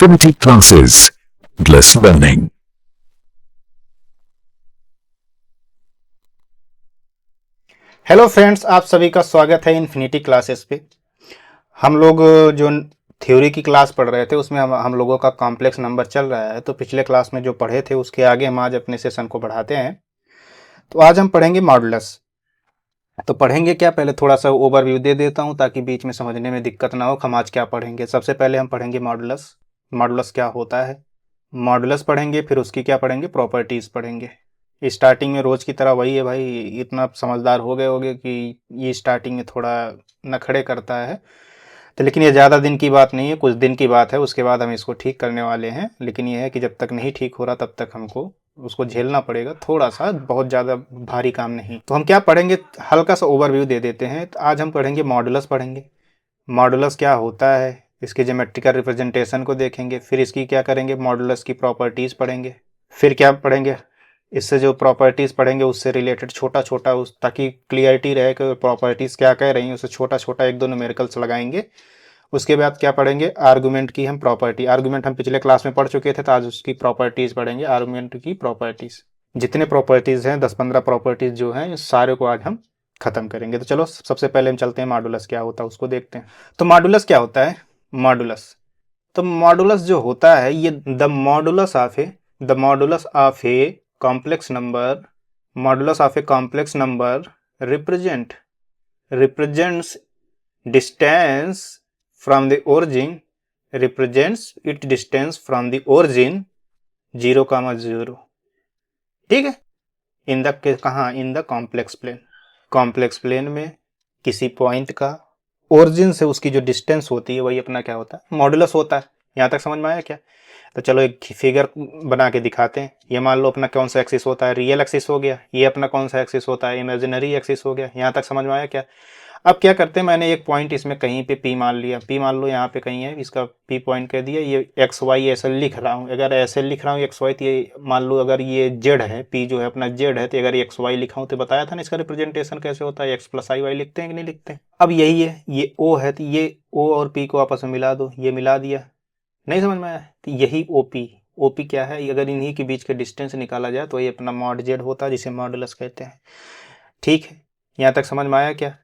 Infinity Classes. Bless Learning. Hello friends, आप सभी का स्वागत है इन्फिनिटी क्लासेस पे। हम लोग जो थ्योरी की क्लास पढ़ रहे थे उसमें हम लोगों का कॉम्प्लेक्स नंबर चल रहा है। तो पिछले क्लास में जो पढ़े थे उसके आगे हम आज अपने सेशन को बढ़ाते हैं। तो आज हम पढ़ेंगे मॉडुलस। तो पढ़ेंगे क्या, पहले थोड़ा सा ओवरव्यू दे देता हूँ ताकि बीच में समझने में दिक्कत ना हो। हम आज क्या पढ़ेंगे, सबसे पहले हम पढ़ेंगे मॉडुलस। मॉडुलस क्या होता है, मॉडुलस पढ़ेंगे, फिर उसकी क्या पढ़ेंगे, प्रॉपर्टीज़ पढ़ेंगे। स्टार्टिंग में रोज़ की तरह वही है भाई, इतना समझदार हो गए होगे कि ये स्टार्टिंग में थोड़ा नखड़े करता है। तो लेकिन ये ज़्यादा दिन की बात नहीं है, कुछ दिन की बात है, उसके बाद हम इसको ठीक करने वाले हैं। लेकिन ये है कि जब तक नहीं ठीक हो रहा तब तक हमको उसको झेलना पड़ेगा थोड़ा सा, बहुत ज़्यादा भारी काम नहीं। तो हम क्या पढ़ेंगे, हल्का सा ओवरव्यू दे देते हैं। तो आज हम पढ़ेंगे मॉडुलस पढ़ेंगे। मॉडुलस क्या होता है, इसके ज्योमेट्रिकल रिप्रेजेंटेशन को देखेंगे, फिर इसकी क्या करेंगे, मॉडुलस की प्रॉपर्टीज़ पढ़ेंगे। फिर क्या पढ़ेंगे, इससे जो प्रॉपर्टीज़ पढ़ेंगे उससे रिलेटेड छोटा छोटा, उस ताकि क्लियरिटी रहे कि प्रॉपर्टीज़ क्या कह रही हैं, उससे छोटा छोटा एक दो न्यूमेरिकल्स लगाएंगे। उसके बाद क्या पढ़ेंगे, आर्गुमेंट की हम प्रॉपर्टी। आर्गुमेंट हम पिछले क्लास में पढ़ चुके थे, तो आज उसकी प्रॉपर्टीज़ पढ़ेंगे, आर्गुमेंट की प्रॉपर्टीज़। जितने प्रॉपर्टीज़ हैं 10-15 प्रॉपर्टीज़ जो हैं, इस सारे को आज हम खत्म करेंगे। तो चलो सबसे पहले हम चलते हैं मॉडुलस क्या होता है उसको देखते हैं। तो मॉडुलस क्या होता है, मॉडुलस, तो मॉडुलस जो होता है ये the modulus of a complex number, modulus of a complex number represents distance from the origin, represents it distance from the origin 0,0। ठीक है, इन द कहाँ, in the complex plane. Complex plane में किसी point का origin से उसकी जो distance होती है वही अपना क्या होता है, मॉडुलस होता है। यहाँ तक समझ में आया क्या? तो चलो एक फिगर बना के दिखाते हैं। ये मान लो अपना कौन सा एक्सिस होता है, रियल एक्सिस हो गया। ये अपना कौन सा एक्सिस होता है, इमेजिनरी एक्सिस हो गया। यहाँ तक समझ में आया क्या? अब क्या करते हैं, मैंने एक पॉइंट इसमें कहीं पे पी मान लिया, पी मान लो यहाँ पे कहीं है, इसका पी पॉइंट कह दिया। ये एक्स वाई ऐसे लिख रहा हूँ, अगर ऐसे लिख रहा हूँ एक्स वाई, तो ये मान लो अगर ये जेड है, पी जो है अपना जेड है, तो अगर एक्स वाई लिखा हूँ तो बताया था ना इसका रिप्रेजेंटेशन कैसे होता है, एक्स प्लस आई वाई लिखते हैं कि नहीं लिखते हैं। अब यही है, ये ओ है, तो ये ओ और पी को आपस में मिला दो, ये मिला दिया। नहीं समझ में आया? तो यही ओपी, ओपी क्या है, अगर इन्हीं के बीच के डिस्टेंस निकाला जाए तो ये अपना मॉड जेड होता है, जिसे मॉडुलस कहते हैं। ठीक है, यहाँ तक समझ में आया क्या?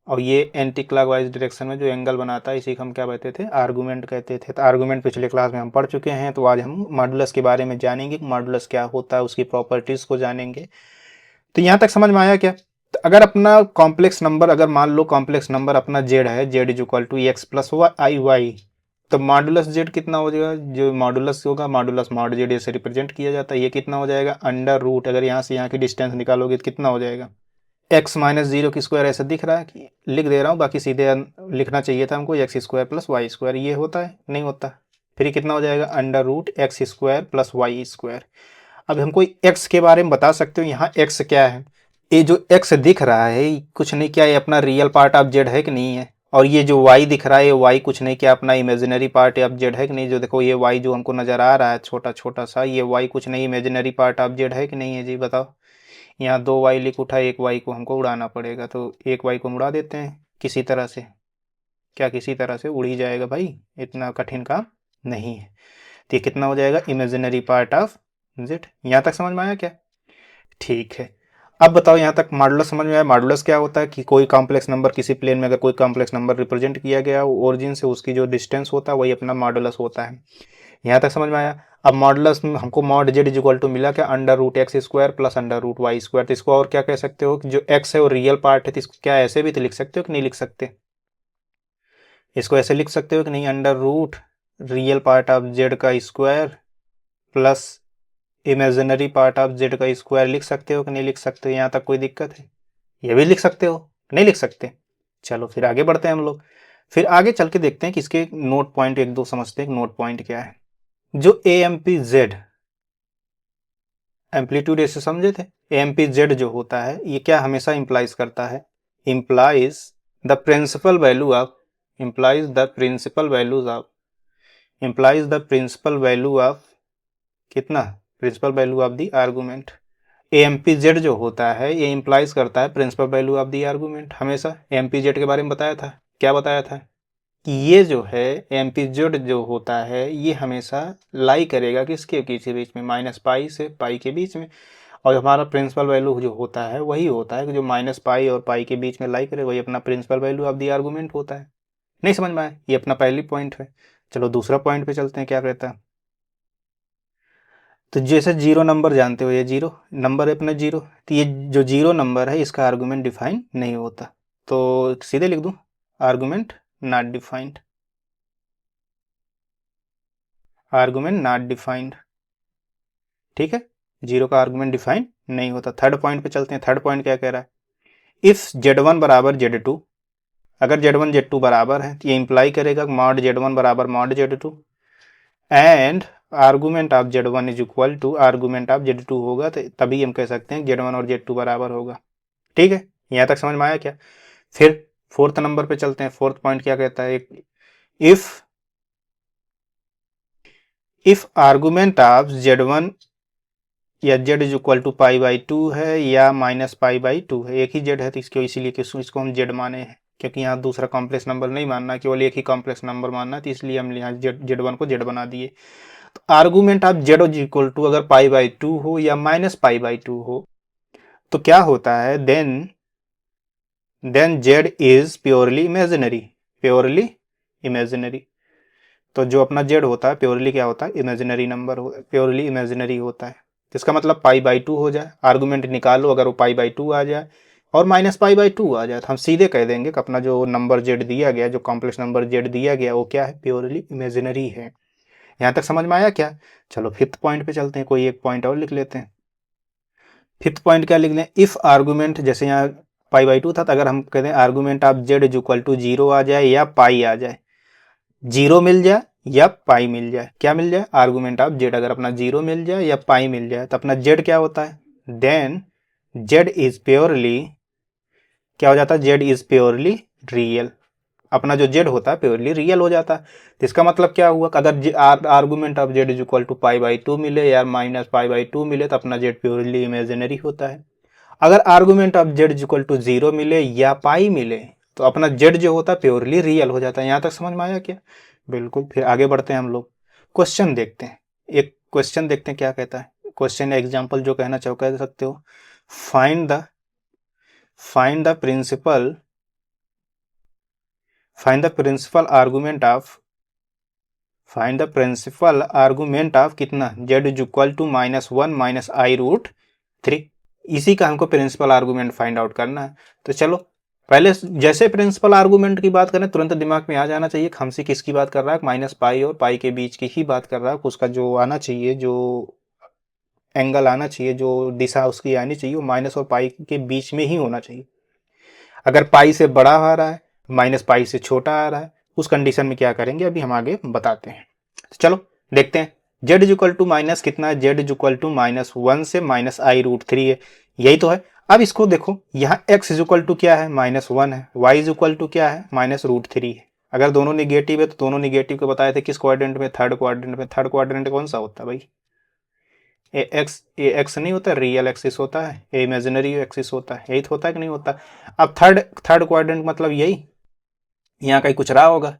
और ये एंटी क्लॉकवाइज डायरेक्शन में जो एंगल बनाता है इसी को हम क्या कहते थे, आर्गुमेंट कहते थे। तो आर्गुमेंट पिछले क्लास में हम पढ़ चुके हैं। तो आज हम मॉडुलस के बारे में जानेंगे, मॉडुलस क्या होता है, उसकी प्रॉपर्टीज़ को जानेंगे। तो यहाँ तक समझ में आया क्या? तो अगर अपना कॉम्प्लेक्स नंबर, अगर मान लो कॉम्प्लेक्स नंबर अपना जेड है, z is equal to x plus i y, तो मॉडुलस जेड कितना हो जाएगा, जो मॉडुलस होगा, मॉडुलस मॉड जेड से रिप्रेजेंट किया जाता है। ये कितना हो जाएगा, अंडर रूट, अगर यहाँ से यहाँ की डिस्टेंस निकालोगे तो कितना हो जाएगा, एक्स माइनस जीरो की स्क्वायर। ऐसा दिख रहा है कि लिख दे रहा हूँ, बाकी सीधे लिखना चाहिए था हमको, x square plus y square. ये होता है, नहीं होता? फिर कितना हो जाएगा, under root x square plus y square. अब हमको एक्स के बारे में बता सकते हो, यहाँ एक्स क्या है? ये जो एक्स दिख रहा है कुछ नहीं, क्या ये अपना रियल पार्ट ऑफ जेड है कि नहीं है? और ये जो वाई दिख रहा है, ये वाई कुछ नहीं, क्या अपना इमेजिनरी पार्ट ऑफ जेड है कि नहीं? जो देखो ये वाई जो हमको नजर आ रहा है छोटा छोटा सा, ये वाई कुछ नहीं, इमेजिनरी पार्ट ऑफ जेड है कि नहीं है जी, बताओ। यहाँ दो वाई लिख उठा, एक वाई को हमको उड़ाना पड़ेगा, तो एक वाई को हम उड़ा देते हैं किसी तरह से। क्या किसी तरह से उड़ ही जाएगा भाई, इतना कठिन काम नहीं है। तो ये कितना हो जाएगा, इमेजिनरी पार्ट ऑफ जेड। यहाँ तक समझ में आया क्या? ठीक है, अब बताओ यहाँ तक मॉडुलस समझ में आया। मॉडुलस क्या होता है कि कोई कॉम्प्लेक्स नंबर किसी प्लेन में अगर कोई कॉम्प्लेक्स नंबर रिप्रेजेंट किया गया ओरिजिन से, उसकी जो डिस्टेंस होता है वही अपना मॉडुलस होता है। यहाँ तक समझ में आया। अब मॉडुलस में हमको mod Z is equal to मिला क्या, under root x square plus under root y square. तो इसको और क्या कह सकते हो कि जो एक्स है वो रियल पार्ट है, तो इसको क्या ऐसे भी तो लिख सकते हो कि नहीं लिख सकते? इसको ऐसे लिख सकते हो कि नहीं, under root real part of Z का square plus imaginary part of Z का स्क्वायर। लिख सकते हो कि नहीं लिख सकते? यहाँ तक कोई दिक्कत है? ये भी लिख सकते हो, नहीं लिख सकते? चलो फिर आगे बढ़ते हैं हम लोग। फिर आगे चल के देखते हैं कि इसके नोट पॉइंट एक दो समझते हैं। नोट पॉइंट क्या है, जो a M P z amplitude ऐसे समझे थे, ए एम पी जेड जो होता है ये क्या हमेशा इंप्लाइज करता है, implies the principal value of, implies the principal values of, implies the principal value of कितना, principal value of the argument. A M P Z जो होता है ये इंप्लाइज करता है principal value of the argument हमेशा। ए एम पी जेड के बारे में बताया था, क्या बताया था कि ये जो है एम्पलीट्यूड जो होता है ये हमेशा लाई करेगा किसके बीच में, माइनस पाई से पाई के बीच में। और हमारा प्रिंसिपल वैल्यू जो होता है वही होता है कि जो माइनस पाई और पाई के बीच में लाई करे, वही अपना principal value of the argument होता है। नहीं समझ में आया, ये अपना पहली पॉइंट है। चलो दूसरा पॉइंट पे चलते हैं, क्या कहता है। तो जैसे जीरो नंबर जानते हो, ये जीरो नंबर है अपना जीरो, तो ये जो जीरो नंबर है इसका आर्गूमेंट डिफाइन नहीं होता, तो सीधे लिख दूं argument not defined, argument not defined. ठीक है, जीरो का आर्गूमेंट डिफाइन नहीं होता। थर्ड पॉइंट पे चलते हैं। थर्ड पॉइंट क्या कह रहा है, इफ Z1 बराबर Z2, अगर Z1 Z2 बराबर है तो ये इंप्लाई करेगा मॉड Z1 बराबर mod Z2 and argument of Z1 is equal to argument of Z2 होगा, तो तभी हम कह सकते हैं Z1 और Z2 बराबर होगा। ठीक है, यहां तक समझ में आया क्या। फिर फोर्थ नंबर पे चलते हैं। फोर्थ पॉइंट क्या कहता है, इफ आर्गूमेंट ऑफ Z1 या Z is equal to pi by two है या माइनस पाई बाई टू है, एक ही Z है तो इसको इसीलिए इसको हम Z माने हैं, क्योंकि यहाँ दूसरा कॉम्प्लेक्स नंबर नहीं मानना, केवल एक ही कॉम्प्लेक्स नंबर मानना, तो इसलिए हम यहाँ Z1 को Z बना दिए। तो argument of Z is equal to अगर पाई बाई टू हो या माइनस पाई बाई टू हो तो क्या होता है, then Z is purely imaginary, purely imaginary. तो जो अपना Z होता है प्योरली क्या होता है, इमेजिनरी नंबर, प्योरली इमेजिनरी होता है। इसका मतलब पाई बाई टू हो जाए, आर्गूमेंट निकालो, अगर वो पाई बाई टू आ जाए और माइनस पाई बाई टू आ जाए तो हम सीधे कह देंगे कि अपना जो नंबर Z दिया गया, जो कॉम्प्लेक्स नंबर Z दिया गया वो क्या है, प्योरली इमेजिनरी है। यहां तक समझ में आया क्या। चलो फिफ्थ पॉइंट पे चलते हैं, कोई एक पॉइंट और लिख लेते हैं। फिफ्थ पॉइंट क्या लिख लें, इफ आर्गूमेंट, जैसे यहाँ पाई बाई टू था, तो अगर हम कहते हैं argument of Z is equal to zero आ जाए या पाई आ जाए, जीरो मिल जाए या पाई मिल जाए, क्या मिल जाए, आर्गूमेंट ऑफ Z अगर अपना जीरो मिल जाए या पाई मिल जाए तो अपना Z क्या होता है, देन Z इज प्योरली, क्या हो जाता है, Z इज प्योरली रियल। अपना जो Z होता है प्योरली रियल हो जाता है। तो इसका मतलब क्या हुआ, अगर argument of Z is equal to pi by two मिले या माइनस पाई बाई टू मिले तो अपना Z प्योरली इमेजिनरी होता है। अगर argument of Z is equal to zero मिले या पाई मिले तो अपना Z जो होता है प्योरली रियल हो जाता है। यहां तक समझ में आया क्या, बिल्कुल। फिर आगे बढ़ते हैं हम लोग, क्वेश्चन देखते हैं। एक क्वेश्चन देखते हैं क्या कहता है। क्वेश्चन एग्जांपल जो कहना चाहो कह सकते हो, find the find the principal find the principal argument of find the principal argument of कितना, Z is equal to minus one minus i root three. इसी का हमको प्रिंसिपल आर्गूमेंट फाइंड आउट करना है। तो चलो पहले जैसे प्रिंसिपल आर्गूमेंट की बात करें तुरंत दिमाग में आ जाना चाहिए हमसे किसकी बात कर रहा है, माइनस पाई और पाई के बीच की ही बात कर रहा है। उसका जो आना चाहिए, जो एंगल आना चाहिए, जो दिशा उसकी आनी चाहिए, वो माइनस और पाई के बीच में ही होना चाहिए। अगर पाई से बड़ा आ रहा है, माइनस पाई से छोटा आ रहा है, उस कंडीशन में क्या करेंगे अभी हम आगे बताते हैं। तो चलो देखते हैं। Z is equal to minus कितना है, Z is equal to minus one से माइनस आई रूट थ्री है, यही तो है। अब इसको देखो, यहाँ x इज इक्वल टू क्या है, माइनस वन है, y इज इक्वल टू क्या है, माइनस रूट थ्री है। अगर दोनों निगेटिव है तो दोनों निगेटिव को बताए थे किस क्वाड्रेंट में, थर्ड क्वाड्रेंट में। थर्ड क्वाड्रेंट कौन सा होता है भाई, ए एक्स नहीं होता, रियल एक्सिस होता है, ए इमेजिनरी एक्सिस होता है, यही तो होता है कि नहीं होता। अब थर्ड थर्ड क्वाड्रेंट मतलब यही, यहाँ कहीं कुछ रहा होगा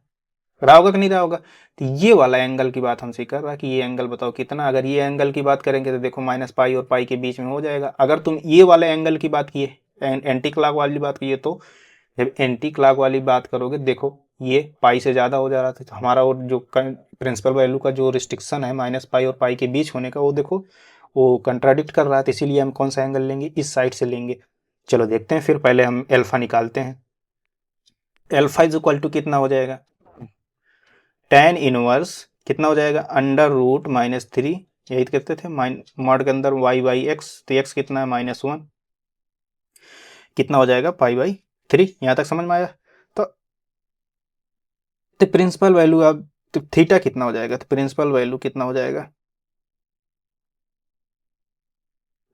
कि नहीं रहा होगा। तो ये वाला एंगल की बात हमसे कर रहा है कि ये एंगल बताओ कितना। अगर ये एंगल की बात करेंगे तो देखो माइनस पाई और पाई के बीच में हो जाएगा। अगर तुम ये वाले एंगल की बात किए, एंटी क्लॉक वाली बात की, तो जब एंटी क्लॉक वाली बात करोगे देखो ये पाई से ज़्यादा हो जा रहा था, तो हमारा वो जो प्रिंसिपल वैल्यू का जो रिस्ट्रिक्शन है माइनस पाई और पाई के बीच होने का, वो देखो वो कंट्राडिक्ट कर रहा है। तो इसीलिए हम कौन सा एंगल लेंगे, इस साइड से लेंगे। चलो देखते हैं, फिर पहले हम एल्फा निकालते हैं। एल्फा इज इक्वल टू कितना हो जाएगा, टेन इनवर्स कितना हो जाएगा, अंडर रूट माइनस थ्री, यही तो कहते थे मॉड के अंदर वाई बाई एक्स, तो एक्स कितना है माइनस वन, कितना हो जाएगा पाई बाई थ्री। यहां तक समझ में आया। तो प्रिंसिपल वैल्यू अब तो थीटा कितना हो जाएगा, तो प्रिंसिपल वैल्यू कितना हो जाएगा,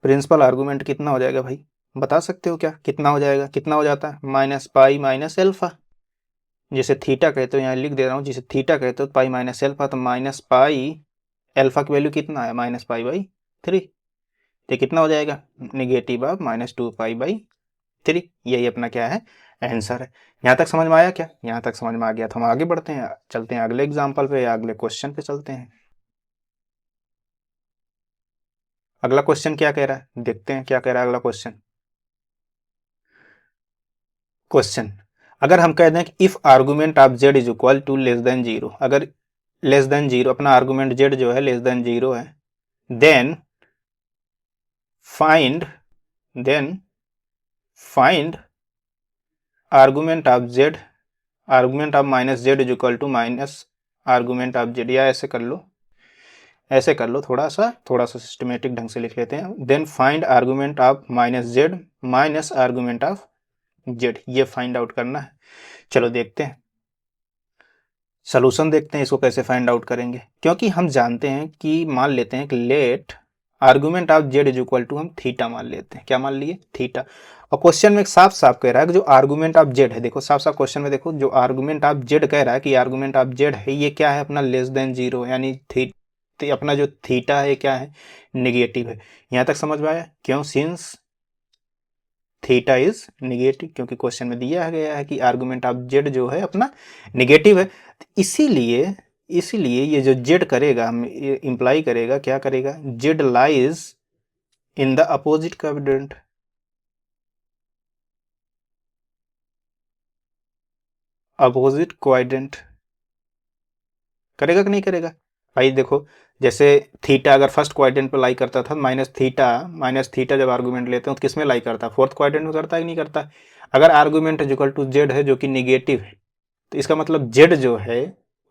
प्रिंसिपल आर्गूमेंट कितना हो जाएगा भाई, बता सकते हो क्या, कितना हो जाएगा, कितना हो जाता है, माइनस पाई माइनस एल्फा। जैसे थीटा कहते हो, यहाँ लिख दे रहा हूँ, जिसे थीटा कहते हो पाई माइनस एल्फा, तो माइनस पाई एल्फा की वैल्यू कितना है, माइनस पाई बाई थ्री। तो कितना हो जाएगा, negative of minus two pi by three. यही अपना क्या है, आंसर है। यहाँ तक समझ में आया क्या? यहाँ तक समझ में आ गया तो हम आगे बढ़ते हैं, चलते हैं अगले एग्जाम्पल पे या अगले क्वेश्चन पे चलते हैं। अगला क्वेश्चन क्या कह रहा है, देखते हैं क्या कह रहा है अगला क्वेश्चन। क्वेश्चन, अगर हम कह दें कि if argument of Z is equal to less than zero, अगर लेस देन जीरो, अपना आर्गुमेंट जेड जो है लेस देन जीरो है, then find argument of z, argument of minus z is equal to minus argument of z, या ऐसे कर लो, ऐसे कर लो, थोड़ा सा सिस्टमेटिक ढंग से लिख लेते हैं। Then find argument of minus z minus argument of z, ये फाइंड आउट करना है। चलो देखते हैं, सोल्यूशन देखते हैं इसको कैसे फाइंड आउट करेंगे। क्योंकि हम जानते हैं कि मान लेते हैं कि let argument of Z is equal to, हम थीटा मान लेते हैं, क्या मान लिए, थीटा। और क्वेश्चन में साफ साफ कह रहा है कि जो आर्गुमेंट ऑफ जेड है, देखो साफ साफ क्वेश्चन में देखो, जो आर्गुमेंट ऑफ जेड कह रहा है कि आर्गुमेंट ऑफ जेड है ये क्या है, अपना लेस देन जीरो, यानी अपना जो थीटा है क्या है, निगेटिव है। यहां तक समझ में आया? क्यों? सिंस थीटा इज निगेटिव, क्योंकि क्वेश्चन में दिया गया है कि आर्गुमेंट ऑफ जेड जो है अपना निगेटिव है। इसीलिए ये जो जेड करेगा, इंप्लाई करेगा, क्या करेगा, Z lies in the opposite quadrant, opposite quadrant करेगा कि नहीं करेगा भाई? देखो जैसे थीटा अगर फर्स्ट क्वाड्रेंट पे लाई करता था, माइनस थीटा जब आर्गुमेंट लेते हैं तो किस में लाई करता है, फोर्थ क्वाड्रेंट में करता है कि नहीं करता? अगर आर्गुमेंट इक्वल टू जेड है जो कि निगेटिव है, तो इसका मतलब जेड जो है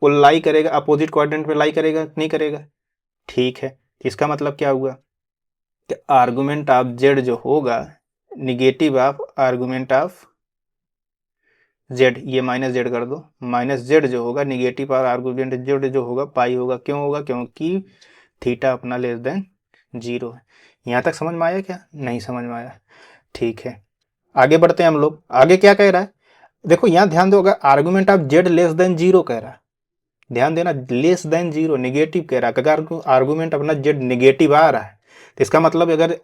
वो लाई करेगा अपोजिट क्वाड्रेंट पे, लाई करेगा कि नहीं करेगा? ठीक है, इसका मतलब क्या हुआ कि आर्गुमेंट ऑफ जेड जो होगा negative of argument of z, ये माइनस जेड कर दो, माइनस जेड जो होगा निगेटिव और आर्गुमेंट जेड जो होगा पाई होगा। क्यों होगा? क्योंकि थीटा अपना लेस देन जीरो है। यहाँ तक समझ में आया क्या? नहीं समझ में आया? ठीक है, आगे बढ़ते हैं हम लोग। आगे क्या कह रहा है, देखो यहाँ ध्यान दो, अगर argument of Z less than zero कह रहा है, ध्यान देना, लेस देन जीरो निगेटिव कह रहा है, अगर आर्गुमेंट अपना जेड निगेटिव आ रहा है तो इसका मतलब अगर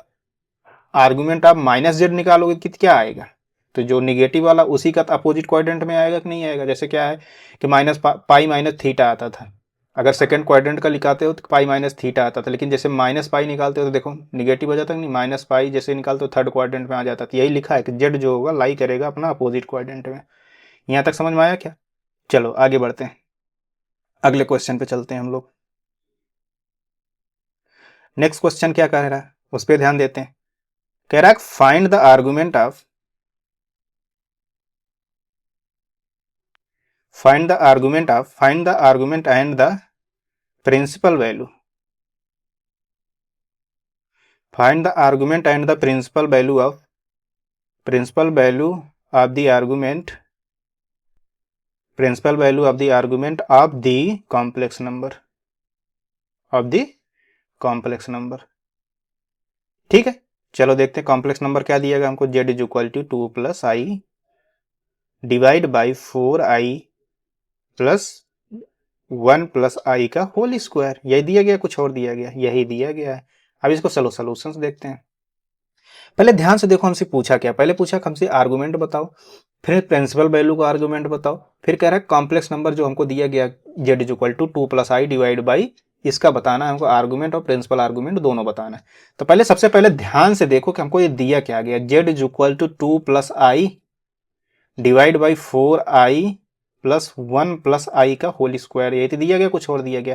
आर्गुमेंट आप माइनस जेड निकालोगे कि क्या आएगा, तो जो निगेटिव वाला उसी का अपोजिट क्वाड्रेंट में आएगा कि नहीं आएगा? जैसे क्या है कि माइनस पाई माइनस थीटा आता था, अगर सेकंड क्वाड्रेंट का लिखाते हो तो पाई माइनस थीटा आता था, लेकिन जैसे माइनस पाई निकालते हो तो देखो निगेटिव हो जाता है, नहीं माइनस पाई जैसे निकालते हो थर्ड क्वाड्रेंट में आ जाता था। यही लिखा है कि जेड जो होगा लाई करेगा अपना अपोजिट क्वाड्रेंट में। यहाँ तक समझ में आया क्या? चलो आगे बढ़ते हैं, अगले क्वेश्चन पे चलते हैं हम लोग। नेक्स्ट क्वेश्चन क्या कह रहा है उस पर ध्यान देते हैं। कह रहा है find the argument of, find the argument and the principal value, find the argument and the principal value of the argument, principal value of the argument of the complex number, ठीक है। चलो देखते हैं कॉम्प्लेक्स नंबर क्या दिया गया हमको, z is equal to 2 plus i divide by 4i plus 1 plus i का होल स्क्वायर, यही दिया गया, कुछ और दिया गया? यही दिया गया है। अब इसको चलो सॉल्यूशंस देखते हैं। पहले ध्यान से देखो, हमसे पूछा क्या, पहले पूछा हमसे आर्गुमेंट बताओ, फिर प्रिंसिपल वैल्यू का आर्गुमेंट बताओ, फिर कह रहा है कॉम्प्लेक्स नंबर जो हमको दिया गया z is equal to 2 plus i divide by, इसका बताना है हमको, आर्गुमेंट और प्रिंसिपल आर्गुमेंट दोनों बताना है। तो पहले सबसे पहले ध्यान से देखो कि हमको ये दिया क्या गया, z is equal to 2 plus i divide by 4i plus 1 plus i का होल स्क्वायर, ये तो दिया गया, कुछ और दिया गया?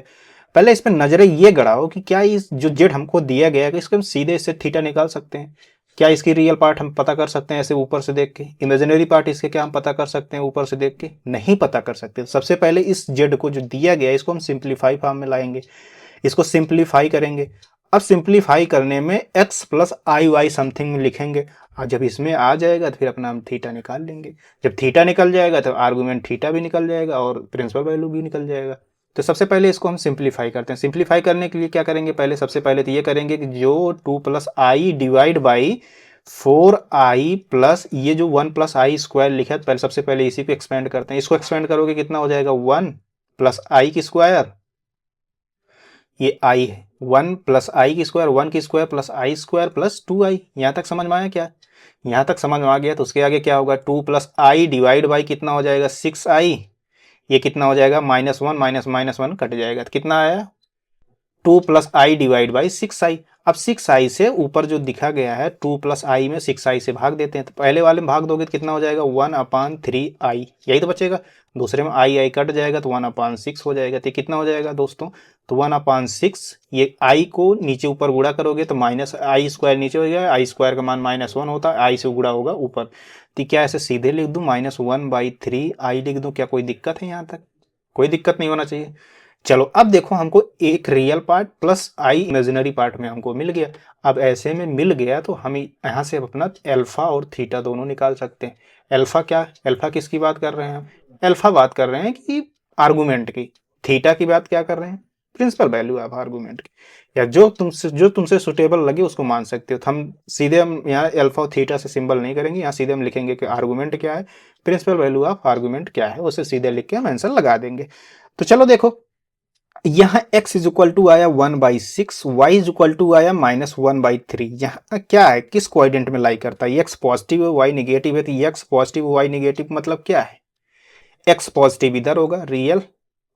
पहले इस पर नजरें ये गड़ाओ कि क्या इस जो जेड हमको दिया गया है इसको हम सीधे इससे थीटा निकाल सकते हैं? क्या इसकी रियल पार्ट हम पता कर सकते हैं ऐसे ऊपर से देख के? इमेजिनरी पार्ट इसके क्या हम पता कर सकते हैं ऊपर से देख के? नहीं पता कर सकते। सबसे पहले इस जेड को जो दिया गया है इसको हम सिंप्लीफाई फॉर्म में लाएंगे, इसको सिंप्लीफाई करेंगे। अब सिंप्लीफाई करने में x plus i Y something लिखेंगे, और जब इसमें आ जाएगा तो फिर अपना हम थीटा निकाल लेंगे। जब थीटा निकल जाएगा तो आर्गुमेंट थीटा भी निकल जाएगा और प्रिंसिपल वैल्यू भी निकल जाएगा। तो सबसे पहले इसको हम सिंप्लीफाई करते हैं। सिंप्लीफाई करने के लिए क्या करेंगे, पहले सबसे पहले तो ये करेंगे कि जो 2 plus i divide by 4i plus ये जो 1 प्लस आई स्क्वायर लिखा है, पहले सबसे पहले इसी को एक्सपेंड करते हैं। इसको एक्सपेंड करोगे कितना हो जाएगा, 1 प्लस आई की स्क्वायर ये आई है, 1 प्लस आई की स्क्वायर, 1 की स्क्वायर प्लस आई स्क्वायर प्लस 2i। यहाँ तक समझ में आया क्या? यहाँ तक समझ में आ गया तो उसके आगे क्या होगा, 2 प्लस आई डिवाइड बाई कितना हो जाएगा 6i। ये कितना हो जाएगा, -1 माइनस वन कट जाएगा, तो कितना आया 2 plus i divide by 6i। अब 6i से ऊपर जो दिखा गया है 2 प्लस आई में 6i से भाग देते हैं, तो पहले वाले में भाग दोगे तो कितना हो जाएगा 1/3i, यही तो बचेगा। दूसरे में आई कट जाएगा तो 1/6 हो जाएगा, तो कितना हो जाएगा दोस्तों, तो 1/6। ये i को नीचे ऊपर गुणा करोगे तो माइनस आई स्क्वायर नीचे हो जाएगा, आई स्क्वायर का मान -1 होता है, आई से गुणा होगा ऊपर, तो क्या ऐसे सीधे लिख दूं -1/3i लिख दूं? क्या कोई दिक्कत है? यहाँ तक कोई दिक्कत नहीं होना चाहिए। चलो अब देखो, हमको एक रियल पार्ट प्लस आई इमेजिनरी पार्ट में हमको मिल गया। अब ऐसे में मिल गया तो हम यहाँ से अपना अल्फा और थीटा दोनों निकाल सकते हैं। अल्फा क्या, अल्फा किसकी बात कर रहे हैं हम? अल्फा बात कर रहे हैं कि आर्गुमेंट की। थीटा की बात क्या कर रहे हैं? प्रिंसिपल वैल्यू ऑफ आर्गुमेंट की, या जो तुमसे सुटेबल लगे उसको मान सकते हो। तो हम सीधे हम यहाँ अल्फा और थीटा से सिंबल नहीं करेंगे, यहाँ सीधे हम लिखेंगे कि आर्गुमेंट क्या है, प्रिंसिपल वैल्यू ऑफ आर्गुमेंट क्या है, उसे सीधे लिख के हम आंसर लगा देंगे। तो चलो देखो, यहाँ x इज इक्वल टू आया 1/6, y इज इक्वल टू आया -1/3। यहाँ क्या है, किस क्वाड्रेंट में लाई करता है? x पॉजिटिव है, y निगेटिव है, तो x पॉजिटिव y निगेटिव मतलब क्या है, x पॉजिटिव इधर होगा रियल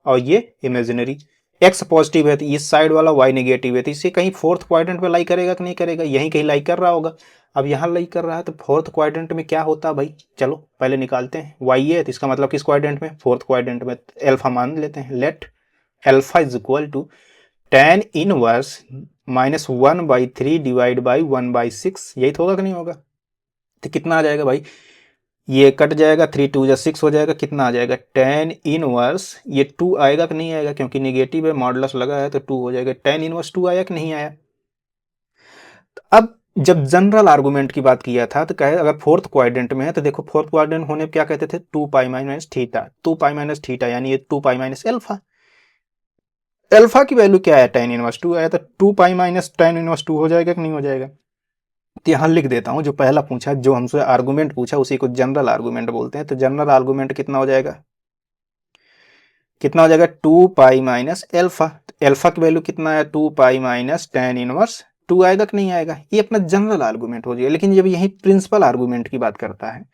और ये इमेजिनरी। x पॉजिटिव है तो इस साइड वाला, y निगेटिव है तो इसे कहीं फोर्थ क्वाड्रेंट में लाई करेगा कि नहीं करेगा? यहीं कहीं लाई कर रहा होगा। अब यहाँ लाई कर रहा है तो फोर्थ क्वाड्रेंट में क्या होता है भाई? चलो पहले निकालते हैं। y है तो इसका मतलब किस क्वाड्रेंट में? फोर्थ क्वाड्रेंट में। अल्फा मान लेते हैं, let alpha is equal to tan inverse -1/3 divide by 1/6, यही तो होगा कि नहीं होगा? तो कितना आ जाएगा भाई, ये कट जाएगा, 3 2 6 हो जाएगा, कितना आ जाएगा tan इनवर्स, ये 2 आएगा कि नहीं आएगा? क्योंकि निगेटिव है, मॉडुलस लगा है तो 2 हो जाएगा। tan इनवर्स 2 आया कि नहीं आया? तो अब जब जनरल आर्गुमेंट की बात किया था तो कहे अगर फोर्थ क्वाड्रेंट में है तो देखो, फोर्थ क्वाड्रेंट होने पे क्या कहते थे, 2π माइनस थीटा, 2π माइनस थीटा यानी ये 2π माइनस अल्फा। अल्फा की वैल्यू क्या है, tan इनवर्स 2 आया, तो 2π माइनस tan इनवर्स 2 हो जाएगा कि नहीं हो जाएगा? तो यहाँ लिख देता हूँ, जो पहला पूछा, जो हमसे आर्गुमेंट पूछा उसी को जनरल आर्गुमेंट बोलते हैं। तो जनरल आर्गुमेंट कितना हो जाएगा, कितना हो जाएगा 2π माइनस अल्फा। अल्फा की वैल्यू कितना है, 2π माइनस tan इनवर्स 2 आएगा कि नहीं आएगा? ये अपना जनरल आर्गुमेंट हो जाएगा। लेकिन जब यही प्रिंसिपल आर्गुमेंट की बात करता है,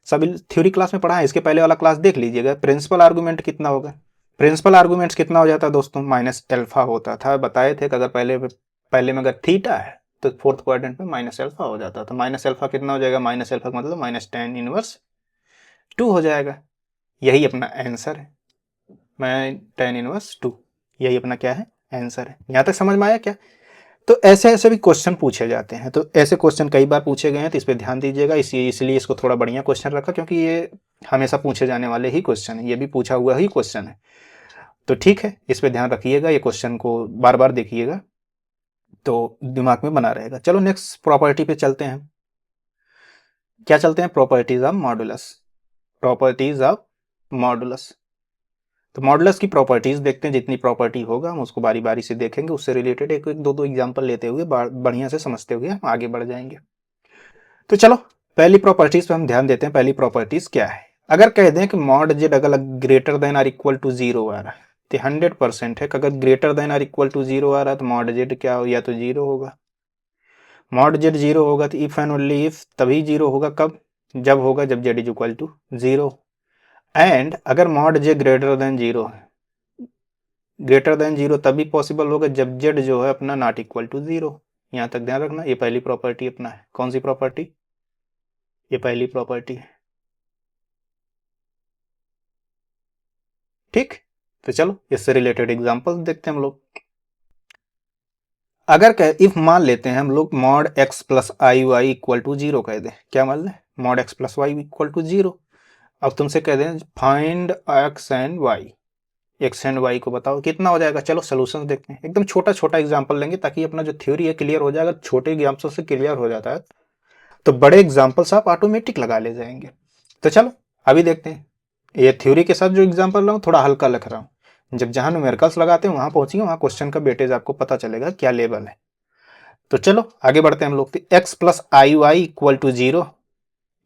सभी थ्योरी क्लास में पढ़ा है, इसके पहले वाला क्लास देख लीजिएगा, प्रिंसिपल आर्गुमेंट कितना होगा। प्रिंसिपल आर्गुमेंट्स कितना हो जाता है दोस्तों, माइनस अल्फा होता था। बताए थे कि अगर पहले में अगर थीटा है तो फोर्थ क्वाड्रेंट में माइनस अल्फा हो जाता। तो माइनस अल्फा कितना हो जाएगा, माइनस अल्फा मतलब माइनस tan इनवर्स 2 हो जाएगा। यही अपना आंसर है, tan इनवर्स 2, यही अपना क्या है, आंसर है। यहाँ तक समझ में आया क्या? तो ऐसे ऐसे भी क्वेश्चन पूछे जाते हैं। तो ऐसे क्वेश्चन कई बार पूछे गए हैं, तो इस पर ध्यान दीजिएगा। इसलिए इसको थोड़ा बढ़िया क्वेश्चन रखा, क्योंकि ये हमेशा पूछे जाने वाले ही क्वेश्चन है, ये भी पूछा हुआ ही क्वेश्चन है। तो ठीक है, इस पर ध्यान रखिएगा, ये क्वेश्चन को बार बार देखिएगा तो दिमाग में बना रहेगा। चलो नेक्स्ट प्रॉपर्टी पे चलते हैं। क्या चलते हैं, properties of modulus. Properties of modulus, तो मॉडुलस की प्रॉपर्टीज देखते हैं। जितनी प्रॉपर्टी होगा हम उसको बारी बारी से देखेंगे, उससे रिलेटेड एक एक दो एग्जांपल लेते हुए बढ़िया से समझते हुए हम आगे बढ़ जाएंगे। तो चलो पहली प्रॉपर्टीज पे हम ध्यान देते हैं। पहली प्रॉपर्टीज क्या है, अगर कह दें कि मॉड जेड अगर greater than or equal to 0 आ रहा है, तो 100% है कि अगर greater than or equal to 0 आ रहा है तो मॉड जेड क्या हो, या तो 0 होगा। मॉड जेड 0 होगा तो इफ एंड ओनली इफ तभी 0 होगा, कब, जब होगा जब z is equal to 0। And अगर मॉड जे ग्रेटर देन 0 है, ग्रेटर देन 0 तभी पॉसिबल होगा जब जेड जो है अपना नॉट इक्वल टू 0। यहां तक ध्यान रखना, ये पहली प्रॉपर्टी अपना है। कौन सी प्रॉपर्टी, ये पहली प्रॉपर्टी है। ठीक, तो चलो इससे रिलेटेड एग्जांपल देखते हैं हम लोग। अगर इफ मान लेते हैं हम लोग mod x plus i y equal to 0 कह दें, क्या मान लें, mod x plus y equal to 0। अब तुमसे कह दें फाइंड x एंड y को बताओ कितना हो जाएगा। चलो सोल्यूशन देखते हैं, एकदम छोटा छोटा एग्जांपल लेंगे ताकि अपना जो थ्योरी है क्लियर हो जाएगा। छोटे एग्जांपल से क्लियर हो जाता है तो बड़े एग्जांपल्स आप ऑटोमेटिक लगा ले जाएंगे। तो चलो अभी देखते हैं, ये थ्योरी के साथ जो एग्जांपल रहा हूँ थोड़ा हल्का लिख रहा हूँ, जब जहां न्यूमेरिकल्स लगाते हैं वहां पहुंचेंगे, वहां क्वेश्चन का वेटेज आपको पता चलेगा क्या लेवल है। तो चलो आगे बढ़ते हैं हम लोग। x plus i y equal to 0,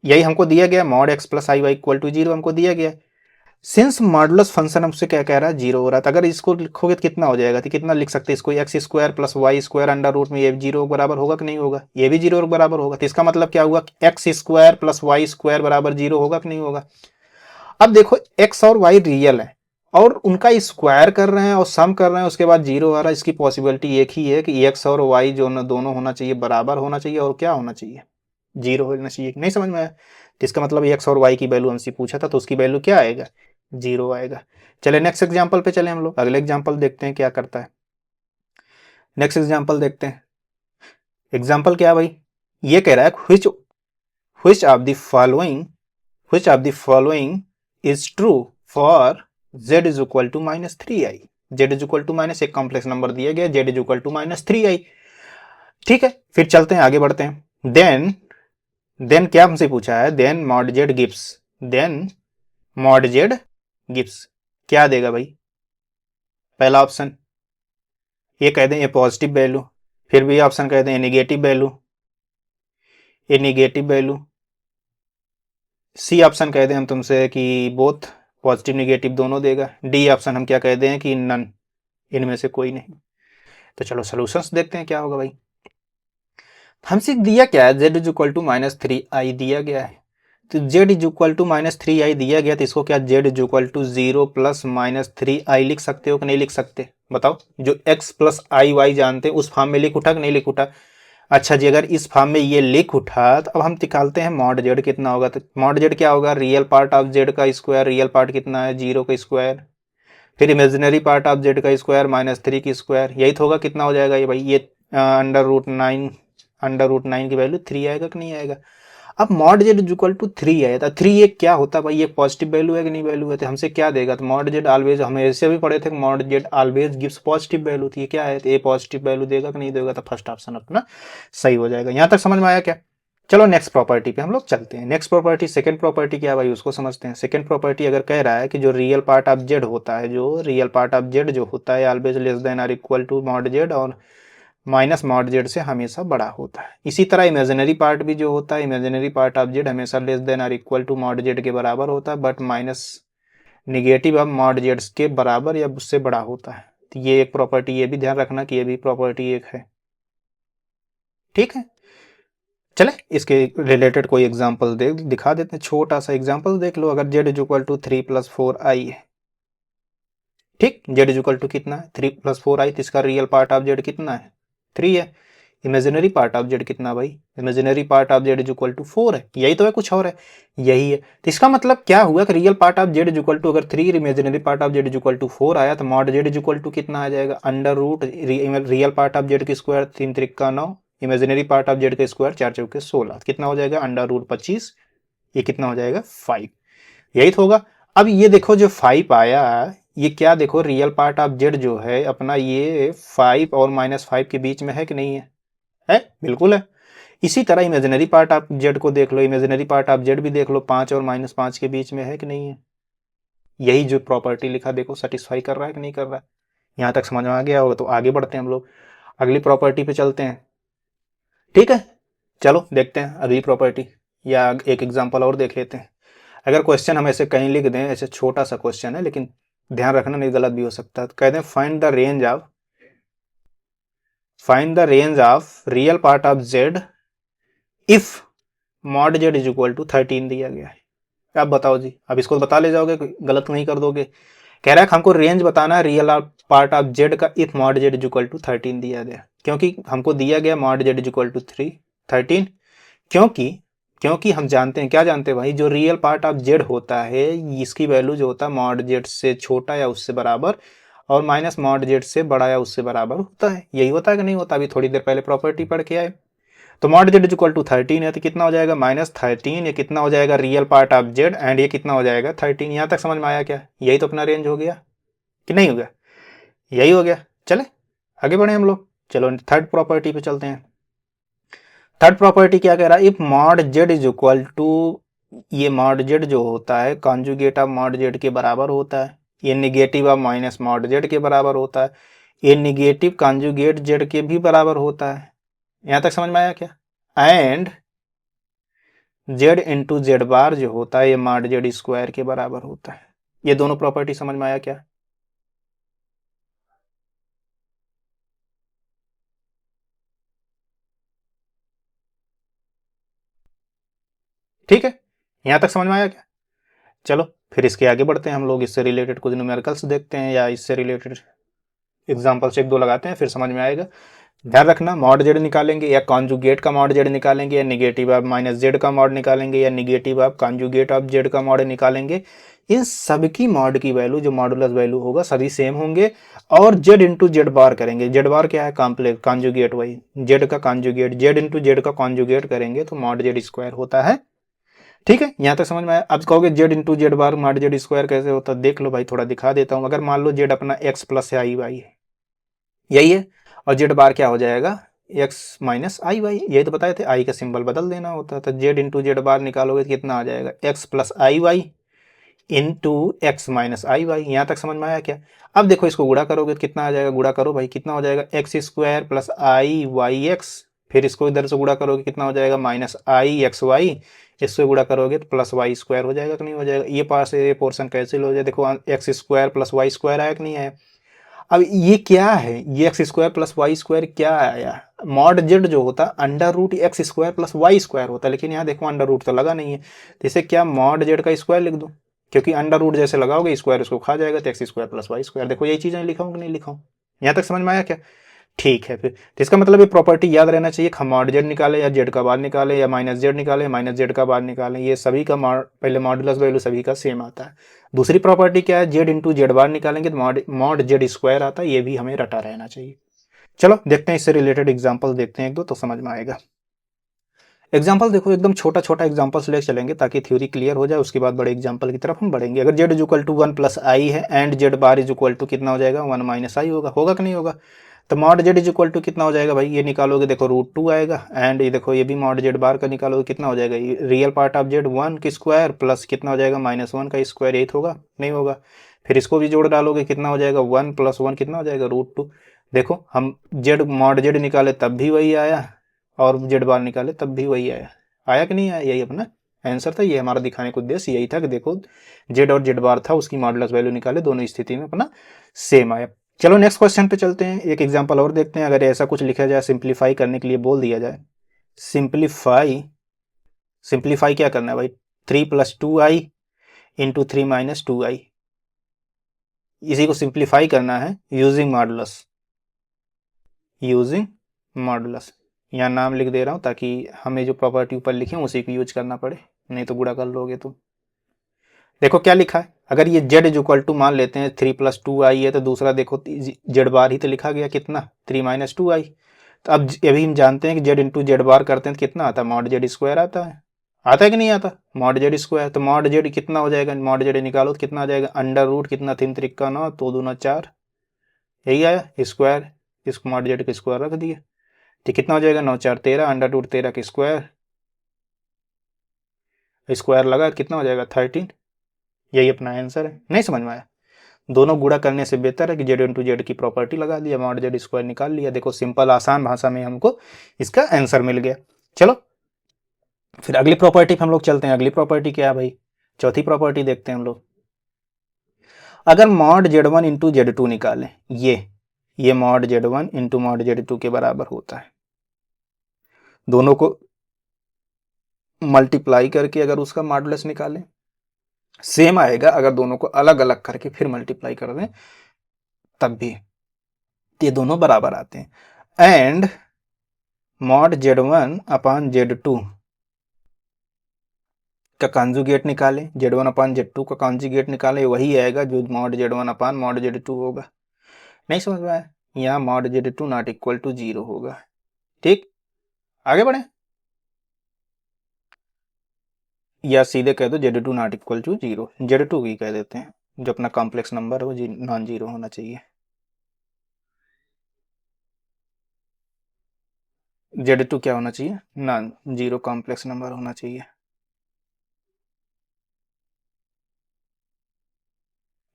यही हमको दिया गया, mod x plus i y equal to 0 हमको दिया गया। सिंस मॉडुलस फंक्शन हमसे क्या कह रहा है, जीरो हो रहा है, तो अगर इसको लिखोगे तो कितना हो जाएगा, तो कितना लिख सकते हैं इसको, x square plus y square under root में, ये जीरो बराबर होगा कि नहीं होगा, ये भी जीरो बराबर होगा। तो इसका मतलब क्या हुआ, x square plus y square बराबर जीरो होगा कि नहीं होगा। अब देखो एक्स और वाई रियल है और उनका स्क्वायर कर रहे हैं और सम कर रहे हैं, उसके बाद जीरो आ रहा है, इसकी पॉसिबिलिटी एक ही है कि एक्स और वाई जो ना दोनों होना चाहिए बराबर होना चाहिए और क्या होना चाहिए, जीरो होना चाहिए। नहीं समझ में आया, तो इसका मतलब एक्स और वाई की वैल्यू हमसे पूछा था तो उसकी वैल्यू क्या आएगा, जीरो आएगा। चले नेक्स्ट एग्जाम्पल पे चले हम लोग, अगले एग्जाम्पल देखते हैं क्या करता है। नेक्स्ट एग्जाम्पल देखते हैं। एग्जाम्पल क्या है भाई, ये कह रहा है which of the following which of the following is true for z is equal to -3i। z is equal to minus एक कॉम्प्लेक्स नंबर दिया गया, z is equal to -3i। ठीक है, फिर चलते हैं आगे बढ़ते हैं। देन क्या हमसे पूछा है, then mod z gives, then mod z gives क्या देगा भाई, पहला ऑप्शन ये कह दें ये पॉजिटिव वैल्यू, फिर भी ऑप्शन कह दें नेगेटिव वैल्यू, ये नेगेटिव वैल्यू, सी ऑप्शन कह दें हम तुमसे कि बोथ पॉजिटिव नेगेटिव दोनों देगा, डी ऑप्शन हम क्या कह दें कि नन, इनमें से कोई नहीं। तो चलो सॉल्यूशंस देखते हैं क्या होगा भाई। हमसे दिया क्या है, z is equal to -3i दिया गया है, तो z is equal to -3i दिया गया, तो इसको क्या z is equal to 0 plus -3i लिख सकते हो कि नहीं लिख सकते, बताओ। जो x प्लस आई वाई जानते हैं उस फॉर्म में लिख उठा कि नहीं लिख उठा। अच्छा जी, अगर इस फॉर्म में ये लिख उठा तो अब हम निकालते हैं मॉड जेड कितना होगा। तो मॉड जेड क्या होगा, रियल पार्ट ऑफ जेड का स्क्वायर, रियल पार्ट कितना है, 0 का स्क्वायर, फिर इमेजिनरी पार्ट ऑफ जेड का स्क्वायर -3 की स्क्वायर, यही तो होगा। कितना हो जाएगा ये भाई, ये अंडर रूट 9 की वैल्यू 3 आएगा कि नहीं आएगा। अब mod Z is equal to 3 आया था, 3 ये क्या होता है भाई, ये पॉजिटिव वैल्यू है कि नहीं वैल्यू है, तो हमसे क्या देगा, तो मॉड जेड ऑलवेज, हमें ऐसे भी पढ़े थे mod Z always gives positive value, थी क्या है, तो ये पॉजिटिव वैल्यू देगा कि नहीं देगा, तो फर्स्ट ऑप्शन अपना सही हो जाएगा। यहां तक समझ में आया क्या। चलो नेक्स्ट प्रॉपर्टी पे हम लोग चलते हैं। नेक्स्ट प्रॉपर्टी, सेकंड प्रॉपर्टी क्या है भाई, उसको समझते हैं। सेकंड प्रॉपर्टी अगर कह रहा है कि जो रियल पार्ट ऑफ जेड होता है, जो रियल पार्ट ऑफ जेड जो होता है ऑलवेज लेस देन और इक्वल टू मॉड जेड और माइनस मॉड जेड से हमेशा बड़ा होता है। इसी तरह इमेजिनरी पार्ट भी जो होता है, इमेजिनरी पार्ट ऑफ जेड हमेशा लेस देन और इक्वल टू मॉड जेड के बराबर होता है, but minus negative of mod Z के बराबर या उससे बड़ा होता है। तो ये एक प्रॉपर्टी, ये भी ध्यान रखना कि ये भी प्रॉपर्टी एक है। ठीक है, चले इसके रिलेटेड कोई एग्जांपल दिखा देते हैं, छोटा सा एग्जांपल देख लो। अगर Z is equal to 3 + 4i है, ठीक, जेड इज इक्वल टू कितना है 3 + 4i, तो इसका रियल पार्ट ऑफ जेड कितना है 3 है। इमेजिनरी पार्ट ऑफ जेड कितना भाई, imaginary part of Z is equal to 4 है, यही तो है, कुछ और है, यही है। तो इसका मतलब क्या हुआ कि real part of Z is equal to, अगर 3 imaginary part of Z is equal to 4 आया, तो mod Z is equal to कितना आ जाएगा, under root real part of Z की स्क्वायर 3 त्रिक 9, इमेजिनरी पार्ट ऑफ जेड का स्क्वायर 4 चौके 16, कितना हो जाएगा अंडर रूट 25, ये कितना हो जाएगा 5, यही तो होगा। अब ये देखो जो 5 आया, ये क्या देखो रियल पार्ट ऑफ जेड जो है अपना, ये 5 और -5 के बीच में है कि नहीं है, बिल्कुल है। इसी तरह इमेजिनरी पार्ट ऑफ जेड को देख लो, इमेजिनरी पार्ट ऑफ जेड भी देख लो, 5 और -5 के बीच में है कि नहीं है। यही जो प्रॉपर्टी लिखा देखो सेटिस्फाई कर रहा है कि नहीं कर रहा है। यहां तक समझ में आ गया होगा, तो आगे बढ़ते हैं हम लोग, अगली प्रॉपर्टी पे चलते हैं। ठीक है, चलो देखते हैं अगली प्रॉपर्टी, या एक एग्जाम्पल और देख लेते हैं। अगर क्वेश्चन हम ऐसे कहीं लिख दें, ऐसे छोटा सा क्वेश्चन है लेकिन ध्यान रखना नहीं गलत भी हो सकता है, तो कहते हैं find the range of real part of z if mod Z is equal to 13 दिया गया है। अब बताओ जी, अब इसको बता ले जाओगे, गलत नहीं कर दोगे। कह रहा है हमको रेंज बताना है रियल पार्ट ऑफ जेड का if mod Z is equal to 13 दिया गया, क्योंकि हमको दिया गया mod Z is equal to 13, क्योंकि हम जानते हैं, क्या जानते हैं भाई, जो रियल पार्ट ऑफ जेड होता है इसकी वैल्यू जो होता है मॉड जेड से छोटा या उससे बराबर और माइनस मॉड जेड से बड़ा या उससे बराबर होता है। यही होता है कि नहीं होता, अभी थोड़ी देर पहले प्रॉपर्टी पढ़ के आए। तो mod Z is equal to 13 है, तो कितना हो जाएगा -13, ये कितना हो जाएगा real part of Z and ये कितना हो जाएगा 13। यहां तक समझ में आया क्या, यही तो अपना रेंज हो गया कि नहीं हो गया, यही हो गया। चले आगे बढ़े हम लोग, चलो थर्ड प्रॉपर्टी पे चलते हैं। थर्ड प्रॉपर्टी क्या कह रहा है, if mod Z is equal to, ये मॉड जेड जो होता है कॉन्जुगेट ऑफ मॉड जेड के बराबर होता है, ये negative of minus mod Z के बराबर होता है, ये निगेटिव कॉन्जुगेट जेड के भी बराबर होता है। यहां तक समझ में आया क्या। एंड जेड इंटू जेड बार जो होता है ये मॉड जेड स्क्वायर के बराबर होता है। ये दोनों प्रॉपर्टी समझ में आया क्या? ठीक है, यहां तक समझ में आया क्या? चलो फिर इसके आगे बढ़ते हैं हम लोग, इससे रिलेटेड कुछ न्यूमेरिकल्स देखते हैं या इससे रिलेटेड एग्जाम्पल्स एक दो लगाते हैं, फिर समझ में आएगा। ध्यान रखना, मॉड जेड निकालेंगे या कॉन्जुगेट का मॉड जेड निकालेंगे या निगेटिव ऑफ माइनस जेड का मॉड निकालेंगे या negative of conjugate of Z का मॉड निकालेंगे, इन सबकी मॉड की वैल्यू जो मॉडुलस वैल्यू होगा सभी सेम होंगे। और जेड इंटू जेड बार करेंगे, जेड बार क्या है? कॉम्प्लेक्स कॉन्जुगेट, वही जेड का कॉन्जुगेट, जेड इंटू जेड का कॉन्जुगेट करेंगे तो मॉड जेड स्क्वायर होता है। ठीक है, यहां तक समझ में आया? अब कहोगे जेड इंटू जेड बार मॉड जेड स्क्वायर कैसे होता है? देख लो भाई, थोड़ा दिखा देता हूं। अगर मान लो जेड अपना एक्स प्लस आई वाई है, यही है, और जेड बार क्या हो जाएगा? एक्स माइनस आई वाई, यही तो बताए थे, आई का सिंबल बदल देना होता है। तो जेड इंटू जेड बार निकालोगे तो कितना आ जाएगा? X plus i Y into x minus I Y. यहां तक समझ में आया क्या? अब देखो इसको गुणा करोगे तो कितना आ जाएगा? गुणा करो भाई, कितना हो जाएगा? X square plus i Y x, फिर इसको इधर से गुणा करोगे कितना हो जाएगा? माइनस आई एक्स वाई, इससे गुणा करोगे तो प्लस वाई स्क्वायर हो जाएगा कि नहीं हो जाएगा? ये पास ये पोर्शन कैंसिल हो जाए, देखो x square plus y square आया कि नहीं आया? अब ये क्या है? ये x square plus y square क्या आया? मॉड जेड जो होता under root x square plus y square होता, लेकिन यहाँ देखो अंडर रूट तो लगा नहीं है, तो इसे क्या मॉड जेड का स्क्वायर लिख दो, क्योंकि अंडर रूट जैसे लगाओगे स्क्वायर उसको खा जाएगा, तो x square plus y square. देखो यही चीजें लिखा हूँ कि नहीं लिखा हूँ? यहाँ तक समझ में आया क्या? ठीक है, फिर तो इसका मतलब ये प्रॉपर्टी याद रहना चाहिए, हम मॉड जेड निकाले या जेड का बार निकाले या माइनस जेड निकाले माइनस जेड का बार निकालें, ये सभी का पहले मॉडुलस वैल्यू सभी का सेम आता है। दूसरी प्रॉपर्टी क्या है? जेड इंटू जेड बार निकालेंगे तो मॉड जेड स्क्वायर आता है, ये भी हमें रटा रहना चाहिए। चलो देखते हैं, इससे रिलेटेड एग्जाम्पल देखते हैं एक दो, तो समझ में आएगा। एग्जाम्पल देखो, एकदम छोटा छोटा एग्जाम्पल्स ले चलेंगे ताकि थ्योरी क्लियर हो जाए, उसके बाद बड़े एग्जाम्पल की तरफ हम बढ़ेंगे। अगर Z is equal to one plus i है and Z bar is equal to कितना हो जाएगा? वन माइनस आई होगा, होगा कि नहीं होगा? तो mod Z is equal to कितना हो जाएगा भाई? ये निकालोगे देखो रूट टू आएगा, एंड ये देखो ये भी मॉड जेड बार का निकालोगे कितना हो जाएगा? Real part of Z one की स्क्वायर प्लस कितना हो जाएगा? माइनस वन का स्क्वायर, यही तो होगा नहीं होगा? फिर इसको भी जोड़ डालोगे कितना हो जाएगा? वन प्लस वन कितना हो जाएगा? Root two. देखो हम जेड मॉड जेड निकाले तब भी वही आया, और जेड बार निकाले तब भी वही आया, आया कि नहीं आया? यही अपना आंसर था, ये हमारा दिखाने का उद्देश्य यही था कि देखो जेड और जेड बार था, उसकी मॉडुलस वैल्यू निकाले, दोनों स्थिति में अपना सेम आया। चलो नेक्स्ट क्वेश्चन पे चलते हैं, एक एग्जांपल और देखते हैं। अगर ऐसा कुछ लिखा जाए, सिंप्लीफाई करने के लिए बोल दिया जाए, सिंप्लीफाई, सिंप्लीफाई क्या करना है भाई? थ्री प्लस टू आई इंटू थ्री माइनस टू आई, इसी को सिंप्लीफाई करना है यूजिंग मॉडुलस, यूजिंग मॉडुलस। यहाँ नाम लिख दे रहा हूँ ताकि हमें जो प्रॉपर्टी ऊपर लिखे हैं उसी को यूज करना पड़े, नहीं तो गुणा कर लोगे तुम। देखो क्या लिखा है, अगर ये जेड इज इक्वल टू मान लेते हैं थ्री प्लस टू आई है, तो दूसरा देखो जेड बार ही तो लिखा गया, कितना? थ्री माइनस टू आई। तो अब अभी हम जानते हैं कि जेड इंटू जेड बार करते हैं तो कितना आता है? मॉड जेड स्क्वायर आता है, आता है कि नहीं आता? मॉड जेड स्क्वायर, तो मॉड जेड कितना हो जाएगा? मॉड जेड निकालो तो कितना आ जाएगा? अंडर रूट कितना? तीन त्रिका नौ, तो दूना चार, यही आया स्क्वायर, इसको मॉड जेड का स्क्वायर रख दिया, तो कितना हो जाएगा? नौ चार तेरह, अंडर रूट तेरह का स्क्वायर, स्क्वायर लगा कितना हो जाएगा? 13। यही अपना आंसर है। नहीं समझ में आया? दोनों गुणा करने से बेहतर है कि जेड इंटू जेड की प्रॉपर्टी लगा दिया, मॉड जेड स्क्वायर निकाल लिया। देखो सिंपल आसान भाषा में हमको इसका आंसर मिल गया। चलो फिर अगली प्रॉपर्टी पे हम लोग चलते हैं। अगली प्रॉपर्टी क्या है भाई? चौथी प्रॉपर्टी देखते हैं हम लोग। अगर mod Z one into Z two निकालें, ये mod Z one into mod Z two के बराबर होता है, दोनों को मल्टीप्लाई करके अगर उसका मॉडुलस निकालें सेम आएगा, अगर दोनों को अलग अलग करके फिर मल्टीप्लाई कर दें तब भी ये दोनों बराबर आते हैं। And mod Z one upon Z two का कॉन्जुगेट निकालें, Z one upon Z two का कॉन्जुगेट निकालें, वही आएगा जो mod Z one upon mod Z two होगा। नहीं समझ में आया? यहाँ mod Z two not equal to zero होगा। ठीक, आगे बढ़े, या सीधे कह दो Z two not equal to zero, Z two ही कह देते हैं, जो अपना कॉम्प्लेक्स नंबर है वो नॉन जीरो होना चाहिए। जेड टू क्या होना चाहिए? नॉन जीरो कॉम्प्लेक्स नंबर होना चाहिए।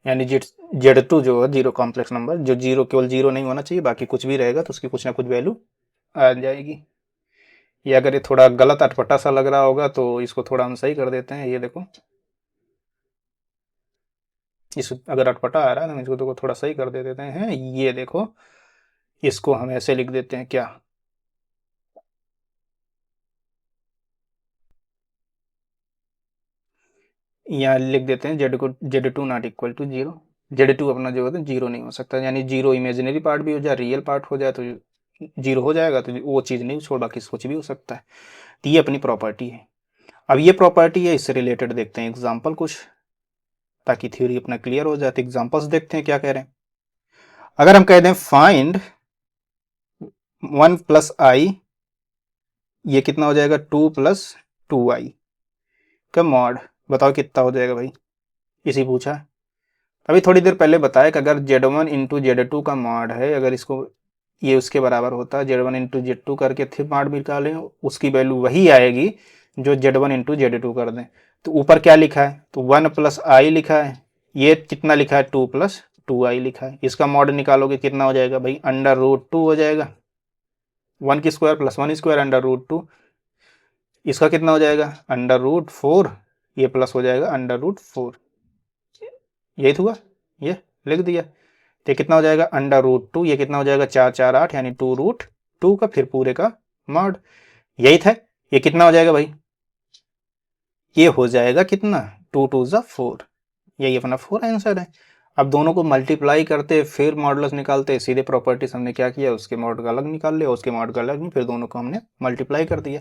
यानी जेड टू जो है जीरो कॉम्प्लेक्स नंबर, जो जीरो केवल जीरो नहीं होना चाहिए, बाकी कुछ भी रहेगा तो उसकी कुछ ना कुछ वैल्यू आ जाएगी। ये अगर ये थोड़ा गलत अटपटा सा लग रहा होगा तो इसको थोड़ा हम सही कर देते हैं। ये देखो इस अगर अटपटा आ रहा है तो हम इसको तो थोड़ा सही कर दे देते हैं। ये देखो, इसको हम ऐसे लिख देते हैं, क्या, यहाँ लिख देते हैं जेड को, Z2 not equal to 0। Z2 अपना जो होता है 0 नहीं हो सकता, यानी 0 इमेजिनरी पार्ट भी हो जाए, रियल पार्ट हो जाए तो 0 हो जाएगा, तो वो चीज़ नहीं छोड़, बाकी कुछ भी हो सकता है। तो ये अपनी प्रॉपर्टी है। अब ये प्रॉपर्टी है, इससे रिलेटेड देखते हैं एग्जाम्पल कुछ, ताकि थ्योरी अपना क्लियर हो जाए। तो एग्जाम्पल्स देखते हैं क्या कह रहे हैं। अगर हम कह दें फाइंड 1 प्लस आई, ये कितना हो जाएगा 2 प्लस 2i का मॉड, बताओ कितना हो जाएगा भाई, इसी पूछा। अभी थोड़ी देर पहले बताया कि अगर Z1 इंटू Z2 का मॉड है, अगर इसको ये उसके बराबर होता है, Z1 इंटू Z2 करके फिर मॉड निकालें, उसकी वैल्यू वही आएगी जो Z1 इंटू Z2 कर दें। तो ऊपर क्या लिखा है, तो 1 प्लस आई लिखा है, ये कितना लिखा है 2 प्लस 2i लिखा है। इसका मॉड निकालोगे कितना हो जाएगा भाई, अंडर रूट 2 हो जाएगा, 1 की square plus 1 square under root 2। इसका कितना हो जाएगा अंडर रूट 4, ये प्लस हो जाएगा अंडर रूट 4, यही हुआ, ये लिख दिया। तो कितना हो जाएगा अंडर रूट 2, ये कितना हो जाएगा 4 4 8, यानी 2 रूट 2 का फिर पूरे का मॉड, यही था। ये कितना हो जाएगा भाई, ये हो जाएगा कितना 2 2 ज़ा 4, यही अपना 4 आंसर है। अब दोनों को मल्टीप्लाई करते फिर मॉडुलस निकालते, सीधे प्रॉपर्टीज हमने क्या किया, उसके मॉड का अलग निकाल लिया, उसके मॉड का अलग नहीं, फिर दोनों को हमने मल्टीप्लाई कर दिया।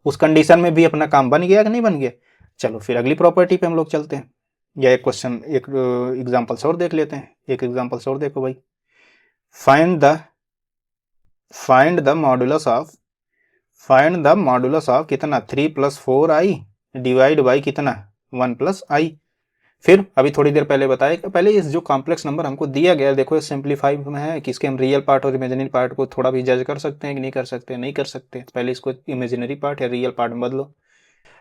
उस कंडीशन में भी अपना काम बन गया कि नहीं बन गया। चलो फिर अगली प्रॉपर्टी पे हम लोग चलते हैं, या एक क्वेश्चन, एक एग्जाम्पल्स और देख लेते हैं। एक एग्जाम्पल्स और देखो भाई, फाइंड द मॉडुलस ऑफ कितना 3 प्लस 4i डिवाइड बाई कितना 1 प्लस आई। फिर अभी थोड़ी देर पहले बताया कि पहले इस जो कॉम्प्लेक्स नंबर हमको दिया गया, देखो सिंप्लीफाई में है कि इसके हम रियल पार्ट और इमेजिनरी पार्ट को थोड़ा भी जज कर सकते हैं कि नहीं कर सकते, नहीं कर सकते। पहले इसको इमेजिनरी पार्ट या रियल पार्ट में बदलो,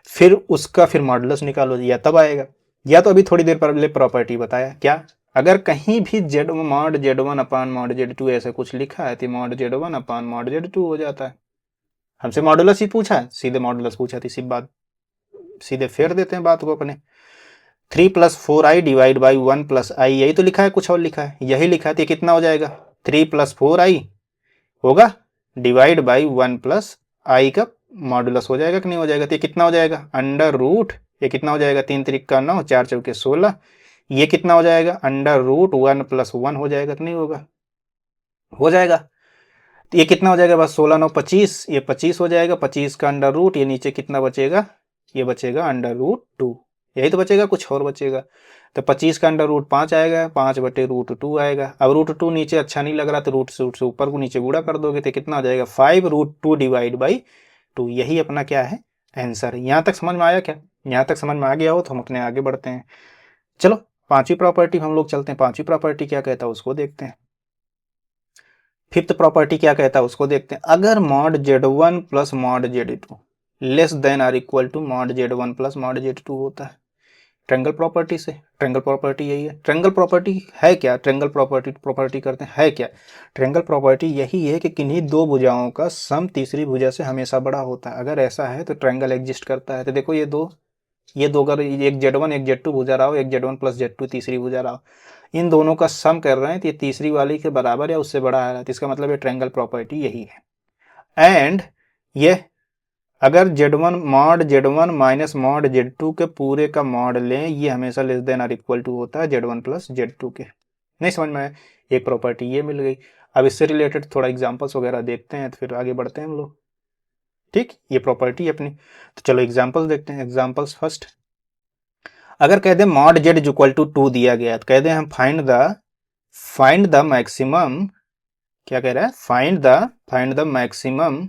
फिर उसका फिर मॉडुलस निकालो, या तब आएगा। या तो अभी थोड़ी देर पहले प्रॉपर्टी बताया क्या, अगर कहीं भी जेड मॉड Z1 अपान मॉड Z2 ऐसे कुछ लिखा है तो मॉड Z1 अपान मॉड Z2 हो जाता है। हमसे मॉडुलस ही पूछा है, सीधे मॉडुलस पूछा थी, सीधी बात, सीधे फेर देते हैं बात को अपने। 3 plus 4i divide by 1 plus i, यही तो लिखा है, कुछ और लिखा है, यही लिखा है। तो कितना हो जाएगा 3 प्लस 4i होगा डिवाइड बाई 1 प्लस आई का मॉडुलस हो जाएगा कि नहीं हो जाएगा। तो कितना हो जाएगा अंडर रूट, ये कितना हो जाएगा 3 3 का 9, 4 4 के 16, ये कितना हो जाएगा अंडर रूट 1 प्लस 1 हो जाएगा कि नहीं होगा, हो जाएगा। तो ये कितना हो जाएगा बस 16 9 25, ये 25 हो जाएगा, 25 का अंडर रूट, ये नीचे कितना बचेगा, ये बचेगा अंडर रूट 2, यही तो बचेगा, कुछ और बचेगा। तो 25 का अंडर रूट 5 आएगा, 5 बटे रूट 2 आएगा। अब रूट 2 नीचे अच्छा नहीं लग रहा तो रूट से ऊपर को नीचे गुणा कर दोगे तो कितना हो जाएगा 5 रूट 2 डिवाइड बाई 2, यही अपना क्या है आंसर है। यहाँ तक समझ में आया क्या, यहाँ तक समझ में आ गया हो तो हम अपने आगे बढ़ते हैं। चलो पांचवी प्रॉपर्टी हम लोग चलते हैं, पांचवी प्रॉपर्टी क्या कहता है उसको देखते हैं। फिफ्थ प्रॉपर्टी क्या कहता है उसको देखते हैं। अगर mod Z1 plus mod Z2 less than or equal to mod Z1 plus mod Z2 होता है, ट्रायंगल प्रॉपर्टी से। ट्रायंगल प्रॉपर्टी यही है। ट्रायंगल प्रॉपर्टी है क्या, ट्रायंगल प्रॉपर्टी करते हैं है क्या, ट्रायंगल प्रॉपर्टी यही है कि किन्हीं दो भुजाओं का सम तीसरी भुजा से हमेशा बड़ा होता है। अगर ऐसा है तो ट्रायंगल एग्जिस्ट करता है। तो देखो ये दो अगर एक Z1 एक Z2 भुजा रहा हो, एक Z1 प्लस Z2 तीसरी भुजा रहा हो, इन दोनों का सम कर रहे हैं तो ये तीसरी वाली के बराबर या उससे बड़ा आ रहा है, तो इसका मतलब ये ट्रायंगल प्रॉपर्टी यही है। एंड ये अगर Z1 माइनस मॉड Z2 के पूरे का मॉड लें, ये हमेशा less than or equal to होता है Z1 प्लस Z2 के। नहीं समझ में आया, एक प्रॉपर्टी ये मिल गई। अब इससे रिलेटेड थोड़ा एग्जांपल्स वगैरह देखते हैं तो फिर आगे बढ़ते हैं हम लोग। ठीक, ये प्रॉपर्टी अपनी। तो चलो एग्जांपल्स देखते हैं। एग्जांपल्स फर्स्ट, अगर कह दें mod Z is equal to 2 दिया गया तो कह दें हम फाइंड द मैक्सिमम, क्या कह रहा है, find the maximum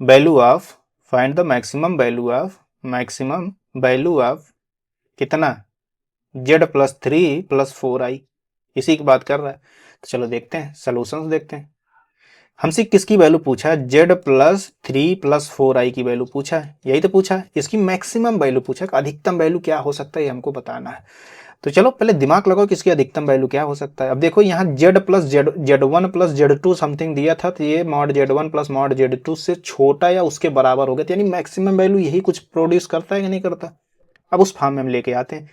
value of कितना Z प्लस 3 प्लस 4i, इसी की बात कर रहा है। तो चलो देखते हैं सॉल्यूशंस देखते हैं। हमसे किसकी वैल्यू पूछा है, Z प्लस 3 प्लस 4i की वैल्यू पूछा है, यही तो पूछा है। इसकी मैक्सिमम वैल्यू पूछा है, अधिकतम वैल्यू क्या हो सकता है ये हमको बताना है। तो चलो पहले दिमाग लगाओ कि इसकी अधिकतम वैल्यू क्या हो सकता है। अब देखो यहाँ Z plus Z1 plus Z2 something दिया था, तो ये mod Z1 plus mod Z2 से छोटा या उसके बराबर हो गया, यानी मैक्सिमम वैल्यू यही कुछ प्रोड्यूस करता है कि नहीं करता। अब उस फॉर्म में हम लेके आते हैं।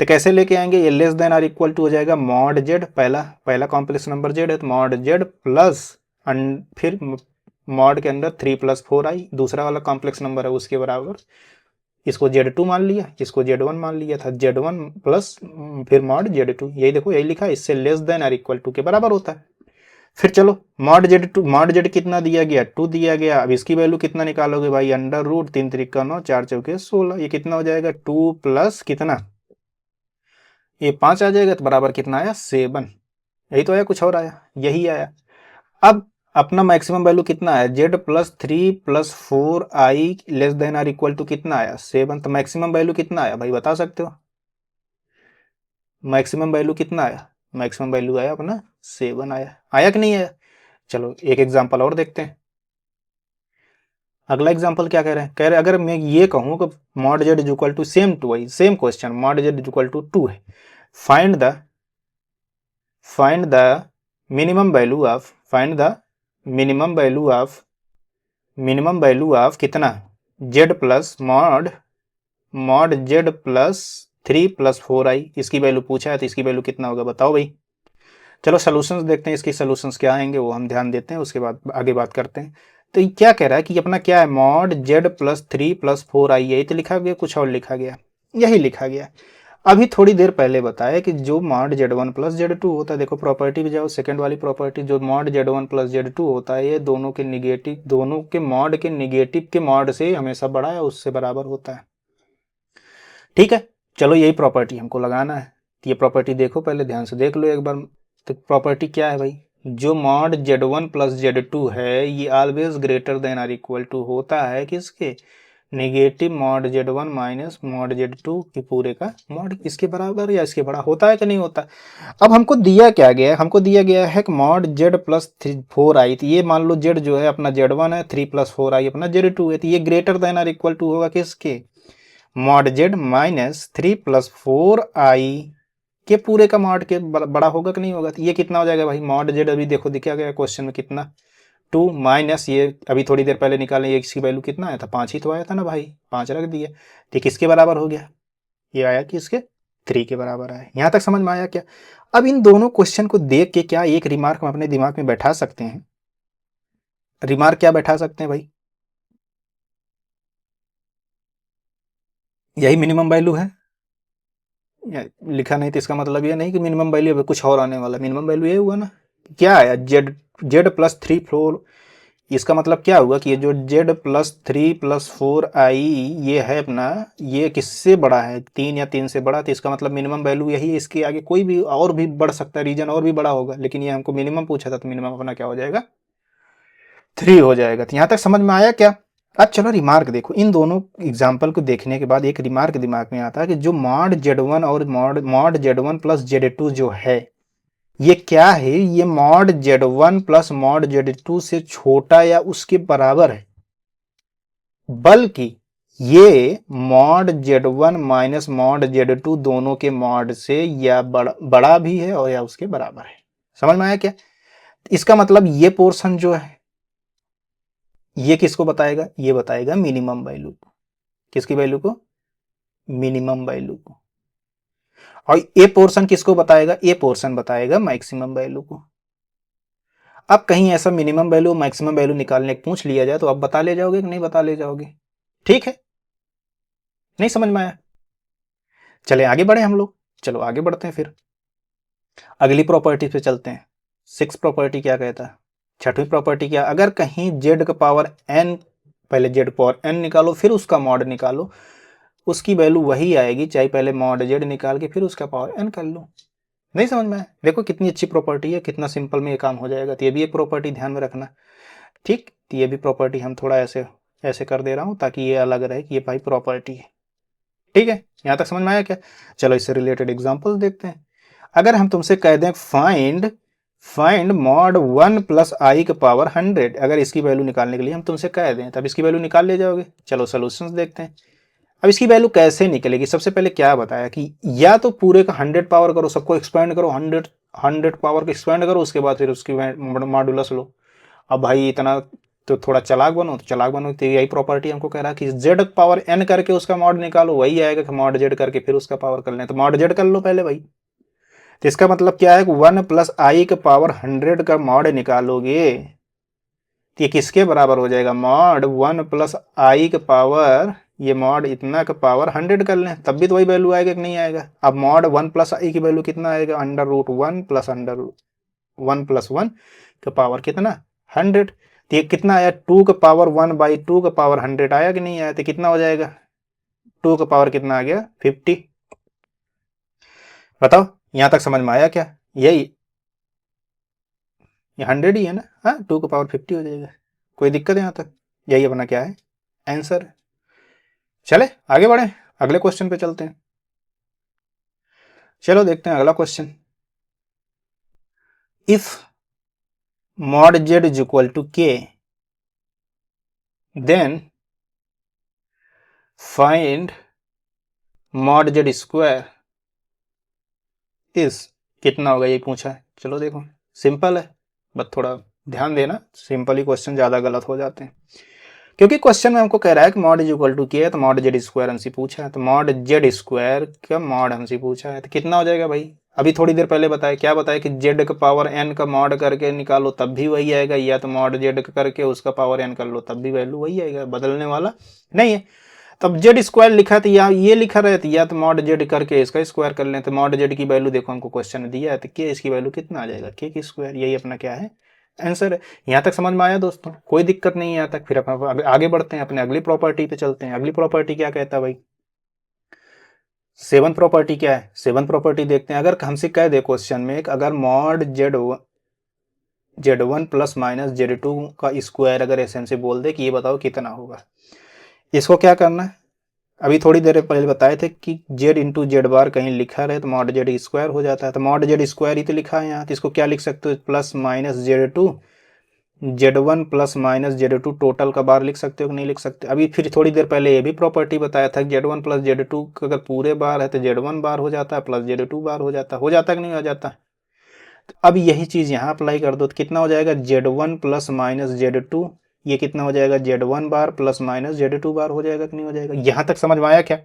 तो कैसे लेके आएंगे, ये less than or equal to हो जाएगा मॉड जेड, पहला कॉम्प्लेक्स नंबर जेड है तो मॉड जेड प्लस फिर मॉड के अंदर 3 + 4i, दूसरा वाला कॉम्प्लेक्स नंबर है उसके बराबर, इसको Z2 मान लिया, इसको Z1 मान लिया था, Z1 प्लस फिर मॉड Z2, यही देखो यही लिखा है, इससे less than or equal to के बराबर होता है। फिर चलो मॉड Z कितना दिया गया, 2 दिया गया। अब इसकी वैल्यू कितना निकालोगे भाई, √, 3 3 9, 4 4 16, ये कितना हो जाएगा 2 प्लस कितना, ये 5 आ जाएगा तो बराबर कितना आया 7, यही तो आया, कुछ और आया, यही आया। अब अपना मैक्सिमम वैल्यू कितना है, Z+3 + 4i less than or equal to कितना आया 7, तो मैक्सिमम वैल्यू कितना आया भाई बता सकते हो, मैक्सिमम वैल्यू कितना आया, मैक्सिमम वैल्यू आया अपना 7 आया कि नहीं आया। चलो एक एग्जांपल और देखते हैं। अगला एग्जांपल क्या कह रहे हैं, कह रहे हैं अगर मैं ये कहूं कि mod Z equal to same two, वही same question, mod Z equal to 2 है, find the minimum value of कितना Z plus mod Z plus 3 + 4i, इसकी वैल्यू पूछा है तो इसकी वैल्यू कितना होगा बताओ भाई। चलो सॉल्यूशंस देखते हैं, इसकी सॉल्यूशंस क्या आएंगे वो हम ध्यान देते हैं, उसके बाद आगे बात करते हैं। तो ये क्या कह रहा है कि अपना क्या है, मॉड Z + 3 + 4i, यही तो लिखा गया, कुछ और लिखा गया, यही लिखा गया। अभी थोड़ी देर पहले बताया कि जो मॉड Z1 + Z2 होता है, देखो प्रॉपर्टी पे जाओ, सेकंड वाली प्रॉपर्टी, जो मॉड Z1 + Z2 होता है ये दोनों के मॉड के निगेटिव के मॉड से हमेशा बड़ा है, उससे बराबर होता है। ठीक है, चलो यही प्रॉपर्टी हमको लगाना है, तो ये प्रॉपर्टी देखो, पहले ध्यान से देख लो एक बार। तो प्रॉपर्टी क्या है भाई, जो मॉड Z1 + Z2 है ये always greater than or equal to होता है किसके, negative mod Z1 minus mod Z2 की पूरे का मॉड इसके बराबर या इसके बड़ा होता है कि नहीं होता। अब हमको दिया क्या गया है, हमको दिया गया है कि मॉड Z + 4i, तो ये मान लो Z जो है अपना Z1 है, 3 + 4i अपना Z2 है, तो ये greater than or equal to होगा किसके, मॉड Z माइनस 3 + 4i के पूरे का मॉड के बड़ा होगा कि नहीं होगा। तो ये कितना हो जाएगा भाई, मॉड Z अभी देखो दिखा गया क्वेश्चन में कितना 2 माइनस ये अभी थोड़ी देर पहले निकाले, ये इसकी वैल्यू कितना आया था 5 ही तो आया था ना भाई, 5 रख दिए, तो किसके बराबर हो गया, ये आया कि इसके 3 के बराबर आया। यहाँ तक समझ में आया क्या। अब इन दोनों क्वेश्चन को देख के क्या एक रिमार्क हम अपने दिमाग में बैठा सकते हैं, रिमार्क क्या बैठा सकते हैं भाई, यही मिनिमम वैल्यू है, लिखा नहीं तो इसका मतलब ये नहीं कि मिनिमम वैल्यू कुछ और आने वाला, मिनिमम वैल्यू ये हुआ ना, क्या आया Z + 3 4, इसका मतलब क्या हुआ कि ये जो Z + 3 + 4i ये है अपना, ये किससे बड़ा है 3 या 3 से बड़ा, तो इसका मतलब मिनिमम वैल्यू यही है, इसके आगे कोई भी और भी बढ़ सकता है, रीजन और भी बड़ा होगा, लेकिन ये हमको मिनिमम पूछा था तो मिनिमम अपना क्या हो जाएगा 3 हो जाएगा। तो यहाँ तक समझ में आया क्या। अब चलो रिमार्क देखो, इन दोनों एग्जाम्पल को देखने के बाद एक रिमार्क दिमाग में आता है कि जो मॉड Z1 और मॉड Z1 + Z2 जो है ये क्या है, ये मॉड Z1 + मॉड Z2 से छोटा या उसके बराबर है, बल्कि ये mod Z1 minus mod Z2 दोनों के मॉड से या बड़ा भी है और या उसके बराबर है। समझ में आया क्या। इसका मतलब ये पोर्शन जो है ये किसको बताएगा, ये बताएगा मिनिमम वैल्यू को, किसकी वैल्यू को, मिनिमम वैल्यू को। और ये पोर्शन किसको बताएगा, ये पोर्शन बताएगा मैक्सिमम वैल्यू को। अब कहीं ऐसा मिनिमम वैल्यू मैक्सिमम वैल्यू निकालने पूछ लिया जाए तो आप बता ले जाओगे कि नहीं बता ले जाओगे, ठीक है, नहीं समझ में आया। चले आगे बढ़े हम लोग, चलो आगे बढ़ते हैं, फिर अगली प्रॉपर्टी पे चलते हैं। 6 प्रॉपर्टी क्या कहता है, छठवीं प्रॉपर्टी क्या, अगर कहीं z का पावर n, पहले z पावर n निकालो फिर उसका मॉड निकालो, उसकी वैल्यू वही आएगी, चाहे पहले मॉड z निकाल के फिर उसका पावर n कर लो। नहीं समझ में आया, देखो कितनी अच्छी प्रॉपर्टी है, कितना सिंपल में ये काम हो जाएगा। तो ये भी एक प्रॉपर्टी ध्यान में रखना, ठीक, तो ये भी प्रॉपर्टी हम थोड़ा ऐसे ऐसे कर दे रहा हूं ताकि ये अलग रहे कि ये भाई प्रॉपर्टी है, ठीक है, यहां तक समझ में आया क्या। चलो इससे रिलेटेड एग्जांपल देखते हैं। अगर हम तुमसे कह दें फाइंड मॉड 1 + i का पावर 100, अगर इसकी वैल्यू निकालने के लिए हम तुमसे कह दें तब इसकी वैल्यू निकाल ले जाओगे। चलो सॉल्यूशंस देखते हैं। अब इसकी वैल्यू कैसे निकलेगी, सबसे पहले क्या बताया कि या तो पूरे का 100 पावर करो, सबको एक्सपेंड करो, 100 पावर को एक्सपेंड करो, उसके बाद फिर उसकी मॉडुलस लो। अब भाई इतना तो थोड़ा चालाक बनो, तो चालाक बनो, तो यही प्रॉपर्टी हमको कह रहा है कि जेड पावर एन करके उसका मॉड निकालो, वही आएगा कि मॉड जेड करके फिर उसका पावर कर लें, तो मॉड जेड कर लो पहले भाई। तो इसका मतलब क्या है कि 1 प्लस आई का पावर 100 का मॉड निकालोगे तो ये किसके बराबर हो जाएगा, मॉड 1 प्लस आई का पावर, ये मॉड इतना का पावर 100 कर लें, तब भी तो वही वैल्यू आएगा कि नहीं आएगा। अब मॉड 1 प्लस आई की वैल्यू कितना आएगा, अंडर प्लस वन का पावर कितना 100। तो ये कितना आया, 2 का पावर 1/2 का पावर 100 आया कि नहीं आया, तो कितना हो जाएगा, 2 का पावर कितना आ गया 50। बताओ यहां तक समझ में आया क्या, यही ये 100 ही है ना, हाँ 2 का पावर 50 हो जाएगा, कोई दिक्कत है यहाँ तक, यही अपना क्या है आंसर। चले आगे बढ़े, अगले क्वेश्चन पे चलते हैं। चलो देखते हैं अगला question. If mod Z is equal to K then find mod Z square is, कितना होगा ये पूछा है। चलो देखो सिंपल है, बस थोड़ा ध्यान देना, सिंपल ही क्वेश्चन ज्यादा गलत हो जाते हैं, क्योंकि क्वेश्चन में हमको कह रहा है कि मॉड इज इक्वल टू के है, तो मॉड जेड स्क्वायर हमसे पूछा है, तो मॉड जेड स्क्वायर का मॉड हमसे पूछा है, तो कितना हो जाएगा भाई, अभी थोड़ी देर पहले बताया, क्या बताया कि जेड का पावर एन का मॉड करके निकालो तब भी वही आएगा, या तो मॉड जेड करके उसका पावर एन कर लो तब भी वैल्यू वही आएगा, बदलने वाला नहीं है। तब जेड स्क्वायर लिखा था, या ये लिखा रहे थे, या तो मॉड जेड करके इसका स्क्वायर कर लें, तो मॉड जेड की वैल्यू देखो हमको क्वेश्चन में दिया है, तो के इसकी वैल्यू कितना आ जाएगा, के की स्क्वायर, यही अपना क्या है आंसर है। यहां तक समझ में आया दोस्तों, कोई दिक्कत नहीं है यहाँ तक। फिर अपन आगे बढ़ते हैं, अपने अगली प्रॉपर्टी पे चलते हैं। अगली प्रॉपर्टी क्या कहता है भाई, 7 प्रॉपर्टी क्या है, 7 प्रॉपर्टी देखते हैं। अगर हमसे कह दे क्वेश्चन में, अगर mod Z1 plus minus Z2 का स्क्वायर अगर ऐसे हमसे बोल दे कि ये बताओ कितना होगा, इसको क्या करना है, अभी थोड़ी देर पहले बताए थे कि जेड इंटू जेड बार कहीं लिखा रहे तो मॉड जेड स्क्वायर हो जाता है, तो मॉड जेड स्क्वायर ही तो लिखा है यहाँ, तो इसको क्या लिख सकते हो, plus minus Z2 Z1 plus minus Z2 total का बार लिख सकते हो कि नहीं लिख सकते। अभी फिर थोड़ी देर पहले ये भी प्रॉपर्टी बताया था कि Z1 प्लस Z2 अगर पूरे बार है तो Z1 बार हो जाता है प्लस Z2 बार हो जाता कि नहीं हो जाता। तो अब यही चीज यहाँ अप्लाई कर दो तो कितना हो जाएगा, Z1 प्लस माइनस Z2, ये कितना हो जाएगा, Z1 bar plus minus Z2 बार हो जाएगा कि नहीं हो जाएगा। यहां तक समझ में आया क्या।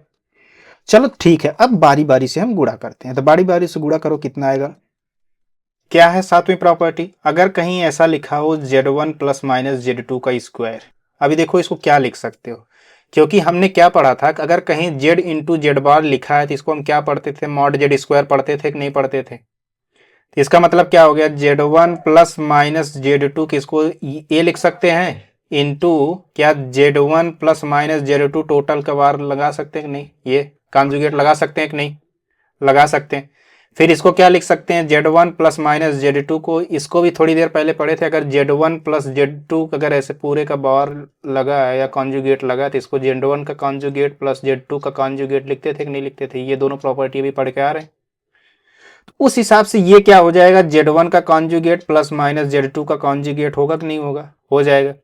चलो ठीक है, अब बारी बारी से हम गुणा करते हैं, तो बारी बारी से गुणा करो, कितना आएगा, क्या है 7वीं प्रॉपर्टी, अगर कहीं ऐसा लिखा हो Z1 प्लस माइनस Z2 का स्क्वायर, अभी देखो इसको क्या लिख सकते हो, क्योंकि हमने क्या पढ़ा था कि अगर कहीं Z इंटू जेड बार लिखा है तो इसको हम क्या पढ़ते थे, मॉड जेड स्क्वायर पढ़ते थे कि नहीं पढ़ते थे। तो इसका मतलब क्या हो गया, Z1 प्लस माइनस Z2 किसको ये लिख सकते हैं इंटू क्या Z1 plus minus Z2 total का बार लगा सकते हैं कि नहीं, ये कॉन्जुगेट लगा सकते हैं कि नहीं लगा सकते हैं। फिर इसको क्या लिख सकते हैं, Z1 प्लस माइनस Z2 को, इसको भी थोड़ी देर पहले पढ़े थे, अगर Z1 प्लस Z2 अगर ऐसे पूरे का बार लगा है या कॉन्जुगेट लगा तो इसको Z1 का कॉन्जुगेट प्लस Z2 का कॉन्जुगेट लिखते थे कि नहीं लिखते थे, ये दोनों प्रॉपर्टी भी पढ़ के आ रहे हैं। तो उस हिसाब से ये क्या हो जाएगा, Z1 का कॉन्जुगेट प्लस माइनस Z2 का कॉन्जुगेट होगा कि नहीं होगा, हो जाएगा।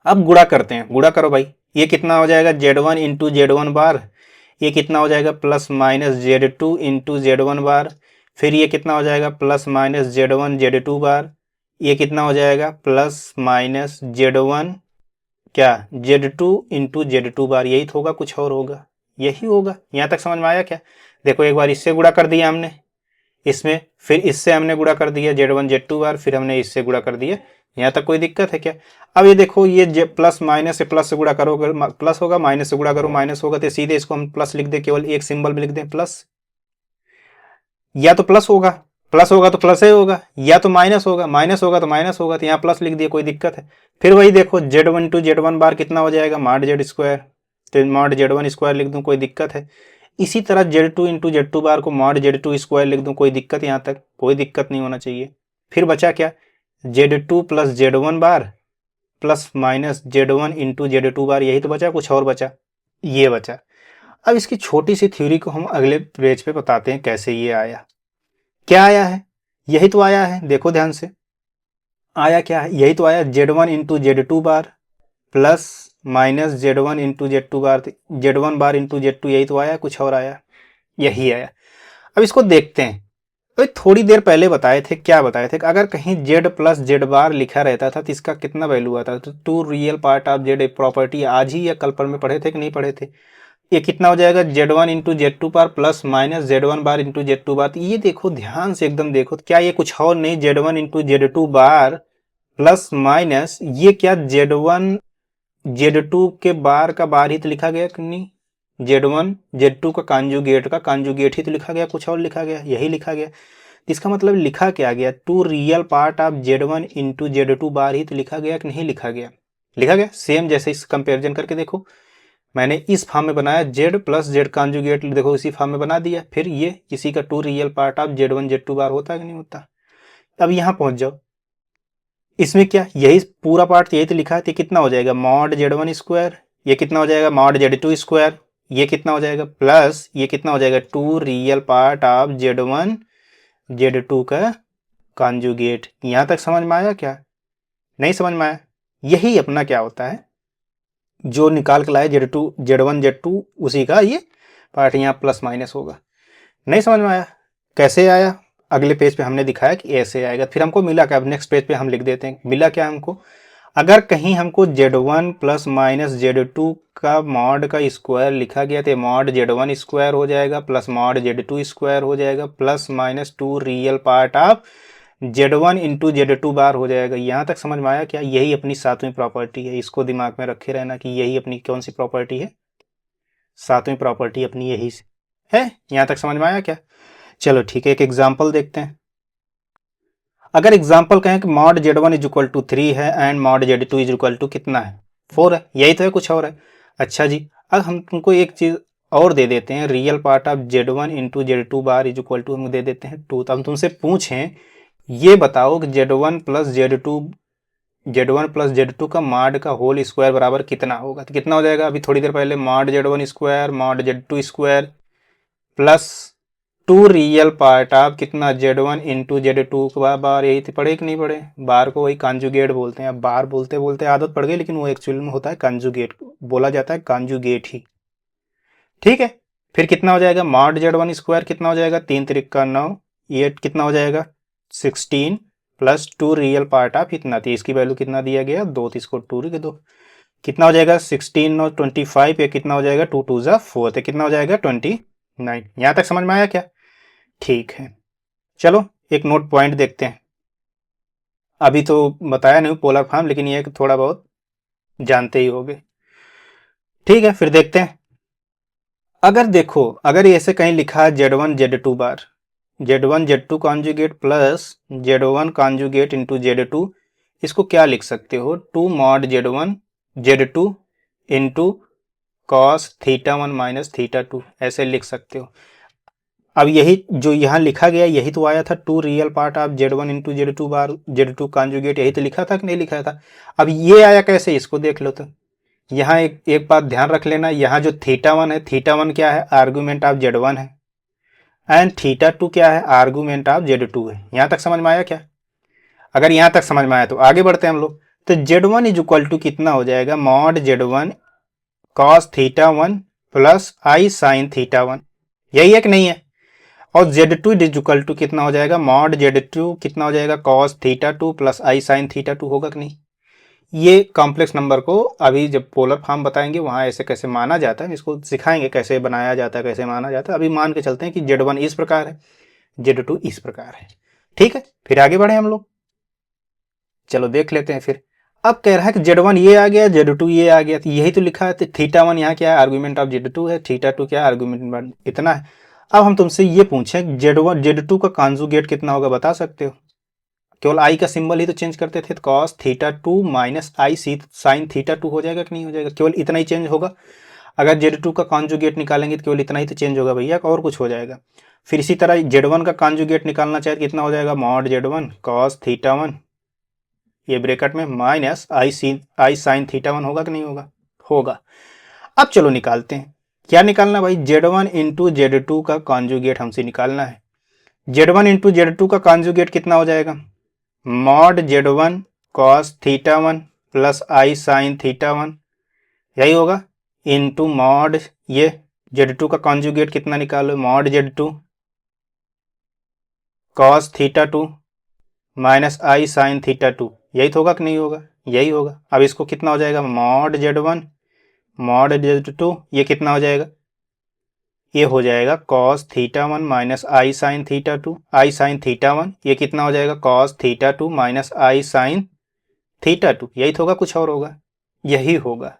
अब गुणा करते हैं, गुणा करो भाई, ये कितना हो जाएगा Z1 इंटू Z1 बार, ये कितना हो जाएगा plus minus Z2 into Z1 बार, फिर ये कितना हो जाएगा प्लस माइनस Z1 Z2 बार, ये कितना हो जाएगा प्लस माइनस Z1 क्या Z2 इंटू Z2 बार, यही तो होगा, कुछ और होगा, यही होगा। यहाँ तक समझ में आया क्या। देखो एक बार इससे गुणा कर दिया हमने इसमें, फिर इससे हमने गुणा कर दिया Z1 Z2 बार, फिर हमने इससे गुणा कर दिया, यहाँ तक कोई दिक्कत है क्या। अब ये देखो ये प्लस माइनस से प्लस से गुणा करो, प्लस होगा, माइनस से गुणा करो माइनस होगा, तो सीधे इसको हम प्लस लिख दें, केवल एक सिंबल में लिख दें प्लस, या तो प्लस होगा तो प्लस ही होगा, या तो माइनस होगा तो माइनस होगा, तो यहाँ प्लस लिख दिया, कोई दिक्कत है। फिर वही देखो Z1 टू Z1 बार कितना हो जाएगा, मॉड जेड स्क्वायर, तो मॉड Z1 स्क्वायर लिख दूं, कोई दिक्कत है। इसी तरह Z2 इंटू Z2 बार को मॉड Z2 स्क्वायर लिख दूं, कोई दिक्कत, यहाँ तक कोई दिक्कत नहीं होना चाहिए। फिर बचा क्या, Z2 plus Z1 bar plus minus Z1 into Z2 bar, यही तो बचा, कुछ और बचा, ये बचा। अब इसकी छोटी सी थ्योरी को हम अगले पेज पे बताते हैं कैसे ये आया, क्या आया है, यही तो आया है, देखो ध्यान से, आया क्या है, यही तो आया, Z1 into Z2 bar plus minus Z1 into Z2 bar, Z1 bar into Z2, यही तो आया, कुछ और आया, यही आया। अब इसको देखते हैं, तो थोड़ी देर पहले बताए थे, क्या बताए थे, अगर कहीं जेड प्लस जेड बार लिखा रहता था तो इसका कितना वैल्यू आता था, तो two real part of z एक प्रॉपर्टी आज ही या कल पर में पढ़े थे कि नहीं पढ़े थे। ये कितना हो जाएगा, Z one into Z two bar plus minus Z one bar into Z two bar. तो ये देखो ध्यान से एकदम देखो, क्या ये कुछ और नहीं, z one into Z two bar plus minus ये क्या जेड वन जेड टू के बार का बार ही तो लिखा गया कि नहीं, जेड वन जेड टू का कांजुगेट ही तो लिखा गया, कुछ और लिखा गया, यही लिखा गया। इसका मतलब लिखा क्या गया, two real part of Z one into Z two bar ही तो लिखा गया कि नहीं लिखा गया, लिखा गया। सेम जैसे इस कंपेरिजन करके देखो, मैंने इस फॉर्म में बनाया जेड प्लस जेड कॉन्जुगेट, देखो इसी फॉर्म में बना दिया, फिर ये इसी का two real part of Z one Z two bar होता है कि नहीं होता। अब यहाँ पहुंच जाओ, इसमें क्या यही पूरा पार्ट यही तो लिखा है, तो कितना हो जाएगा मॉड जेड वन स्क्वायर, ये कितना हो जाएगा मॉड जेड टू स्क्वायर, ये कितना हो जाएगा प्लस ये कितना हो जाएगा two real part of Z one Z two का कॉन्जुगेट। यहां तक समझ में आया क्या, नहीं समझ में आया। यही अपना क्या होता है, जो निकाल के लाए Z two Z one Z two, उसी का ये पार्ट यहाँ प्लस माइनस होगा। नहीं समझ में आया, कैसे आया, अगले पेज पे हमने दिखाया कि ऐसे आएगा। फिर हमको मिला क्या, अब नेक्स्ट पेज पे हम लिख देते हैं मिला क्या हमको, अगर कहीं हमको Z one plus minus Z two का मॉड का स्क्वायर लिखा गया तो मॉड जेड वन स्क्वायर हो जाएगा plus mod Z two square हो जाएगा plus minus two real part of Z one into Z two bar हो जाएगा। यहाँ तक समझ में आया क्या, यही अपनी सातवीं प्रॉपर्टी है, इसको दिमाग में रखे रहना कि यही अपनी कौन सी प्रॉपर्टी है, सातवीं प्रॉपर्टी अपनी यही है। यहाँ तक समझ में आया क्या, चलो ठीक है, एक एग्जाम्पल देखते हैं। अगर एग्जाम्पल कहें कि mod Z one is equal to 3 है and mod Z two is equal to कितना है 4 है, यही तो है, कुछ और है। अच्छा जी, अब हम तुमको एक चीज और दे देते हैं, real part of Z one into Z two bar is equal to हम दे देते हैं 2। तो हम तुमसे पूछें ये बताओ कि Z one plus Z two का मॉड का होल स्क्वायर बराबर कितना होगा, तो कितना हो जाएगा, अभी थोड़ी देर पहले mod Z one square mod Z two square plus two real part of कितना Z one into Z two का बार, यही तो पढ़े कि नहीं पढ़े, बार को वही कॉन्जुगेट बोलते हैं। अब बार बोलते बोलते आदत पड़ गई, लेकिन वो एक्चुअल में होता है कॉन्जुगेट, बोला जाता है कॉन्जुगेट ही, ठीक है। फिर कितना हो जाएगा मॉड जेड वन स्क्वायर कितना हो जाएगा, 3 3 9, ये कितना हो जाएगा 16 plus two real part of इतना, तो इसकी वैल्यू कितना दिया गया 2, तो इसको 2 लिख दो, कितना हो जाएगा 16 और 25, ये कितना हो जाएगा 2 2 जा 4, तो कितना हो जाएगा 29। यहाँ तक समझ में आया क्या, ठीक है। चलो एक नोट पॉइंट देखते हैं, अभी तो बताया नहीं पोलर फॉर्म, लेकिन ये थोड़ा बहुत जानते ही होगे, ठीक है। फिर देखते हैं, अगर देखो अगर ऐसे कहीं लिखा है Z one Z two bar, Z one Z two conjugate plus Z one conjugate into Z two, इसको क्या लिख सकते हो, two mod Z one Z two into cos theta one minus theta two, ऐसे लिख सकते हो। अब यही जो यहाँ लिखा गया यही तो आया था, two real part of Z one into Z two bar Z two conjugate, यही तो लिखा था कि नहीं लिखा था। अब ये आया कैसे, इसको देख लो। तो यहाँ एक बात ध्यान रख लेना, यहाँ जो थीटा वन है, थीटा वन क्या है, आर्गूमेंट ऑफ जेड वन है, एंड थीटा टू क्या है, आर्गूमेंट ऑफ जेड टू है। यहाँ तक समझ में आया क्या, अगर यहाँ तक समझ में आया तो आगे बढ़ते हैं हम लोग। तो Z one is equal to कितना हो जाएगा, mod Z one cos theta one plus i sine theta one, यही है कि नहीं है। और Z two is equal to कितना हो जाएगा, मॉड जेड टू कितना हो जाएगा, cos theta two plus i sine theta two, होगा कि नहीं। ये कॉम्प्लेक्स नंबर को अभी जब पोलर फॉर्म बताएंगे वहाँ ऐसे कैसे माना जाता है, इसको सिखाएंगे कैसे बनाया जाता है, कैसे माना जाता है। अभी मान के चलते हैं कि जेड वन इस प्रकार है, जेड टू इस प्रकार है, ठीक है। फिर आगे बढ़े हम लोग, चलो देख लेते हैं। फिर अब कह रहा है कि जेड वन ये आ गया, जेड टू ये आ गया, तो यही तो लिखा है, तो थीटा वन यहाँ क्या है, आर्गूमेंट ऑफ जेड टू है, थीटा टू क्या है, आर्गूमेंट इतना है। अब हम तुमसे ये पूछें जेड वन जेड टू का कॉन्जुगेट कितना होगा, बता सकते हो, केवल आई का सिंबल ही तो चेंज करते थे, तो cos theta two minus i sine theta to हो जाएगा कि नहीं हो जाएगा, केवल इतना ही चेंज होगा। अगर जेड टू का कॉन्जुगेट निकालेंगे तो केवल इतना ही तो चेंज होगा भैया, और कुछ हो जाएगा। फिर इसी तरह जेड वन का कॉन्जुगेट निकालना चाहे कितना हो जाएगा, mod Z one cos theta one, ये ब्रैकेट में minus i sine theta one, होगा कि नहीं होगा, होगा। अब चलो निकालते हैं, क्या निकालना भाई, Z one into Z two का कॉन्जुगेट हमसे निकालना है। Z one into Z two का कॉन्जुगेट कितना हो जाएगा, mod Z one cos theta one plus i sine theta one, यही होगा, इंटू मॉड ये जेड टू का कॉन्जुगेट कितना निकालो, mod Z two cos theta two minus i sine theta two, यही तो होगा कि नहीं होगा? यही होगा। अब इसको कितना हो जाएगा, mod Z one mod Z two, ये कितना हो जाएगा, ये हो जाएगा cos theta one minus i sine theta two, i sine theta one, ये कितना हो जाएगा cos theta two minus i sine theta two, यही तो होगा, कुछ और होगा? यही होगा।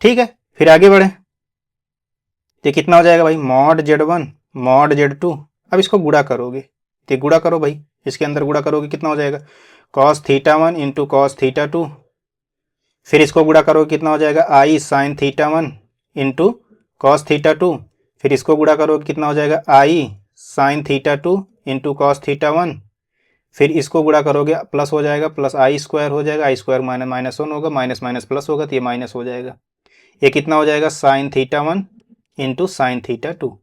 ठीक है, फिर आगे बढ़े। ये कितना हो जाएगा भाई, mod Z one mod Z two. अब इसको गुणा करोगे तो गुणा करो भाई, इसके अंदर गुणा करोगे कितना हो जाएगा, cos theta one into cos theta two, फिर इसको गुणा करोगे कितना हो जाएगा, i sine theta one into cos theta two, फिर इसको गुणा करोगे कितना हो जाएगा, i sine theta two into cos theta one, फिर इसको गुणा करोगे प्लस हो जाएगा, प्लस आई स्क्वायर हो जाएगा, आई स्क्वायर माइनस माइनस वन होगा, माइनस माइनस प्लस होगा तो ये माइनस हो जाएगा। ये कितना हो जाएगा, sign theta one into sine theta to.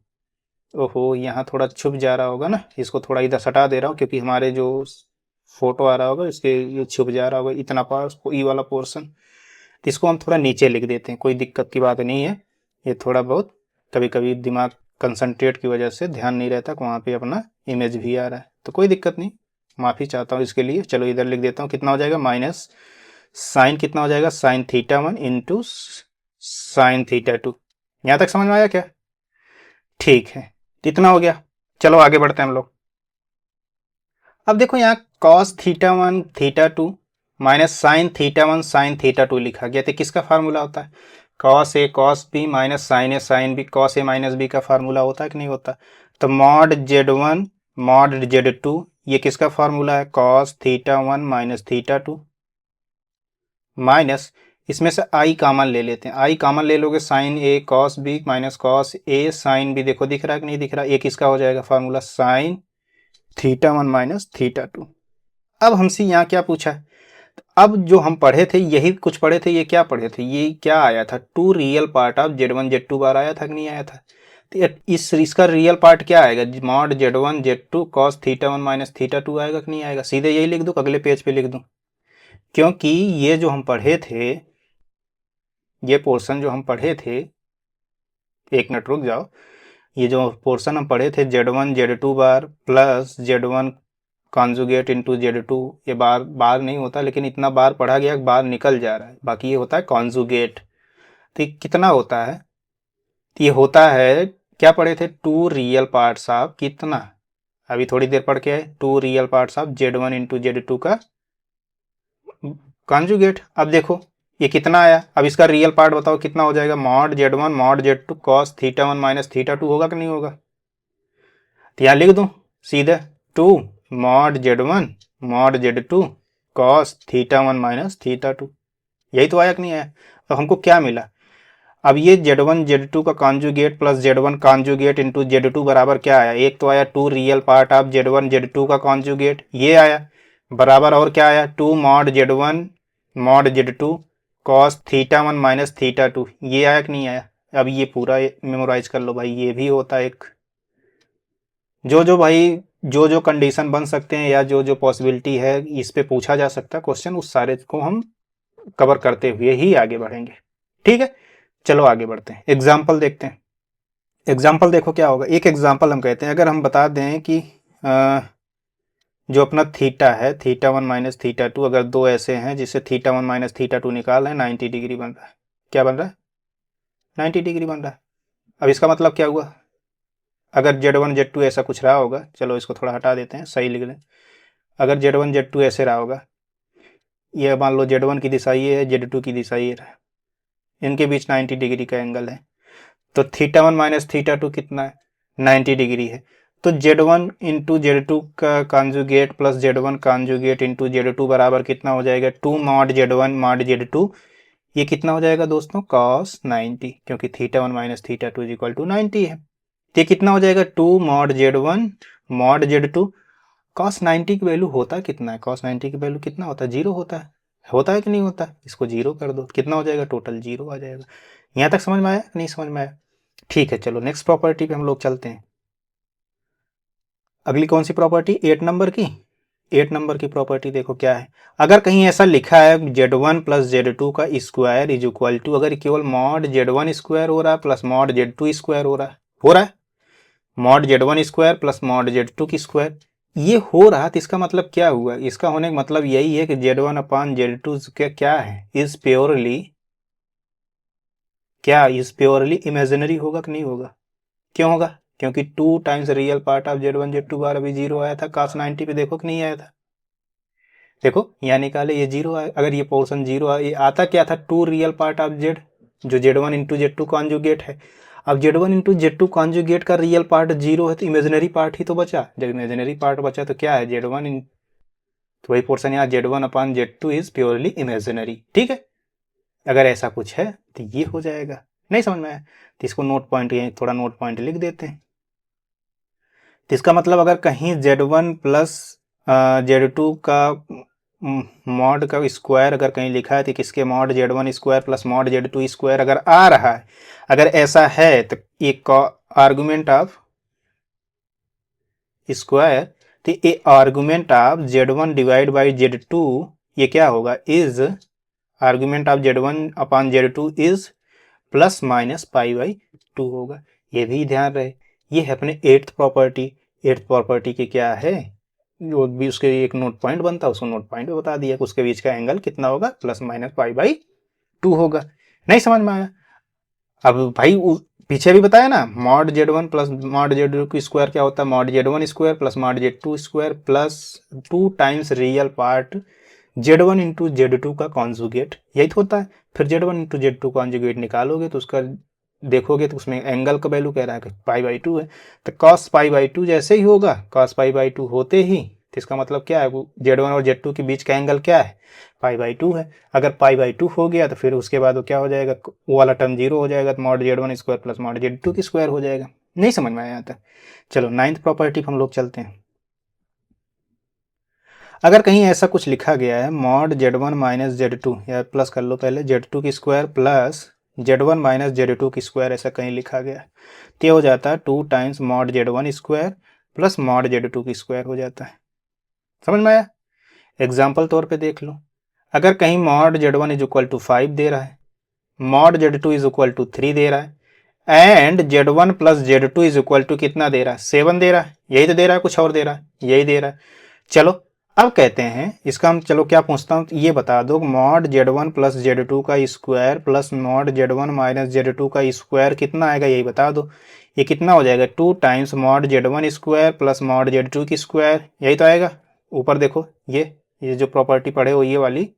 ओहो, यहाँ थोड़ा छुप जा रहा होगा ना, इसको थोड़ा इधर सटा दे रहा हूँ क्योंकि हमारे जो फोटो आ रहा होगा इसके ये छुप जा रहा होगा इतना पास ई वाला पोर्शन, तो इसको हम थोड़ा नीचे लिख देते हैं, कोई दिक्कत की बात नहीं है। ये थोड़ा बहुत कभी कभी दिमाग कंसंट्रेट की वजह से ध्यान नहीं रहता कि वहाँ पे अपना इमेज भी आ रहा है, तो कोई दिक्कत नहीं, माफ़ी चाहता हूँ इसके लिए। चलो इधर लिख देता हूँ, कितना हो जाएगा, माइनस साइन कितना हो जाएगा, sign theta one into sine theta to. यहाँ तक समझ में आया क्या? ठीक है, इतना हो गया। चलो आगे बढ़ते हैं हम लोग। अब देखो यहाँ cos theta one theta two minus sine theta one sine theta two लिखा गया, तो किसका फार्मूला होता है, cos A cos B minus sine A sine B, cos A minus B का फार्मूला होता है कि नहीं होता? तो mod Z one mod Z two, ये किसका फार्मूला है, cos theta one minus theta two, minus इसमें से आई कॉमन ले लेते हैं, आई कॉमन ले लोगे, sign A cos B minus cos A sine B, देखो दिख रहा है कि नहीं दिख रहा, ये किसका हो जाएगा formula, sign theta one minus theta to. अब हमसे यहाँ क्या पूछा है, अब जो हम पढ़े थे यही कुछ पढ़े थे, ये क्या पढ़े थे, ये क्या आया था, two real part of Z one Z two bar आया था कि नहीं आया था? तो इसका रियल पार्ट क्या आएगा, mod Z one Z two cos theta one minus theta two आएगा कि नहीं आएगा? सीधे यही लिख दूँ, अगले पेज पे लिख दूँ, क्योंकि ये जो हम पढ़े थे, ये पोर्शन जो हम पढ़े थे, एक मिनट रुक जाओ, ये जो पोर्शन हम पढ़े थे Z one Z two bar plus Z one conjugate into Z two, ये बार बार नहीं होता लेकिन इतना बार पढ़ा गया बार निकल जा रहा है, बाकी ये होता है कॉन्जुगेट। तो कितना होता है, तो ये होता है, क्या पढ़े थे, टू रियल पार्ट्स ऑफ कितना, अभी थोड़ी देर पढ़ के आए, two real parts of Z one into Z two का कॉन्जुगेट। अब देखो ये कितना आया, अब इसका रियल पार्ट बताओ कितना हो जाएगा, mod Z one mod Z two cos theta one minus theta two, होगा कि नहीं होगा? तो यहाँ लिख दूं सीधे, two mod Z one mod Z two cos theta one minus theta two, यही तो आया कि नहीं आया? तो हमको क्या मिला, अब ये जेड वन जेड टू का conjugate plus Z one conjugate into Z two बराबर क्या आया, एक तो आया two real part of Z one Z two का कॉन्जुगेट, ये आया बराबर, और क्या आया, two mod Z one mod Z two cos theta one minus theta two, ये आया कि नहीं आया? अब ये पूरा मेमोराइज कर लो भाई, ये भी होता है एक, जो भाई जो कंडीशन बन सकते हैं या जो पॉसिबिलिटी है इस पे पूछा जा सकता है क्वेश्चन, उस सारे को हम कवर करते हुए ही आगे बढ़ेंगे। ठीक है, चलो आगे बढ़ते हैं, एग्जाम्पल देखते हैं। एग्जाम्पल देखो क्या होगा, एक एग्जाम्पल हम कहते हैं, अगर हम बता दें कि जो अपना थीटा है, theta one minus theta to, अगर दो ऐसे हैं जिससे theta one minus theta to निकाल है, 90 डिग्री बन रहा है, क्या बन रहा है, 90 डिग्री बन रहा है। अब इसका मतलब क्या हुआ, अगर जेड वन जेड टू ऐसा कुछ रहा होगा, चलो इसको थोड़ा हटा देते हैं, सही लिख लें, अगर जेड वन जेड टू ऐसे रहा होगा, ये मान लो जेड वन की दिशा ये है, जेड टू की दिशा ये है, इनके बीच 90 डिग्री का एंगल है, तो theta one minus theta two कितना है, 90 डिग्री है। तो Z one into Z two का conjugate plus Z one conjugate into Z two बराबर कितना हो जाएगा, two mod Z one mod Z two, ये कितना हो जाएगा दोस्तों, कॉस 90, क्योंकि theta one minus theta two is equal to 90 है। ये कितना हो जाएगा, two mod Z one mod Z two, cos 90 की वैल्यू होता है कितना है, कॉस 90 की वैल्यू कितना होता है, जीरो होता है कि नहीं होता है, इसको जीरो कर दो, कितना हो जाएगा, टोटल जीरो आ जाएगा। यहाँ तक समझ में आया, नहीं समझ में आया? ठीक है, चलो नेक्स्ट प्रॉपर्टी पे हम लोग चलते हैं। अगली कौन सी प्रॉपर्टी, 8 नंबर की, 8 नंबर की प्रॉपर्टी देखो क्या है, अगर कहीं ऐसा लिखा है Z one plus Z two का स्क्वायर इज इक्वल टू, अगर केवल मॉड जेड वन स्क्वायर हो रहा है plus mod Z two square हो रहा है mod Z one square plus mod Z two की स्क्वायर, ये हो रहा तो इसका मतलब क्या हुआ, इसका होने का मतलब यही है कि Z1 अपान Z2 क्या है, इज प्योरली इमेजिनरी होगा कि नहीं होगा? क्यों होगा? क्योंकि 2 times real part of Z1 Z2 बार अभी 0 आया था, cos 90 पे देखो कि नहीं आया था? देखो यहाँ निकाले, ये 0 आया, अगर ये पोर्शन 0 आया, ये आता क्या था, 2 रियल पार्ट ऑफ Z, जो Z1 इंटू Z2 कॉन्जुगेट है। अब Z1 इंटू Z2 कॉन्जुगेट का रियल पार्ट 0 है तो इमेजिनरी पार्ट ही तो बचा, जब इमेजिनरी पार्ट बचा तो क्या है, Z1 इन, तो वही पोर्शन यहाँ Z1 upon Z2 is purely imaginary. ठीक है, अगर ऐसा कुछ है तो ये हो जाएगा। नहीं समझ में आया तो इसको नोट पॉइंट, यहीं थोड़ा नोट पॉइंट लिख देते हैं। तो इसका मतलब अगर कहीं Z1 प्लस Z2 का मॉड का स्क्वायर अगर कहीं लिखा है तो किसके mod Z1 square plus mod Z2 square अगर आ रहा है, अगर ऐसा है तो एक आर्गुमेंट ऑफ स्क्वायर, तो ये argument of Z1 divide by Z2 ये क्या होगा, is argument of Z1 upon Z2 is plus minus pi by 2 होगा। ये भी ध्यान रहे, ये है अपने एट्थ प्रॉपर्टी। एट्थ प्रॉपर्टी की क्या है, जो भी उसके एक नोट पॉइंट बनता है उसको नोट पॉइंट में बता दिया कि उसके बीच का एंगल कितना होगा, प्लस माइनस पाई बाई 2 होगा। नहीं समझ में आया? अब भाई पीछे भी बताया ना, mod Z1 plus mod Z2 की स्क्वायर क्या होता है, mod Z1 square plus mod Z2 square plus 2 times real part Z1 into Z2 का कॉन्जुगेट, यही तो होता है। फिर Z1 इंटू Z2 कॉन्जुगेट निकालोगे तो उसका देखोगे तो उसमें एंगल का वैल्यू कह रहा है कि पाई बाई 2 है, तो कॉस पाई बाई 2 जैसे ही होगा, कॉस पाई बाई 2 होते ही, तो इसका मतलब क्या है, वो Z1 और Z2 के बीच का एंगल क्या है, पाई बाई 2 है। अगर पाई बाई 2 हो गया तो फिर उसके बाद वो क्या हो जाएगा, वो वाला टर्म 0 हो जाएगा, तो mod Z1 square plus mod Z2 की स्क्वायर हो जाएगा। नहीं समझ में आया आता? चलो नाइन्थ प्रॉपर्टी हम लोग चलते हैं। अगर कहीं ऐसा कुछ लिखा गया है, मॉड Z1 माइनस Z2, या प्लस कर लो पहले, Z2 की square plus Z1 minus Z2 की स्क्वायर, ऐसा कहीं लिखा गया है, तो ये हो जाता है 2 times mod Z1 square plus mod Z2 की स्क्वायर हो जाता है। समझ में आया? एग्जाम्पल तौर पे देख लो, अगर कहीं mod Z1 is equal to 5 दे रहा है, mod Z2 is equal to 3 दे रहा है, and Z1 plus Z2 is equal to कितना दे रहा है, 7 दे रहा है, यही तो दे रहा है, कुछ और दे रहा है, यही दे रहा है। चलो अब कहते हैं इसका हम, चलो क्या पूछता हूँ, ये बता दो, मॉड Z1 प्लस Z2 का square plus mod Z1 minus Z2 का स्क्वायर कितना आएगा, यही बता दो। ये कितना हो जाएगा, 2 times mod Z1 square plus mod Z2 की स्क्वायर, यही तो आएगा। ऊपर देखो, ये जो प्रॉपर्टी पढ़े हो ये वाली,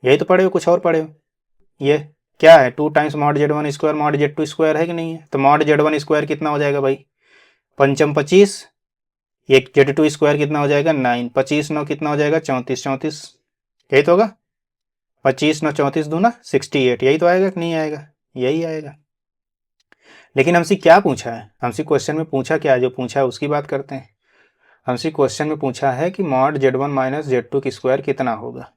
यही तो पढ़े हो, कुछ और पढ़े हो? ये क्या है, 2 times mod Z1 square mod Z2 square है कि नहीं है? तो मॉड Z1 स्क्वायर कितना हो जाएगा भाई, पंचम 25, ये Z2 स्क्वायर कितना हो जाएगा 9, 25 9 कितना हो जाएगा 34, 34 यही तो होगा, 25 9 34 दूना 68, यही तो आएगा कि नहीं आएगा? यही आएगा। लेकिन हमसे क्या पूछा है, हमसे क्वेश्चन में पूछा क्या है, जो पूछा है उसकी बात करते हैं। हमसे क्वेश्चन में पूछा है कि मॉड Z1 माइनस Z2 की स्क्वायर कितना होगा,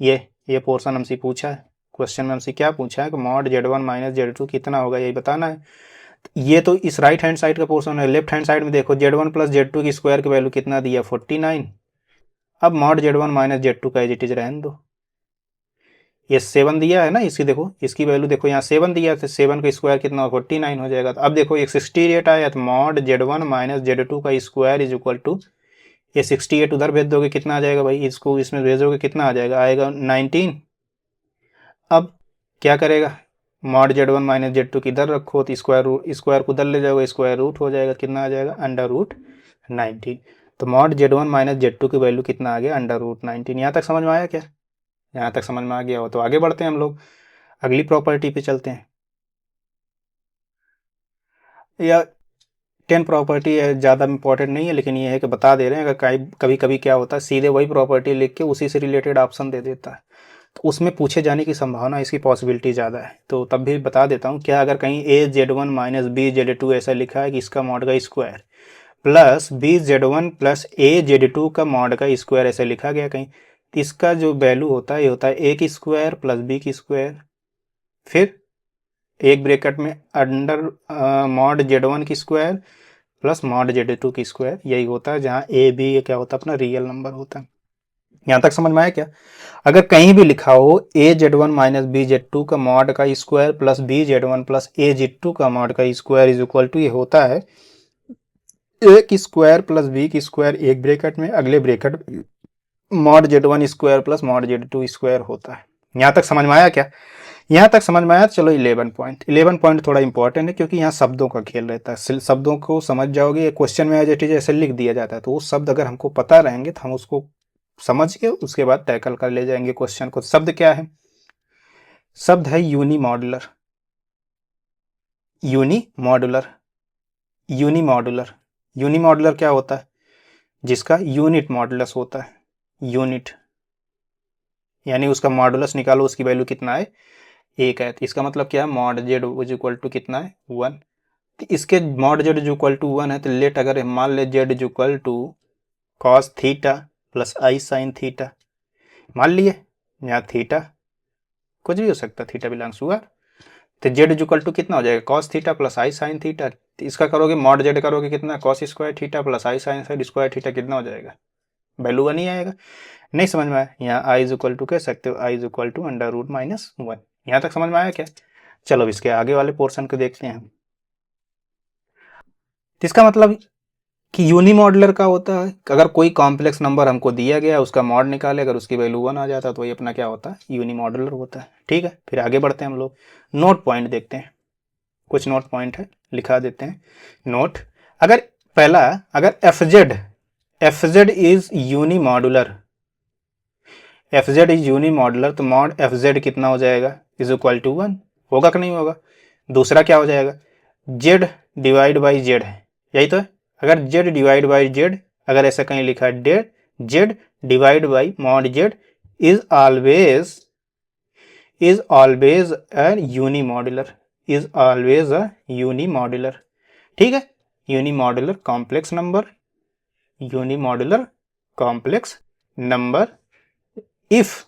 ये पोर्शन हमसे पूछा है। क्वेश्चन में हमसे क्या पूछा है कि मॉड Z1 माइनस Z2 कितना होगा, यही बताना है। ये तो इस राइट हैंड साइड का पोर्शन है। लेफ्ट हैंड साइड में देखो, Z1 प्लस Z2 की स्क्वायर की वैल्यू कितना दिया, 49। अब मॉड Z1 माइनस Z2 का एज इट इज रहने दो। ये 7 दिया है ना, इसकी देखो, इसकी वैल्यू देखो, यहाँ 7 दिया तो 7 का स्क्वायर कितना, 49 हो जाएगा। तो अब देखो एक 68 आया, तो मॉड Z1 माइनस Z2 का स्क्वायर इज इक्वल टू, ये 68 उधर भेज दोगे कितना आ जाएगा भाई, इसको इसमें भेजोगे कितना आ जाएगा, आएगा 19। अब क्या करेगा, मॉड Z1 माइनस Z2 की इधर रखो तो स्क्वायर को उधर ले जाओगे, स्क्वायर रूट हो जाएगा, कितना आ जाएगा, अंडर रूट 19। तो मॉड Z1 माइनस Z2 की वैल्यू कितना आ गया, अंडर रूट 19। यहाँ तक समझ में आया क्या? यहाँ तक समझ में आ गया हो तो आगे बढ़ते हैं हम लोग, अगली प्रॉपर्टी पे चलते हैं। या 10 प्रॉपर्टी ज़्यादा इंपॉर्टेंट नहीं है, लेकिन ये है कि बता दे रहे हैं, अगर कभी कभी क्या होता है, सीधे वही प्रॉपर्टी लिख के उसी से रिलेटेड ऑप्शन दे देता है, तो उसमें पूछे जाने की संभावना, इसकी पॉसिबिलिटी ज़्यादा है, तो तब भी बता देता हूँ। क्या अगर कहीं AZ1 माइनस BZ2 ऐसा लिखा है कि इसका मॉड का square plus BZ1 plus AZ2 का मॉड का स्क्वायर ऐसे लिखा गया कहीं, तो इसका जो वैल्यू होता है ये होता है A की स्क्वायर प्लस B की स्क्वायर, फिर एक ब्रैकेट में अंडर मॉड Z1 की स्क्वायर प्लस मॉड Z2 की स्क्वायर, यही होता है जहाँ A B क्या होता है, अपना रियल नंबर होता है। यहाँ तक समझ में आया क्या? अगर कहीं भी लिखा हो AZ1 माइनस BZ2 का मॉड का square plus BZ1 plus AZ2 का मॉड का स्क्वायर इज इक्वल टू, ये होता है ए की स्क्वायर प्लस बी की स्क्वायर एक ब्रैकेट में, अगले bracket mod Z1 square plus mod Z2 square होता है। यहाँ तक समझ में आया क्या? यहाँ तक समझ में आया। चलो 11 पॉइंट थोड़ा इंपॉर्टेंट है क्योंकि यहाँ शब्दों का खेल रहता है। शब्दों को समझ जाओगे, क्वेश्चन में एज इट इज ऐसे लिख दिया जाता है, तो वो शब्द अगर हमको पता रहेंगे तो हम उसको समझ के उसके बाद टैकल कर ले जाएंगे क्वेश्चन को। शब्द क्या है? शब्द है यूनिमॉड्यूलर। यूनिमॉड्यूलर यूनिमॉड्यूलर यूनिमॉड्यूलर क्या होता है? जिसका यूनिट मॉडुलस होता है। यूनिट यानी उसका मॉडुलस निकालो, उसकी वैल्यू कितना है? 1 है। तो इसका मतलब क्या है? Mod Z is equal to कितना है? 1। तो इसके mod Z is equal to 1 है, तो लेट अगर मान ले Z is equal to cos theta plus i sine theta, मान लिए यहाँ थीटा कुछ भी हो सकता है, थीटा बिलोंग्स टू आर, तो जेड इज इक्वल टू कितना हो जाएगा? Cos theta plus i sine theta. तो इसका करोगे मॉड जेड करोगे कितना? Cos square theta plus i sine square theta, कितना हो जाएगा? वैल्यू 1 ही आएगा। नहीं समझ में आया? यहाँ आई इज इक्वल टू कह सकते हो i is equal to under root minus 1। यहाँ तक समझ में आया क्या? चलो इसके आगे वाले पोर्शन को देखते हैं। इसका मतलब कि यूनिमॉड्यूलर का होता है अगर कोई कॉम्प्लेक्स नंबर हमको दिया गया उसका मॉड निकाले, अगर उसकी वैल्यू 1 आ जाता है तो ये अपना क्या होता है? यूनिमॉड्यूलर होता है। ठीक है, फिर आगे बढ़ते हैं हम लोग। नोट पॉइंट देखते हैं, कुछ नोट पॉइंट है लिखा देते हैं। नोट, अगर पहला, अगर F Z is unimodular, F Z is unimodular, तो मॉड एफ जेड कितना हो जाएगा? इज इक्वल टू 1 होगा कि नहीं होगा? दूसरा क्या हो जाएगा? जेड डिवाइड बाई जेड है, यही तो है। अगर जेड डिवाइड बाई जेड, अगर ऐसा कहीं लिखा है that Z divide by mod Z is always a unimodular, is always a unimodular. ठीक है, unimodular complex number, unimodular complex number if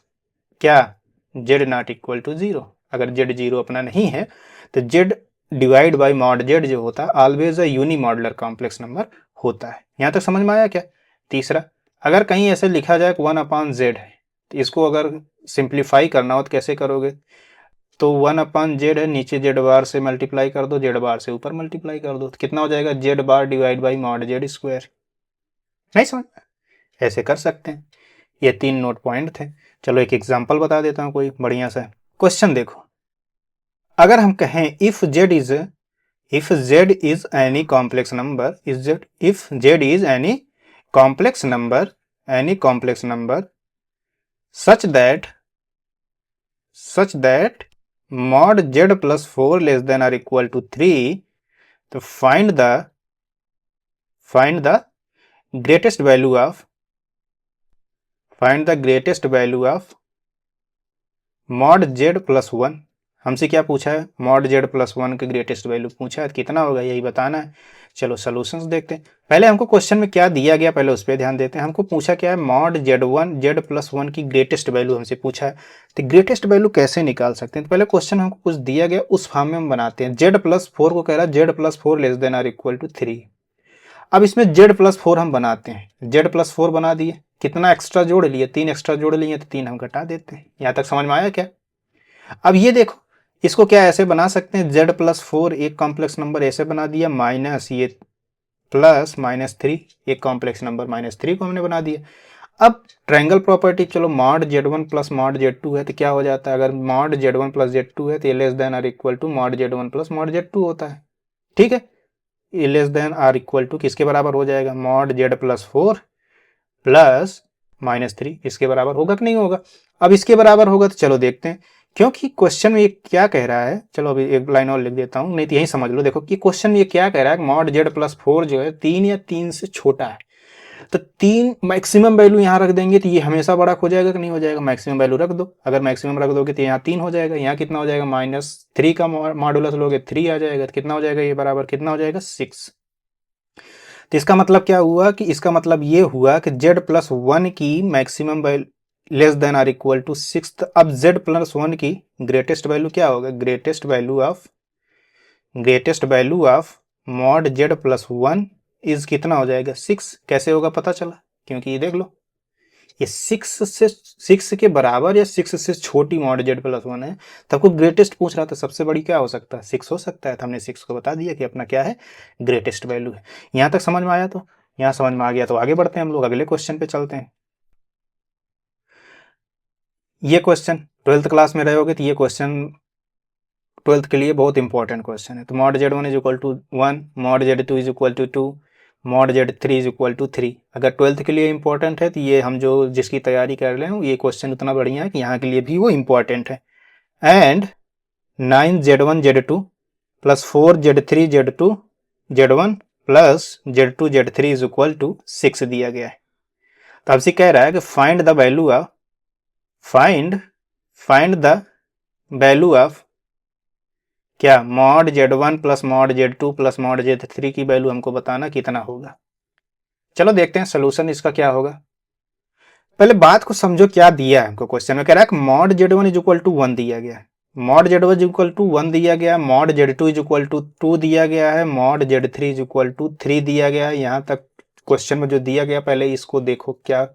क्या? Z not equal to 0। अगर जेड 0 अपना नहीं है तो Z divide by mod Z जो होता है always a unimodular complex number होता है। यहां तक समझ में आया क्या? तीसरा, अगर कहीं ऐसे लिखा जाए 1/z है, तो इसको अगर सिंप्लीफाई करना हो तो कैसे करोगे? तो 1/z है, नीचे जेड बार से मल्टीप्लाई कर दो, जेड बार से ऊपर मल्टीप्लाई कर दो, तो कितना हो जाएगा? Z bar divide by mod Z square. नहीं समझ? ऐसे कर सकते हैं। ये 3 नोट पॉइंट थे। चलो एक एग्जांपल बता देता हूं कोई बढ़िया सा। क्वेश्चन देखो, अगर हम कहें if Z is any complex number, if Z is any complex number such that mod Z plus 4 less than or equal to 3, तो find the greatest value of mod Z plus 1। हमसे क्या पूछा है? Mod Z plus 1 की greatest value पूछा है, कितना होगा यही बताना है। चलो सॉल्यूशंस देखते हैं। पहले हमको क्वेश्चन में क्या दिया गया पहले उस पर ध्यान देते हैं। हमको पूछा क्या है? मॉड जेड प्लस 1 की ग्रेटेस्ट वैल्यू हमसे पूछा है। तो ग्रेटेस्ट वैल्यू कैसे निकाल सकते हैं? तो पहले क्वेश्चन हमको कुछ दिया गया उस फॉर्म में हम बनाते हैं। जेड प्लस 4 को कह रहा है Z plus 4 less than or equal to 3। अब इसमें जेड प्लस 4 हम बनाते हैं, जेड प्लस 4 बना दिए, कितना एक्स्ट्रा जोड़ लिए? 3 एक्स्ट्रा जोड़ लिए, तो 3 हम घटा देते हैं। यहां तक समझ में आया क्या? अब ये देखो, इसको क्या ऐसे बना सकते हैं? जेड प्लस 4 एक कॉम्प्लेक्स नंबर ऐसे बना दिया, माइनस ये प्लस -3 एक कॉम्प्लेक्स नंबर -3 को हमने बना दिया। अब ट्रायंगल प्रॉपर्टी, चलो mod Z1 plus mod Z2 है तो क्या हो जाता है? अगर मॉड Z1 प्लस Z2 है तो ये less than or equal to mod Z1 plus mod Z2 होता है। ठीक है, ये less than or equal to किसके बराबर हो जाएगा? मॉड Z प्लस 4 प्लस -3, इसके बराबर होगा कि नहीं होगा? अब इसके बराबर होगा तो चलो देखते हैं, क्योंकि क्वेश्चन में ये क्या कह रहा है। चलो अभी एक लाइन और लिख देता हूं, नहीं तो यही समझ लो। देखो कि क्वेश्चन में ये क्या कह रहा है, मॉड जेड प्लस 4 जो है 3 या 3 से छोटा है, तो 3 मैक्सिमम वैल्यू यहाँ रख देंगे तो ये हमेशा बड़ा हो जाएगा कि नहीं हो जाएगा? मैक्सिमम वैल्यू रख दो। अगर मैक्सिमम रख दोगे तो यहाँ 3 हो जाएगा, यहाँ कितना हो जाएगा? -3 का मॉडुलस लोगे 3 आ जाएगा, तो कितना हो जाएगा? ये बराबर कितना हो जाएगा? 6। तो इसका मतलब क्या हुआ कि इसका मतलब ये हुआ कि z प्लस 1 की maximum value less than or equal to 6। अब z प्लस 1 की ग्रेटेस्ट वैल्यू क्या होगा? Greatest value of mod z plus 1 is कितना हो जाएगा? 6। कैसे होगा पता चला? क्योंकि ये देख लो, ये 6 के बराबर या 6 से छोटी मॉड जेड प्लस 1 है, तो आपको ग्रेटेस्ट पूछ रहा था, सबसे बड़ी क्या हो सकता है, 6 हो सकता है, तो हमने 6 को बता दिया कि अपना क्या है, ग्रेटेस्ट वैल्यू है। यहाँ तक समझ में आया? तो यहाँ समझ में आ गया तो आगे बढ़ते हैं हम लोग, अगले क्वेश्चन पे चलते हैं। ये क्वेश्चन 12th क्लास में रहे होगे, तो ये क्वेश्चन 12th के लिए बहुत इंपॉर्टेंट क्वेश्चन है। तो mod Z 1 is equal to 1, mod Z 2 is equal to 2, mod Z 3 is equal to 3। अगर 12th के लिए इंपॉर्टेंट है तो ये हम जो जिसकी तैयारी कर रहे हैं ये क्वेश्चन उतना बढ़िया है कि यहाँ के लिए भी वो इंपॉर्टेंट है। And 9z1 z2 plus 4z3 z2 z1 plus z2 z3 is equal to 6 दिया गया है। तो आपसे कह रहा है कि find the value of find the value of क्या, mod z1 plus mod z2 plus mod z3 की वैल्यू हमको बताना कितना होगा। चलो देखते हैं सोल्यूशन इसका क्या होगा। पहले बात को समझो, क्या दिया है हमको क्वेश्चन में, कह रहा है कि mod z1 is equal to 1 दिया गया है, mod z1 is equal to 1 दिया गया, mod z2 is equal to 2 दिया गया है, mod z3 is equal to 3 दिया गया है। यहाँ तक क्वेश्चन में जो दिया गया, पहले इसको देखो, क्या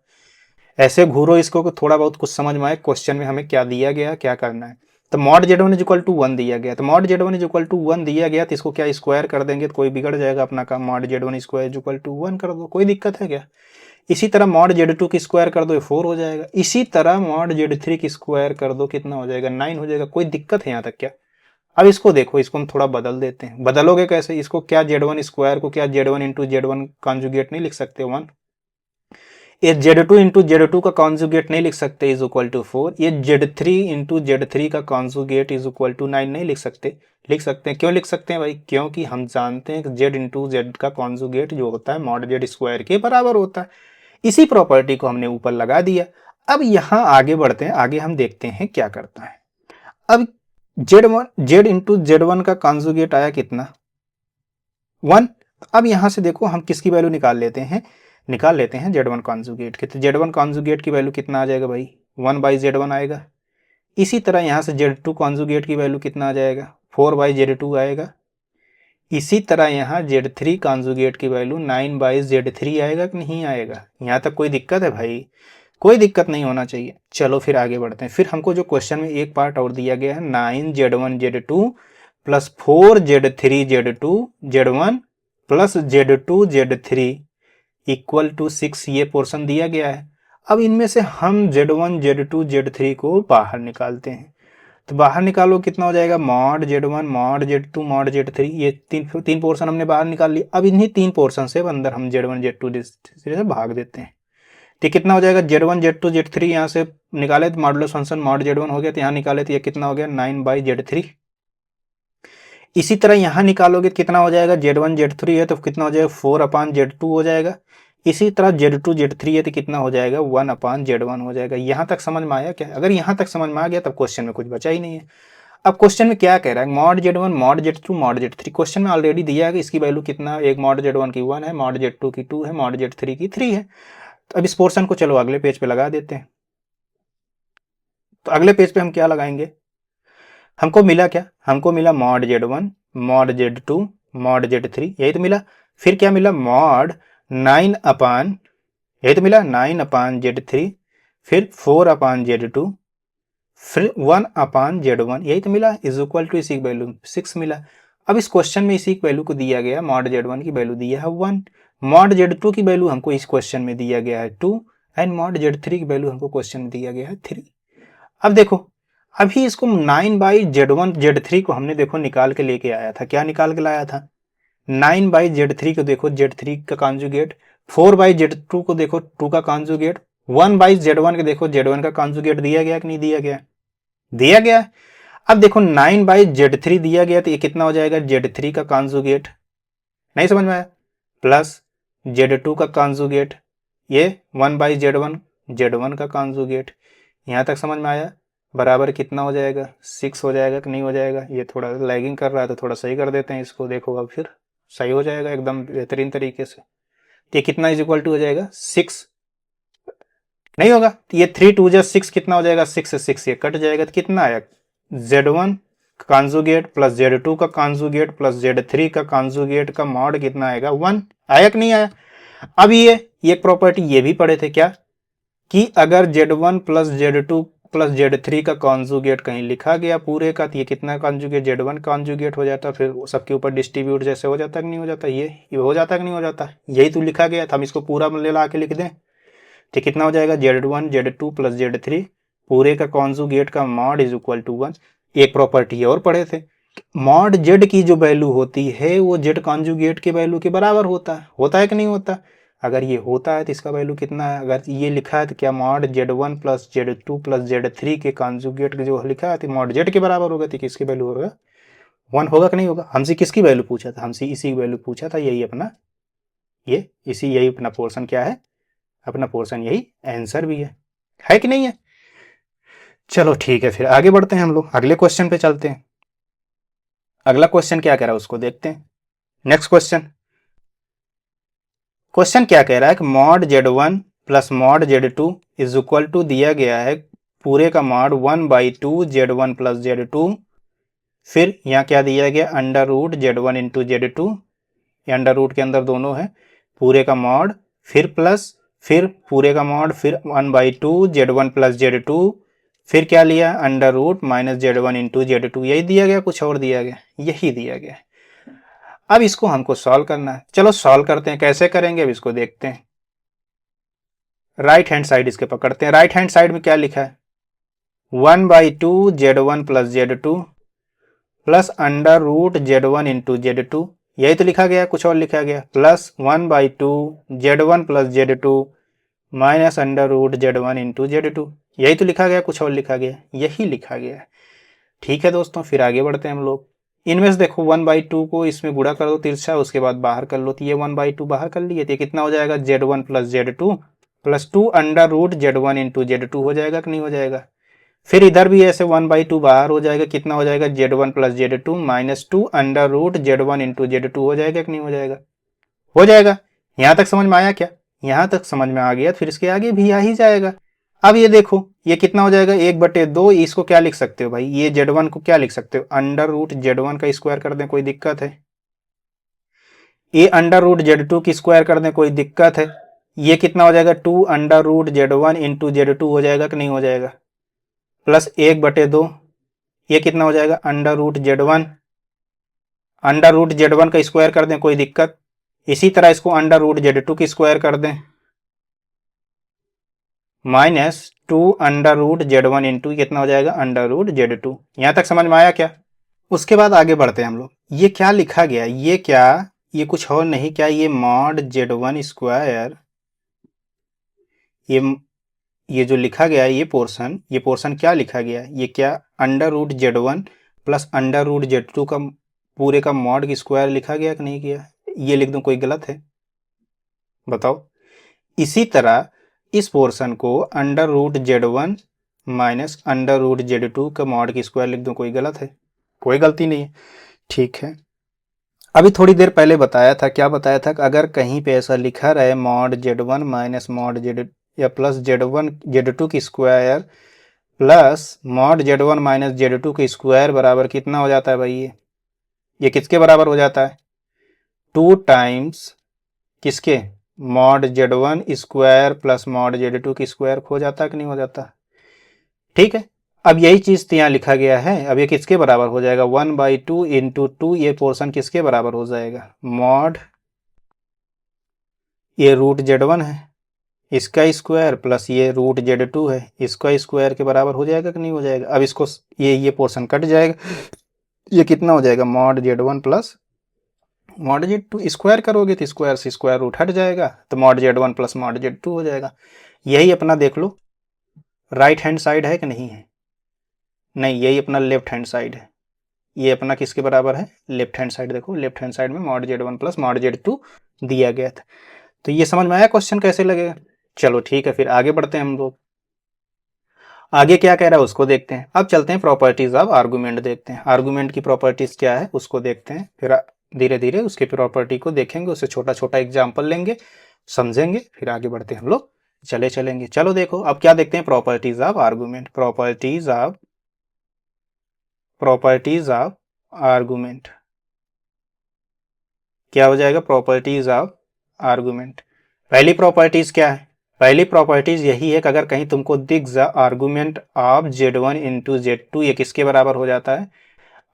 ऐसे घूरो इसको कि थोड़ा बहुत कुछ समझ में आए क्वेश्चन में हमें क्या दिया गया, क्या करना है। तो mod z1 is equal to 1 दिया गया, तो mod z1 is equal to 1 दिया गया, तो इसको क्या स्क्वायर कर देंगे तो कोई बिगड़ जाएगा अपना काम, mod z1 square is equal to 1 कर दो, कोई दिक्कत है क्या। इसी तरह मॉड z2 की स्क्वायर कर दो, 4 हो जाएगा। इसी तरह मॉड z3 की स्क्वायर कर दो, कितना हो जाएगा, 9 हो जाएगा। कोई दिक्कत है यहाँ तक क्या। अब इसको देखो, इसको हम थोड़ा बदल देते हैं। बदलोगे कैसे, इसको क्या z1 स्क्वायर को क्या z1 इंटू z1 कॉन्जुगेट नहीं लिख सकते 1, ये z2 इंटू z2 का कॉन्जुगेट नहीं लिख सकते इज इक्वल टू 4, ये z3 इंटू z3 का कॉन्जुगेट इज इक्वल टू 9 नहीं लिख सकते। लिख सकते हैं, क्यों लिख सकते हैं भाई, क्योंकि हम जानते हैं कि z इंटू जेड का कॉन्जुगेट जो होता है मॉड जेड स्क्वायर के बराबर होता है। इसी प्रॉपर्टी को हमने ऊपर लगा दिया। अब यहाँ आगे बढ़ते हैं, आगे हम देखते हैं क्या करता है। अब z इंटू z1 का कॉन्जुगेट आया कितना, 1। अब यहाँ से देखो हम किसकी वैल्यू निकाल लेते हैं z1 कॉन्जुगेट के। तो z1 कॉन्जुगेट की वैल्यू कितना आ जाएगा भाई, 1/z1 आएगा। इसी तरह यहाँ से z2 कॉन्जुगेट की वैल्यू कितना आ जाएगा, 4/z2 आएगा। इसी तरह यहाँ z3 कॉन्जुगेट की वैल्यू 9/z3 आएगा कि नहीं आएगा। यहाँ तक कोई दिक्कत है भाई, कोई दिक्कत नहीं होना चाहिए। चलो फिर आगे बढ़ते हैं। फिर हमको जो क्वेश्चन में एक पार्ट और दिया गया है, 9z1 z2 plus 4z3 z2 z1 plus z2 z3 equal to 6, ये पोर्शन दिया गया है। अब इनमें से हम z1 z2 z3 को बाहर निकालते हैं। तो बाहर निकालो, कितना हो जाएगा, mod z1 mod z2 mod z3, ये तीन पोर्शन हमने बाहर निकाल लिया। अब इन्हीं तीन पोर्शन से अंदर हम z1 z2 z3 से भाग देते हैं। तो कितना हो जाएगा, z1 z2 z3 यहाँ से निकाले तो मॉडुलस फंक्शन मॉड z1 हो गया, तो यहाँ निकाले तो ये कितना हो गया, 9/z3। इसी तरह यहाँ निकालोगे तो कितना हो जाएगा, z1 z3 है तो कितना हो जाएगा, 4/z2 हो जाएगा। इसी तरह z2 z3 है तो कितना हो जाएगा, 1/z1 हो जाएगा। यहाँ तक समझ में आया क्या। अगर यहाँ तक समझ में आ गया तब क्वेश्चन में कुछ बचा ही नहीं है। अब क्वेश्चन में क्या कह रहा है, mod z1 mod z2 mod z3। Question में ऑलरेडी दिया है कि इसकी वैल्यू कितना, एक मॉड z1 की 1 है, मॉड z2 की 2 है, मॉड z3 की 3 है। तो अब इस पोर्शन को चलो अगले पेज पे लगा देते हैं। तो अगले पेज पे हम क्या लगाएंगे, हमको मिला क्या, हमको मिला mod z1 mod z2 mod z3, यही तो मिला। फिर क्या मिला, मॉड 9/, यही तो मिला 9/z3, फिर 4/z2, फिर 1/z1, यही तो मिला, इज इक्वल टू इसी की वैल्यू 6 मिला। अब इस क्वेश्चन में इसी की वैल्यू को दिया गया, मॉड z1 की वैल्यू दिया है 1, मॉड z2 की वैल्यू हमको इस क्वेश्चन में दिया गया है 2, एंड मॉड z3 की वैल्यू हमको क्वेश्चन में दिया गया है 3। अब देखो, अभी इसको 9/z1 z3 को हमने देखो निकाल के लेके आया था। क्या निकाल के लाया था, 9/z3 को देखो z3 का कॉन्जुगेट, 4/z2 को देखो 2 का कॉन्जुगेट, 1/z1 के देखो z1 का कॉन्जुगेट दिया गया कि नहीं दिया गया, दिया गया। अब देखो 9/z3 दिया गया तो ये कितना हो जाएगा, z3 का कॉन्जुगेट, नहीं समझ में आया, प्लस z2 का कॉन्जुगेट, ये 1/z1 z1 का कॉन्जुगेट। यहाँ तक समझ में आया, बराबर कितना हो जाएगा, 6 हो जाएगा कि नहीं हो जाएगा। ये थोड़ा लैगिंग कर रहा है तो थोड़ा सही कर देते हैं इसको, देखो अब फिर सही हो जाएगा एकदम बेहतरीन तरीके से। ये कितना इज इक्वल टू हो जाएगा 6, नहीं होगा तो ये 3 2 6 कितना हो जाएगा, 6 से 6 ये कट जाएगा तो कितना आया, z1 कॉन्जुगेट प्लस z2 का कॉन्जुगेट प्लस z3 का कॉन्जुगेट का मॉड कितना आएगा, 1 आया कि नहीं आया। अब ये एक प्रॉपर्टी ये भी पढ़े थे क्या, कि अगर Z1 plus Z2 plus Z3 का कॉन्जुगेट कहीं लिखा गया पूरे का, तो ये कितना कॉन्जुगेट Z1 कॉन्जुगेट हो जाता, फिर सबके ऊपर डिस्ट्रीब्यूट जैसे हो जाता कि नहीं हो जाता, ये हो जाता कि नहीं हो जाता, यही तो लिखा गया था। हम इसको पूरा ले ला के लिख दें तो कितना हो जाएगा, Z1 Z2 प्लस Z3 पूरे का कॉन्जुगेट का मॉड इज इक्वल टू 1। एक प्रॉपर्टी और पढ़े थे, मॉड जेड की जो वैल्यू होती है वो जेड कॉन्जुगेट के वैल्यू के बराबर होता है कि नहीं होता। अगर ये होता है तो इसका वैल्यू कितना है, अगर ये लिखा है तो क्या mod Z1 plus Z2 plus Z3 के कॉन्जुगेट जो लिखा है तो मॉड जेड के बराबर होगा, तो किसकी वैल्यू होगा, 1 होगा कि नहीं होगा। हमसे किसकी वैल्यू पूछा था, हमसे इसी की वैल्यू पूछा था, यही अपना यही अपना पोर्शन क्या है, अपना पोर्शन यही आंसर भी है कि नहीं है। चलो ठीक है, फिर आगे बढ़ते हैं हम लोग, अगले क्वेश्चन पे चलते हैं। अगला क्वेश्चन क्या कह रहा है उसको देखते हैं। नेक्स्ट क्वेश्चन क्या कह रहा है कि mod Z1 plus mod Z2 is equal to दिया गया है पूरे का मॉड 1/2 Z1 प्लस Z2, फिर यहाँ क्या दिया गया, under root Z1 into Z2, under root के अंदर दोनों है, पूरे का मॉड, फिर प्लस, फिर पूरे का मॉड, फिर 1/2 Z1 प्लस Z2, फिर क्या लिया, under root minus Z1 into Z2, यही दिया गया, कुछ और दिया गया, यही दिया गया। अब इसको हमको सॉल्व करना है, चलो सॉल्व करते हैं, कैसे करेंगे अब इसको देखते हैं। राइट हैंड साइड इसके पकड़ते हैं, राइट हैंड साइड में क्या लिखा है, 1/2 Z1 plus Z2 plus under root Z1 into Z2, यही तो लिखा गया, कुछ और लिखा गया, plus 1/2 Z1 plus Z2 minus under root Z1 into Z2, यही तो लिखा गया, कुछ और लिखा गया, यही लिखा गया। ठीक है दोस्तों, फिर आगे बढ़ते हैं हम लोग। इनमें से देखो 1/2 को इसमें गुणा कर दो तिरछा, उसके बाद बाहर कर लो, तो ये 1/2 बाहर कर लिए, तो ये कितना हो जाएगा, Z1 plus Z2 plus 2 under root Z1 into Z2 हो जाएगा कि नहीं हो जाएगा। फिर इधर भी ऐसे 1/2 बाहर हो जाएगा, कितना हो जाएगा, Z1 plus Z2 minus 2 under root Z1 into Z2 हो जाएगा कि नहीं हो जाएगा, हो जाएगा। यहां तक समझ में आया क्या, यहां तक समझ में आ गया, फिर इसके आगे भी आ ही जाएगा। अब ये देखो ये कितना हो जाएगा, 1/2, इसको क्या लिख सकते हो भाई, ये Z1 को क्या लिख सकते हो, अंडर रूट Z1 का स्क्वायर कर दें, कोई दिक्कत है। ये अंडर रूट Z2 की स्क्वायर कर दें, कोई दिक्कत है। ये कितना हो जाएगा, 2 under root Z1 into Z2 हो जाएगा कि नहीं हो जाएगा, प्लस 1/2, ये कितना हो जाएगा, under root Z1, under root Z1 का स्क्वायर कर दें, कोई दिक्कत। इसी तरह इसको अंडर रूट Z2 की स्क्वायर कर दें, minus 2 under root Z1 into कितना हो जाएगा, अंडर रूट Z2। यहां तक समझ में आया क्या। उसके बाद आगे बढ़ते हैं हम लोग, ये क्या लिखा गया, ये क्या, ये कुछ और नहीं, क्या ये मॉड Z1 स्क्वायर, ये जो लिखा गया है ये पोर्शन क्या लिखा गया है, ये क्या under root Z1 plus under root Z2 का पूरे का मॉड की स्क्वायर लिखा गया कि नहीं किया, ये लिख दूं, कोई गलत है बताओ। इसी तरह इस पोर्शन को under root Z1 minus under root Z2 का मॉड की स्क्वायर लिख दूं, कोई गलत है, कोई गलती नहीं है। ठीक है, अभी थोड़ी देर पहले बताया था, क्या बताया था कि अगर कहीं पे ऐसा लिखा रहे mod Z1 minus mod Z या प्लस Z1 Z2 की square plus mod Z1 minus Z2 की स्क्वायर बराबर कितना हो जाता है भाई, ये किसके बराबर हो जाता है, 2 टाइम्स किसके, mod Z1 square plus mod Z2 की स्क्वायर हो जाता है कि नहीं हो जाता। ठीक है, अब यही चीज तो यहाँ लिखा गया है, अब ये किसके बराबर हो जाएगा, 1/2 इंटू 2, ये पोर्शन किसके बराबर हो जाएगा, मॉड ये रूट Z1 है इसका स्क्वायर प्लस ये रूट Z2 है इसका स्क्वायर के बराबर हो जाएगा कि नहीं हो जाएगा। अब इसको ये पोर्शन कट जाएगा, ये कितना हो जाएगा, mod Z1 plus mod Z2, square करोगे तो स्क्वायर से स्क्वायर रूट हट जाएगा, तो mod Z1 plus mod Z2 हो जाएगा। यही अपना देख लो राइट हैंड साइड है कि नहीं है, नहीं यही अपना लेफ्ट हैंड साइड है, ये अपना किसके बराबर है, लेफ्ट हैंड साइड। देखो लेफ्ट हैंड साइड में mod Z1 plus mod Z2 दिया गया था। तो ये समझ में आया क्वेश्चन कैसे लगेगा। चलो ठीक है, फिर आगे बढ़ते हैं हम लोग, आगे क्या कह रहा है उसको देखते हैं। अब चलते हैं प्रॉपर्टीज ऑफ आर्गुमेंट देखते हैं, आर्गुमेंट की प्रॉपर्टीज क्या है उसको देखते हैं, फिर धीरे धीरे उसके प्रॉपर्टी को देखेंगे, उससे छोटा छोटा एग्जाम्पल लेंगे, समझेंगे, फिर आगे बढ़ते हैं हम लोग, चलेंगे। चलो देखो अब क्या देखते हैं, properties of argument, properties of argument क्या हो जाएगा, प्रॉपर्टीज ऑफ आर्गुमेंट। पहली प्रॉपर्टीज क्या है, पहली प्रॉपर्टीज यही है कि अगर कहीं तुमको दिख जा argument of z1 into Z2 ये किसके बराबर हो जाता है,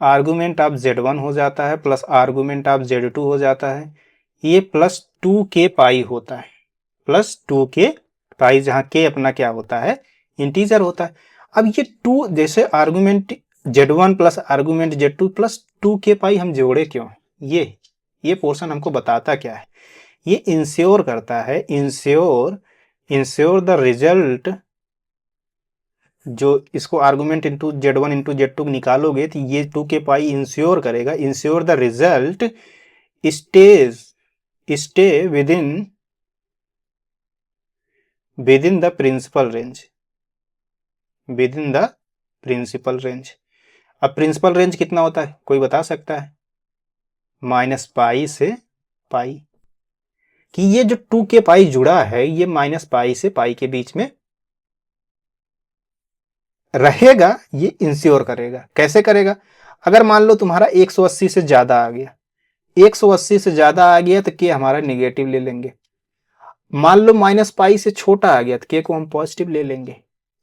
आर्गुमेंट ऑफ Z1 हो जाता है प्लस आर्गुमेंट ऑफ Z2 हो जाता है, ये प्लस 2k पाई होता है, प्लस 2k पाई, जहां k अपना क्या होता है, इंटीजर होता है। अब ये 2 जैसे argument Z1 plus argument Z2 plus 2k पाई हम जोड़े क्यों, ये पोर्शन हमको बताता क्या है, ये इंश्योर करता है, इंश्योर द रिजल्ट, जो इसको आर्गुमेंट इंटू Z2 निकालोगे तो ये 2k पाई इंश्योर करेगा, ensure the result stay within the principal range, अब प्रिंसिपल रेंज कितना होता है कोई बता सकता है, माइनस पाई से पाई, कि ये जो 2k पाई जुड़ा है ये माइनस पाई से पाई के बीच में रहेगा, ये इंश्योर करेगा। कैसे करेगा, अगर मान लो तुम्हारा 180 से ज्यादा आ गया, 180 से ज्यादा आ गया तो के हमारा निगेटिव ले लेंगे, मान लो माइनस पाई से छोटा आ गया तो के को हम पॉजिटिव ले लेंगे,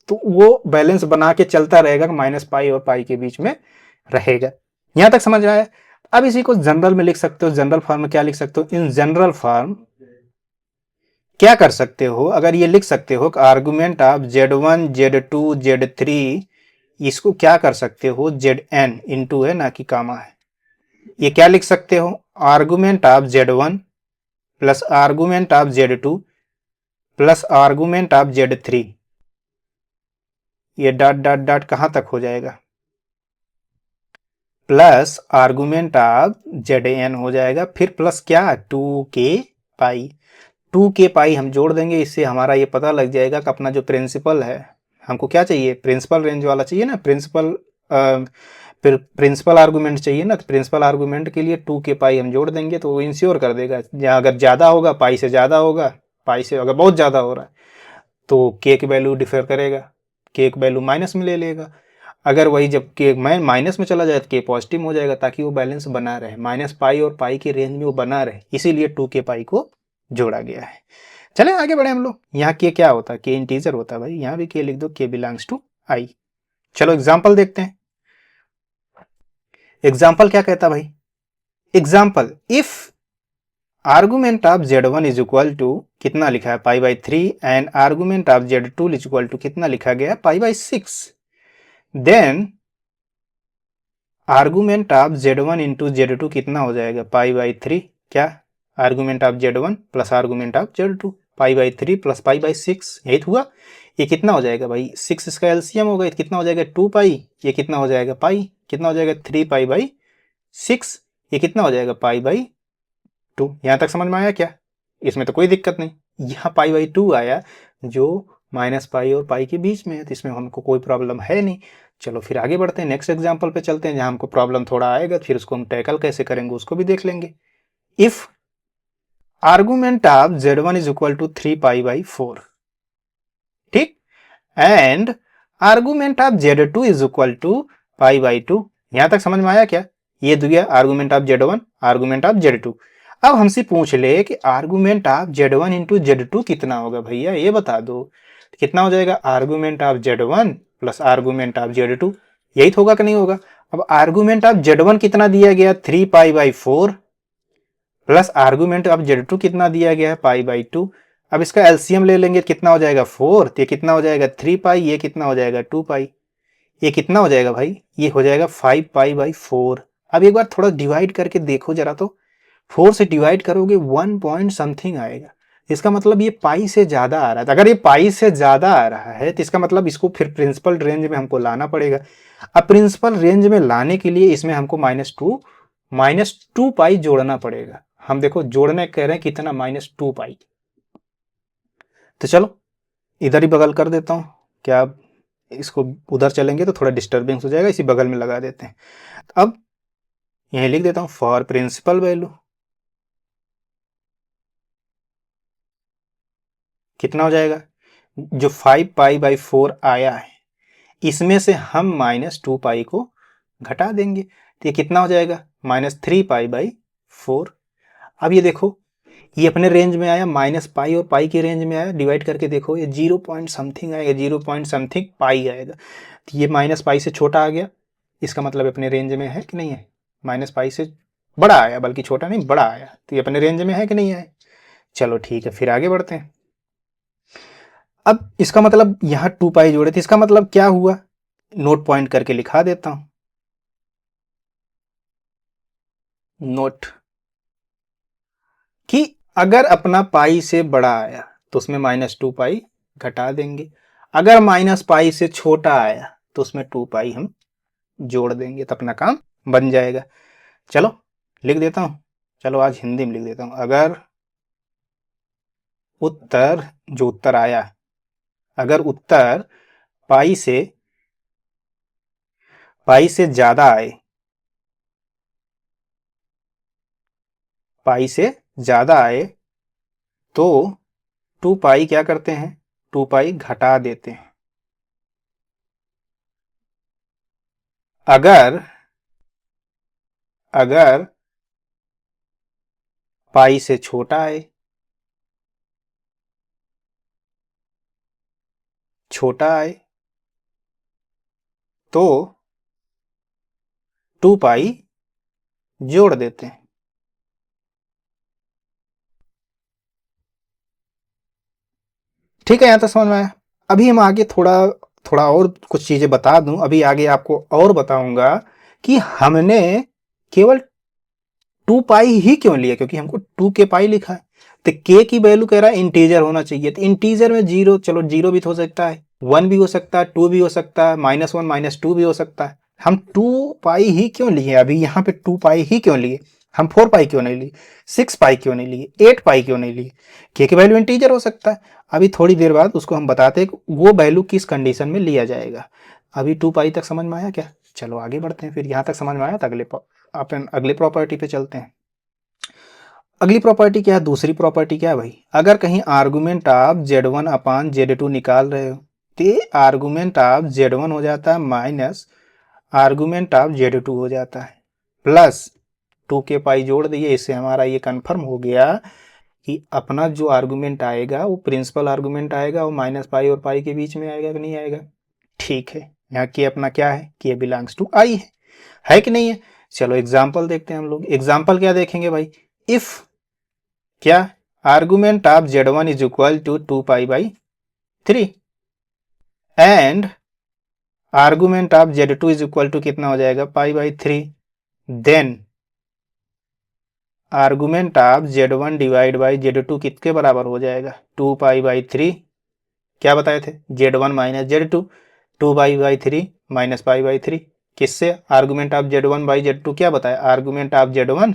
तो वो बैलेंस बना के चलता रहेगा, माइनस पाई और पाई के बीच में रहेगा। यहां तक समझ आया। अब इसी को जनरल में लिख सकते हो, जनरल फॉर्म में क्या लिख सकते हो, इन जनरल फॉर्म क्या कर सकते हो, अगर ये लिख सकते हो argument of Z1 Z2 Z3, इसको क्या कर सकते हो, Zn इंटू है ना कि कामा है, ये क्या लिख सकते हो, argument of Z1 plus argument of Z2 plus argument of Z3, ये डॉट डॉट डॉट कहां तक हो जाएगा, प्लस आर्गुमेंट ऑफ Zn हो जाएगा, फिर प्लस क्या 2k पाई, 2k पाई हम जोड़ देंगे, इससे हमारा ये पता लग जाएगा कि अपना जो प्रिंसिपल है, हमको क्या चाहिए, प्रिंसिपल रेंज वाला चाहिए ना, प्रिंसिपल आर्गुमेंट चाहिए ना, तो प्रिंसिपल आर्गुमेंट के लिए 2k पाई हम जोड़ देंगे तो वो इंश्योर कर देगा, अगर ज़्यादा होगा पाई से ज़्यादा होगा, पाई से अगर बहुत ज़्यादा हो रहा है तो k की वैल्यू डिफर करेगा, k की वैल्यू माइनस में ले लेगा, अगर वही जब के माइनस में चला जाए तो के पॉजिटिव हो जाएगा, ताकि वो बैलेंस बना रहे, माइनस पाई और पाई के रेंज में वो बना रहे, इसीलिए 2k पाई को जोड़ा गया है। चलें आगे बढ़े हम लोग, यहाँ के क्या होता है, के इंटीजर होता है भाई, यहाँ भी के लिख दो, के बिलोंग्स टू आई। चलो एग्जाम्पल देखते हैं, एग्जाम्पल क्या कहता भाई, example if argument of Z1 is equal to कितना लिखा है pi by 3 and argument of Z2 is equal to कितना लिखा गया pi by 6, then argument of Z1 into Z2 कितना हो जाएगा पाई बाई 3, क्या argument of Z1 plus argument of Z2, pi by 3 plus pi by 6, यही तो हुआ, ये कितना हो जाएगा भाई 6 इसका एलसीएम होगा, ये कितना हो जाएगा 2 पाई, ये कितना हो जाएगा पाई, कितना हो जाएगा 3 पाई बाई 6, ये कितना हो जाएगा पाई बाई 2। यहाँ तक समझ में आया क्या, इसमें तो कोई दिक्कत नहीं, यहाँ पाई बाई 2 आया जो माइनस पाई और पाई के बीच में है, तो इसमें हमको कोई प्रॉब्लम है नहीं। चलो फिर आगे बढ़ते हैं, नेक्स्ट एग्जांपल पे चलते हैं, जहां हमको प्रॉब्लम थोड़ा आएगा, फिर उसको हम टैकल कैसे करेंगे उसको भी देख लेंगे। If argument of Z1 is equal to 3 pi by 4, ठीक, and argument of Z2 is equal to pi by 2, यहां तक समझ में आया क्या, ये दिया argument of Z1 argument of Z2। अब हमसे पूछ ले कि argument of Z1 into Z2 कितना होगा भैया, ये बता दो, कितना हो जाएगा argument of Z1 plus argument of Z2, यही तो होगा कि नहीं होगा। अब आर्गुमेंट ऑफ Z1 कितना दिया गया 3 pi by 4 plus argument of Z2 कितना दिया गया है पाई बाई 2, अब इसका एलसीएम ले लेंगे कितना हो जाएगा 4, तो ये कितना हो जाएगा 3 पाई, ये कितना हो जाएगा 2 पाई, ये कितना हो जाएगा भाई, ये हो जाएगा 5 पाई बाई 4। अब एक बार थोड़ा डिवाइड करके देखो जरा, तो 4 से डिवाइड करोगे 1 पॉइंट समथिंग आएगा, इसका मतलब ये पाई से ज्यादा आ रहा है, अगर ये पाई से ज्यादा आ रहा है तो इसका मतलब इसको फिर प्रिंसिपल रेंज में हमको लाना पड़ेगा। अब प्रिंसिपल रेंज में लाने के लिए इसमें हमको -2 पाई जोड़ना पड़ेगा, हम देखो जोड़ने कह रहे हैं कितना -2 पाई, तो चलो इधर ही बगल कर देता हूं, क्या इसको उधर चलेंगे तो थोड़ा डिस्टर्बेंस हो जाएगा, इसी बगल में लगा देते हैं। अब यहीं लिख देता हूं फॉर प्रिंसिपल वैल्यू कितना हो जाएगा, जो 5 पाई बाई 4 आया है इसमें से हम -2 पाई को घटा देंगे, तो ये कितना हो जाएगा -3 पाई बाई 4। अब ये देखो ये अपने रेंज में आया, माइनस पाई और पाई के रेंज में आया, डिवाइड करके देखो ये 0 पॉइंट समथिंग आएगा, 0 पॉइंट समथिंग पाई आएगा। तो ये माइनस पाई से छोटा आ गया, इसका मतलब अपने रेंज में है कि नहीं है। माइनस पाई से बड़ा आया, बल्कि छोटा नहीं बड़ा आया, तो ये अपने रेंज में है कि नहीं है। चलो ठीक है, फिर आगे बढ़ते हैं। अब इसका मतलब यहाँ 2 पाई जोड़े थे, इसका मतलब क्या हुआ, नोट पॉइंट करके लिखा देता हूं। नोट कि अगर अपना पाई से बड़ा आया तो उसमें -2 पाई घटा देंगे, अगर माइनस पाई से छोटा आया तो उसमें 2 पाई हम जोड़ देंगे, तो अपना काम बन जाएगा। चलो लिख देता हूं, चलो आज हिंदी में लिख देता हूं। अगर उत्तर, जो उत्तर आया, अगर उत्तर पाई से ज्यादा आए, पाई से ज्यादा आए तो 2 पाई क्या करते हैं, 2 पाई घटा देते हैं। अगर अगर पाई से छोटा आए, तो 2 पाई जोड़ देते हैं। ठीक है, यहां तक समझ में आया। अभी हम आगे थोड़ा थोड़ा और कुछ चीजें बता दूं, अभी आगे आपको और बताऊंगा कि हमने केवल 2 पाई ही क्यों लिया, क्योंकि हमको 2 के पाई लिखा है, तो के की वैल्यू कह रहा है इंटीजर होना चाहिए, तो इंटीजर में जीरो, चलो जीरो भी तो हो सकता है, 1 भी हो सकता है, 2 भी हो सकता है, -1 -2 भी हो सकता है। हम 2 पाई ही क्यों लिए, अभी यहाँ पे 2 पाई ही क्यों लिए, हम 4 पाई क्यों नहीं लिए, 6 पाई क्यों नहीं लिए, 8 पाई क्यों नहीं लिए। के की वैल्यू इंटीजर हो सकता है, अभी थोड़ी देर बाद उसको हम बताते हैं वो वैल्यू किस कंडीशन में लिया जाएगा। अभी 2 पाई तक समझ में आया क्या। चलो आगे बढ़ते हैं, फिर यहाँ तक समझ में आया तो अपन अगले प्रॉपर्टी पे चलते हैं। अगली प्रॉपर्टी क्या है, दूसरी प्रॉपर्टी क्या है भाई, अगर कहीं आर्गुमेंट आप Z1 अपान Z2 निकाल रहे हो तो आर्गुमेंट आप Z1 हो जाता है माइनस आर्गुमेंट आप Z2 हो जाता है, प्लस 2 के पाई जोड़ दिए, इससे हमारा ये कंफर्म हो गया कि अपना जो आर्गुमेंट आएगा वो प्रिंसिपल आर्गुमेंट आएगा, वो माइनस पाई और पाई के बीच में आएगा कि नहीं आएगा। ठीक है, यहाँ के अपना क्या है, के बिलोंग्स टू आई है कि नहीं है। चलो एग्जाम्पल देखते हैं हम लोग। एग्जाम्पल क्या देखेंगे भाई, इफ क्या, argument of Z1 is equal to 2 pi by 3 and argument of Z2 is equal to कितना हो जाएगा, pi by 3, then argument of Z1 divide by Z2 किसके बराबर हो जाएगा, 2 पाई बाई 3, क्या बताए थे, Z1 minus Z2, 2 pi by 3 minus pi by 3, किससे, argument of Z1 by Z2 क्या बताया, argument of Z1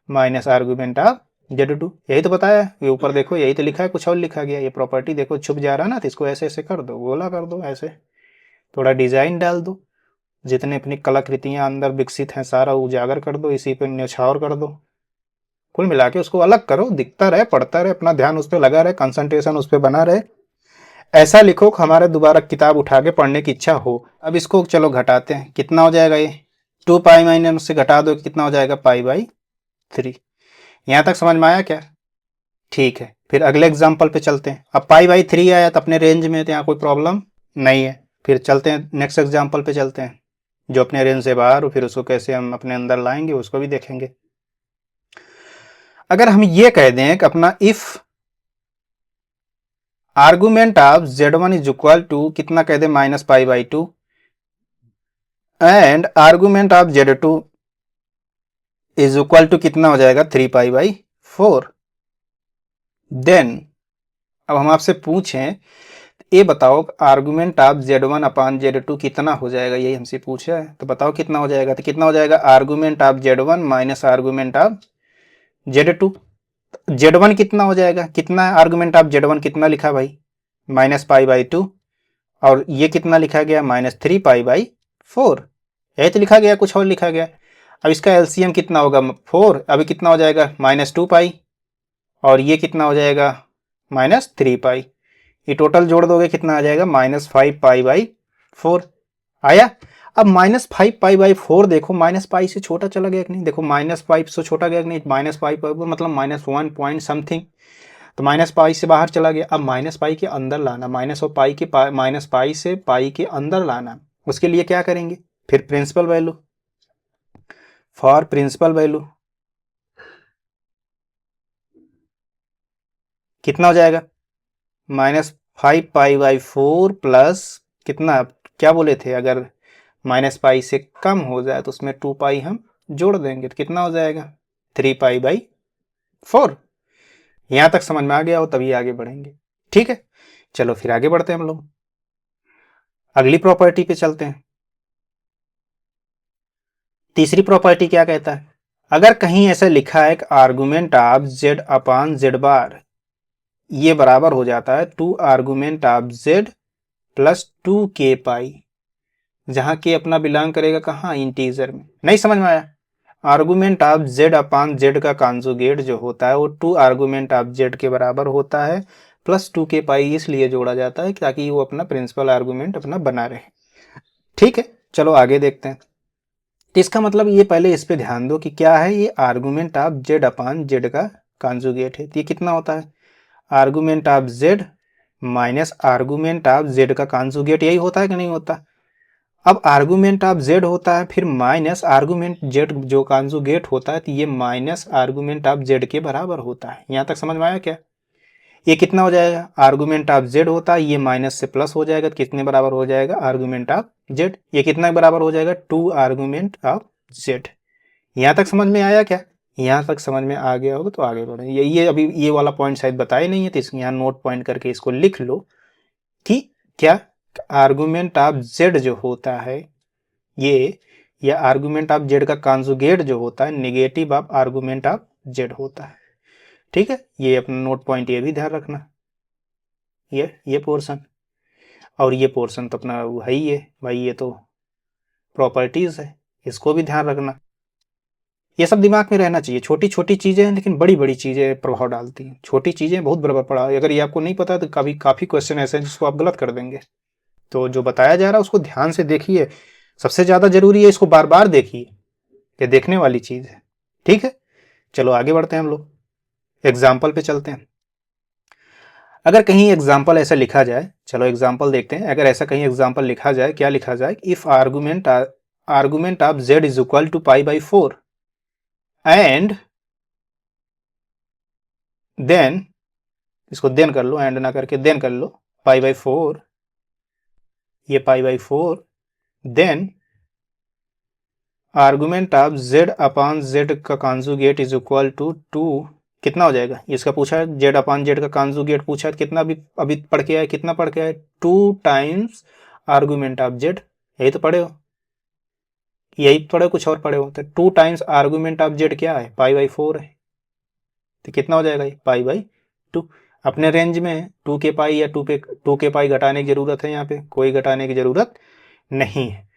minus argument of Z2, यही तो बताया है। ये ऊपर देखो यही तो लिखा है, कुछ और लिखा गया, ये प्रॉपर्टी देखो छुप जा रहा है ना, तो इसको ऐसे ऐसे कर दो, गोला कर दो, ऐसे थोड़ा डिजाइन डाल दो, जितने अपनी कलाकृतियां अंदर विकसित हैं सारा उजागर कर दो, इसी पे न्यौछावर कर दो, कुल मिला के उसको अलग करो, दिखता रहे, पढ़ता रहे, अपना ध्यान उस पर लगा रहे, कंसंट्रेशन उस पर बना रहे, ऐसा लिखो कि हमारे दोबारा किताब उठा के पढ़ने की इच्छा हो। अब इसको चलो घटाते हैं, कितना हो जाएगा ये, 2 पाई माइनस से घटा दो कितना हो जाएगा, पाई बाई 3। यहां तक समझ में आया क्या। ठीक है, फिर अगले एग्जाम्पल पे चलते हैं। अब पाई बाई 3 आया तो अपने रेंज में, तो यहाँ कोई प्रॉब्लम नहीं है। फिर चलते हैं नेक्स्ट एग्जाम्पल पे चलते हैं, जो अपने रेंज से बाहर हो, फिर उसको कैसे हम अपने अंदर लाएंगे उसको भी देखेंगे। अगर हम ये कह दें कि अपना if argument of Z1 is equal to कितना कह दे, minus pi by 2 and argument of Z2 is equal to कितना हो जाएगा, 3 पाई बाई 4, देन अब हम आपसे पूछें ये बताओ argument of Z1 upon Z2 कितना हो जाएगा, यही हमसे पूछा है, तो बताओ कितना हो जाएगा। तो कितना हो जाएगा, argument of Z1 minus argument of Z2, Z1 कितना हो जाएगा, कितना आर्गुमेंट ऑफ Z1 कितना लिखा भाई, माइनस पाई बाई 2, और ये कितना लिखा गया, -3 पाई बाई 4, यही तो लिखा गया, कुछ और लिखा गया। अब इसका एलसीएम कितना होगा, 4, अभी कितना हो जाएगा, -2 पाई, और ये कितना हो जाएगा, -3 पाई, ये टोटल जोड़ दोगे कितना आ जाएगा, -5 पाई बाई 4 आया। अब -5 पाई/4 देखो, माइनस पाई से छोटा चला गया कि नहीं, देखो -5 से छोटा गया कि नहीं, -5 मतलब -1 पॉइंट समथिंग, तो माइनस पाई से बाहर चला गया। अब माइनस पाई के अंदर लाना, माइनस पाई से पाई के अंदर लाना, उसके लिए क्या करेंगे, फिर principal value, for principal value कितना हो जाएगा, -5 पाई/4 प्लस कितना, क्या बोले थे, अगर माइनस पाई से कम हो जाए तो उसमें 2 पाई हम जोड़ देंगे, तो कितना हो जाएगा, 3 पाई/4। यहां तक समझ में आ गया हो तभी आगे बढ़ेंगे। ठीक है, चलो फिर आगे बढ़ते हैं हम लोग, अगली प्रॉपर्टी पे चलते हैं। तीसरी प्रॉपर्टी क्या कहता है, अगर कहीं ऐसा लिखा है कि argument of Z upon Z bar ये बराबर हो जाता है 2 argument of Z plus 2k pi, जहां के अपना बिलोंग करेगा कहाँ, इंटीजर में। नहीं समझ में आया, argument of Z upon Z का कॉन्जुगेट जो होता है वो 2 आर्गुमेंट ऑफ जेड के बराबर होता है, प्लस 2k पाई इसलिए जोड़ा जाता है ताकि वो अपना प्रिंसिपल आर्गुमेंट अपना बना रहे। ठीक है, चलो आगे देखते हैं। तो इसका मतलब ये पहले इस पे ध्यान दो कि क्या है, ये argument of Z upon Z का कॉन्जुगेट है। तो ये कितना होता है, argument of Z minus argument of Z का कॉन्जुगेट, यही होता है कि नहीं होता। अब आर्गुमेंट ऑफ जेड होता है, फिर माइनस आर्गुमेंट जेड जो कॉन्जुगेट होता है, तो ये माइनस आर्गुमेंट ऑफ जेड के बराबर होता है। यहां तक समझ में आया क्या, ये कितना हो जाएगा, आर्गुमेंट ऑफ जेड होता है, ये माइनस से प्लस हो जाएगा, तो कितने बराबर हो जाएगा, आर्गुमेंट ऑफ जेड, ये कितना बराबर हो जाएगा, 2 आर्गुमेंट ऑफ जेड। यहां तक समझ में आया क्या, यहां तक समझ में आ गया होगा तो आगे बढ़े। ये अभी ये वाला पॉइंट शायद बताए नहीं है, तो इसको यहाँ नोट पॉइंट करके इसको लिख लो कि क्या, आर्गुमेंट ऑफ जेड जो होता है ये, या आर्गुमेंट ऑफ जेड का कॉन्जुगेट जो होता है negative of argument of Z होता है। ठीक है, ये अपना नोट पॉइंट ये भी ध्यान रखना, ये पोर्शन और ये पोर्शन तो अपना वो है ही है भाई, ये तो प्रॉपर्टीज है, इसको भी ध्यान रखना। ये सब दिमाग में रहना चाहिए, छोटी छोटी चीजें हैं लेकिन बड़ी बड़ी चीजें प्रभाव डालती हैं, छोटी चीजें बहुत बराबर पड़ा, अगर ये आपको नहीं पता तो काफी क्वेश्चन ऐसे हैं जिसको आप गलत कर देंगे। तो जो बताया जा रहा है उसको ध्यान से देखिए, सबसे ज्यादा जरूरी है इसको बार बार देखिए, ये देखने वाली चीज है। ठीक है, चलो आगे बढ़ते हैं हम लोग, एग्जाम्पल पे चलते हैं। अगर कहीं एग्जाम्पल ऐसा लिखा जाए, चलो एग्जाम्पल देखते हैं, अगर ऐसा कहीं एग्जाम्पल लिखा जाए, क्या लिखा जाए, if argument of Z is equal to पाई/4 एंड देन, इसको देन कर लो, एंड ना करके देन कर लो, पाई/4, ये पाई/4, then argument of Z upon Z का कॉन्जुगेट इज इक्वल टू 2, कितना हो जाएगा, इसका पूछा है जेड अपान जेड का कॉन्जुगेट पूछा है, कितना अभी पढ़ के आए, कितना पढ़ के आए, 2 टाइम्स आर्गुमेंट ऑफ जेड, यही तो पढ़े हो, यही पढ़े, कुछ और पढ़े हो, तो 2 टाइम्स आर्गुमेंट ऑफ जेड क्या है, पाई/4 है, तो कितना हो जाएगा, पाई/2। अपने रेंज में 2k पाई या 2k पाई घटाने की जरूरत है, यहाँ पे कोई घटाने की जरूरत नहीं है।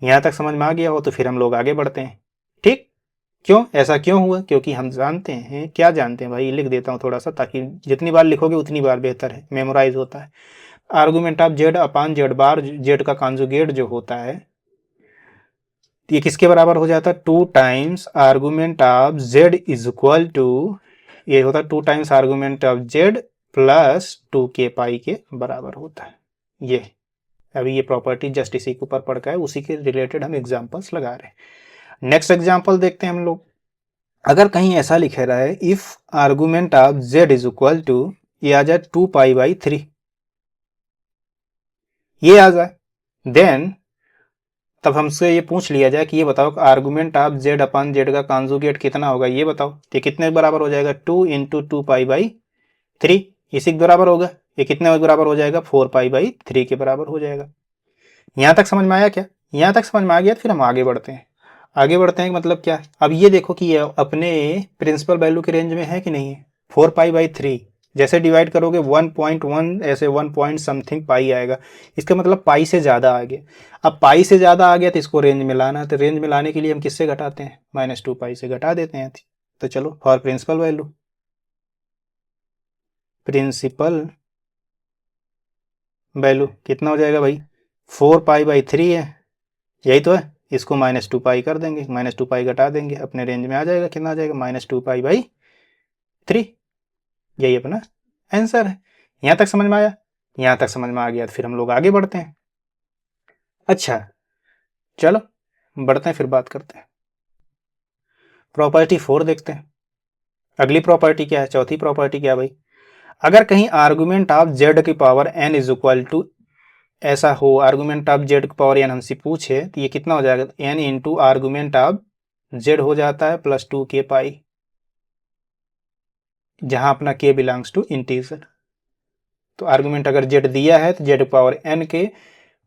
यहां तक समझ में आ गया हो तो फिर हम लोग आगे बढ़ते हैं। ठीक, क्यों ऐसा क्यों हुआ, क्योंकि हम जानते हैं, क्या जानते हैं भाई, लिख देता हूं थोड़ा सा ताकि जितनी बार लिखोगे उतनी बार बेहतर है, मेमोराइज होता है। Argument of Z upon Z bar, Z का कॉन्जुगेट जो होता है ये किसके बराबर हो जाता है, 2 times argument of Z is equal to, ये होता है 2 times argument of Z plus 2k pi के बराबर होता है। ये अभी ये प्रॉपर्टी जस्ट इसी के ऊपर पड़ का है, उसी के रिलेटेड हम एग्जांपल्स लगा रहे हैं। नेक्स्ट एग्जांपल देखते हैं हम लोग, अगर कहीं ऐसा लिखे रहा है if argument of Z is equal to, ये आ जाए 2 पाई/3, ये आ जाए, देन तब हमसे ये पूछ लिया जाए कि ये बताओ argument of Z upon Z का कॉन्जुगेट कितना होगा, ये बताओ, ये कितने के बराबर हो जाएगा, 2 इंटू 2 पाई/3, इसी के बराबर होगा, ये कितने बराबर हो जाएगा, 4 पाई/3 के बराबर हो जाएगा। यहां तक समझ में आया क्या, यहां तक समझ में आ गया तो फिर हम आगे बढ़ते हैं। आगे बढ़ते हैं मतलब क्या, अब ये देखो कि ये अपने प्रिंसिपल वैल्यू के रेंज में है कि नहीं है, 4 पाई/3 जैसे डिवाइड करोगे 1.1 ऐसे 1 पॉइंट समथिंग पाई आएगा, इसका मतलब पाई से ज़्यादा आ गया। अब पाई से ज़्यादा आ गया तो इसको रेंज में लाना, तो रेंज में लाने के लिए हम किससे घटाते हैं, -2 पाई से घटा देते हैं। तो चलो for principal value, principal value कितना हो जाएगा भाई, 4 पाई/3 है, यही तो है, इसको -2 पाई कर देंगे, -2 पाई घटा देंगे, अपने रेंज में आ जाएगा, कितना आ जाएगा -2 पाई बाई 3। यही अपना आंसर है। यहां तक समझ में आया? यहां तक समझ में आ गया तो फिर हम लोग आगे बढ़ते हैं। अच्छा चलो बढ़ते हैं, फिर बात करते हैं। प्रॉपर्टी 4 देखते हैं। अगली प्रॉपर्टी क्या है? चौथी प्रॉपर्टी क्या है भाई? अगर कहीं आर्गुमेंट ऑफ जेड की power n is equal to ऐसा हो, आर्गुमेंट ऑफ जेड की पावर n हमसे पूछे तो ये कितना हो जाएगा? n into argument of Z हो जाता है प्लस 2k पाई, जहां अपना k बिलोंग्स टू इंटीजर। तो आर्गुमेंट अगर जेड दिया है तो जेड पावर n के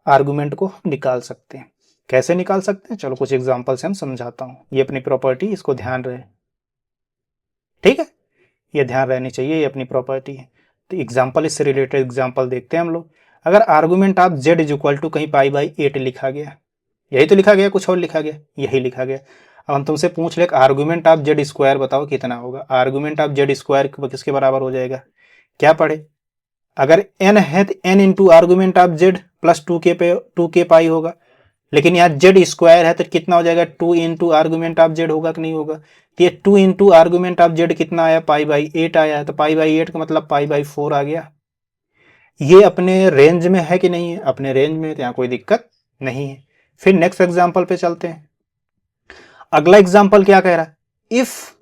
आर्गुमेंट को हम निकाल सकते हैं। कैसे निकाल सकते हैं? चलो कुछ एग्जांपल से हम समझाता हूं। ये अपनी प्रॉपर्टी, इसको ध्यान रहे, ठीक है, ये ध्यान रहनी चाहिए, ये अपनी प्रॉपर्टी है। तो एग्जांपल, इससे रिलेटेड एग्जांपल देखते हैं हम लोग। अगर argument of Z is equal to कहीं पाई बाई 8 लिखा गया, यही तो लिखा गया, कुछ और लिखा गया? यही लिखा गया। अब हम तुमसे पूछ ले आर्गुमेंट ऑफ जेड स्क्वायर बताओ कितना होगा? आर्गुमेंट ऑफ जेड स्क्वायर किसके बराबर हो जाएगा? क्या पढ़े? अगर n है तो n into argument of Z plus 2k पाई होगा, लेकिन यहाँ जेड स्क्वायर है तो कितना हो जाएगा? 2 इंटू आर्गुमेंट ऑफ जेड होगा कि नहीं होगा? तो ये 2 इंटू आर्गुमेंट ऑफ जेड कितना आया? पाई बाई 8 आया है, तो पाई बाई 8 का मतलब पाई बाई 4 आ गया। ये अपने रेंज में है कि नहीं है? अपने रेंज में, तो यहाँ कोई दिक्कत नहीं है। फिर नेक्स्ट एग्जाम्पल पे चलते हैं। अगला एग्जाम्पल क्या कह रहा है? इफ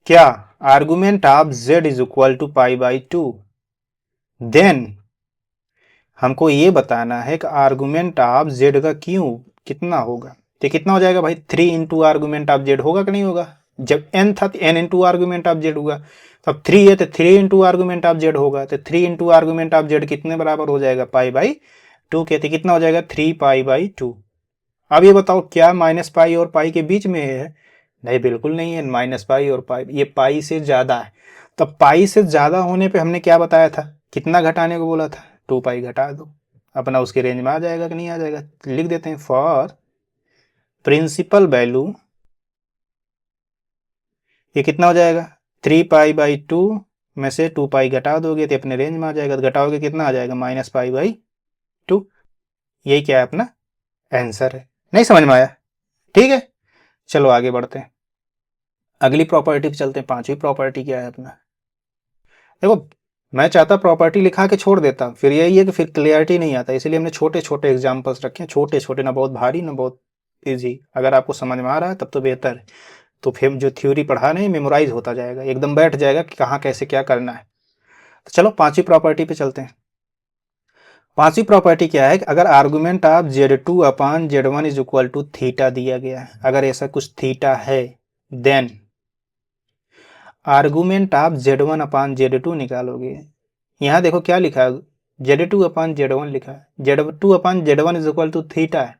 क्या argument of Z is equal to pi by 2, then हमको ये बताना है कि आर्गुमेंट ऑफ जेड का क्यों कितना होगा। तो कितना हो जाएगा भाई? 3 इंटू आर्गुमेंट ऑफ जेड होगा कि नहीं होगा? जब n था तो n into argument of Z होगा, अब 3 है तो 3 इंटू आर्गुमेंट ऑफ जेड होगा, तो 3 इंटू आर्गुमेंट ऑफ जेड कितने बराबर हो जाएगा? पाई बाई 2 के। तो कितना हो जाएगा? 3 पाई बाई 2। अब ये बताओ क्या माइनस पाई और पाई के बीच में है? नहीं, बिल्कुल नहीं है, माइनस पाई और पाई, ये पाई से ज्यादा है। तो पाई से ज्यादा होने पे हमने क्या बताया था? कितना घटाने को बोला था? 2 पाई घटा दो, अपना उसके रेंज में आ जाएगा कि नहीं आ जाएगा? लिख देते हैं, फॉर प्रिंसिपल वैल्यू ये कितना हो जाएगा? 3 पाई बाई 2 में से 2 पाई घटा दोगे तो अपने रेंज में आ जाएगा। तो घटाओगे कितना आ जाएगा? Minus pi by 2। यही क्या है? अपना आंसर है। नहीं समझ में आया? ठीक है, चलो आगे बढ़ते हैं। अगली प्रॉपर्टी पे चलते हैं। पांचवी प्रॉपर्टी क्या है अपना? देखो, मैं चाहता प्रॉपर्टी लिखा के छोड़ देता, फिर यही है कि फिर क्लियरिटी नहीं आता, इसलिए हमने छोटे छोटे एग्जांपल्स रखे हैं, छोटे छोटे, ना बहुत भारी ना बहुत इजी। अगर आपको समझ में आ रहा है तब तो बेहतर है, तो फिर जो थ्योरी पढ़ा नहीं मेमोराइज होता जाएगा, एकदम बैठ जाएगा कि कहाँ कैसे क्या करना है। तो चलो पांचवी प्रॉपर्टी पे चलते हैं। पांचवी प्रॉपर्टी क्या है कि अगर argument of Z2 upon Z1 is equal to theta दिया गया है, अगर ऐसा कुछ थीटा है, then argument of Z1 upon Z2 निकालोगे। यहाँ देखो क्या लिखा है? Z2 अपान Z1 लिखा है, Z2 upon Z1 is equal to theta है।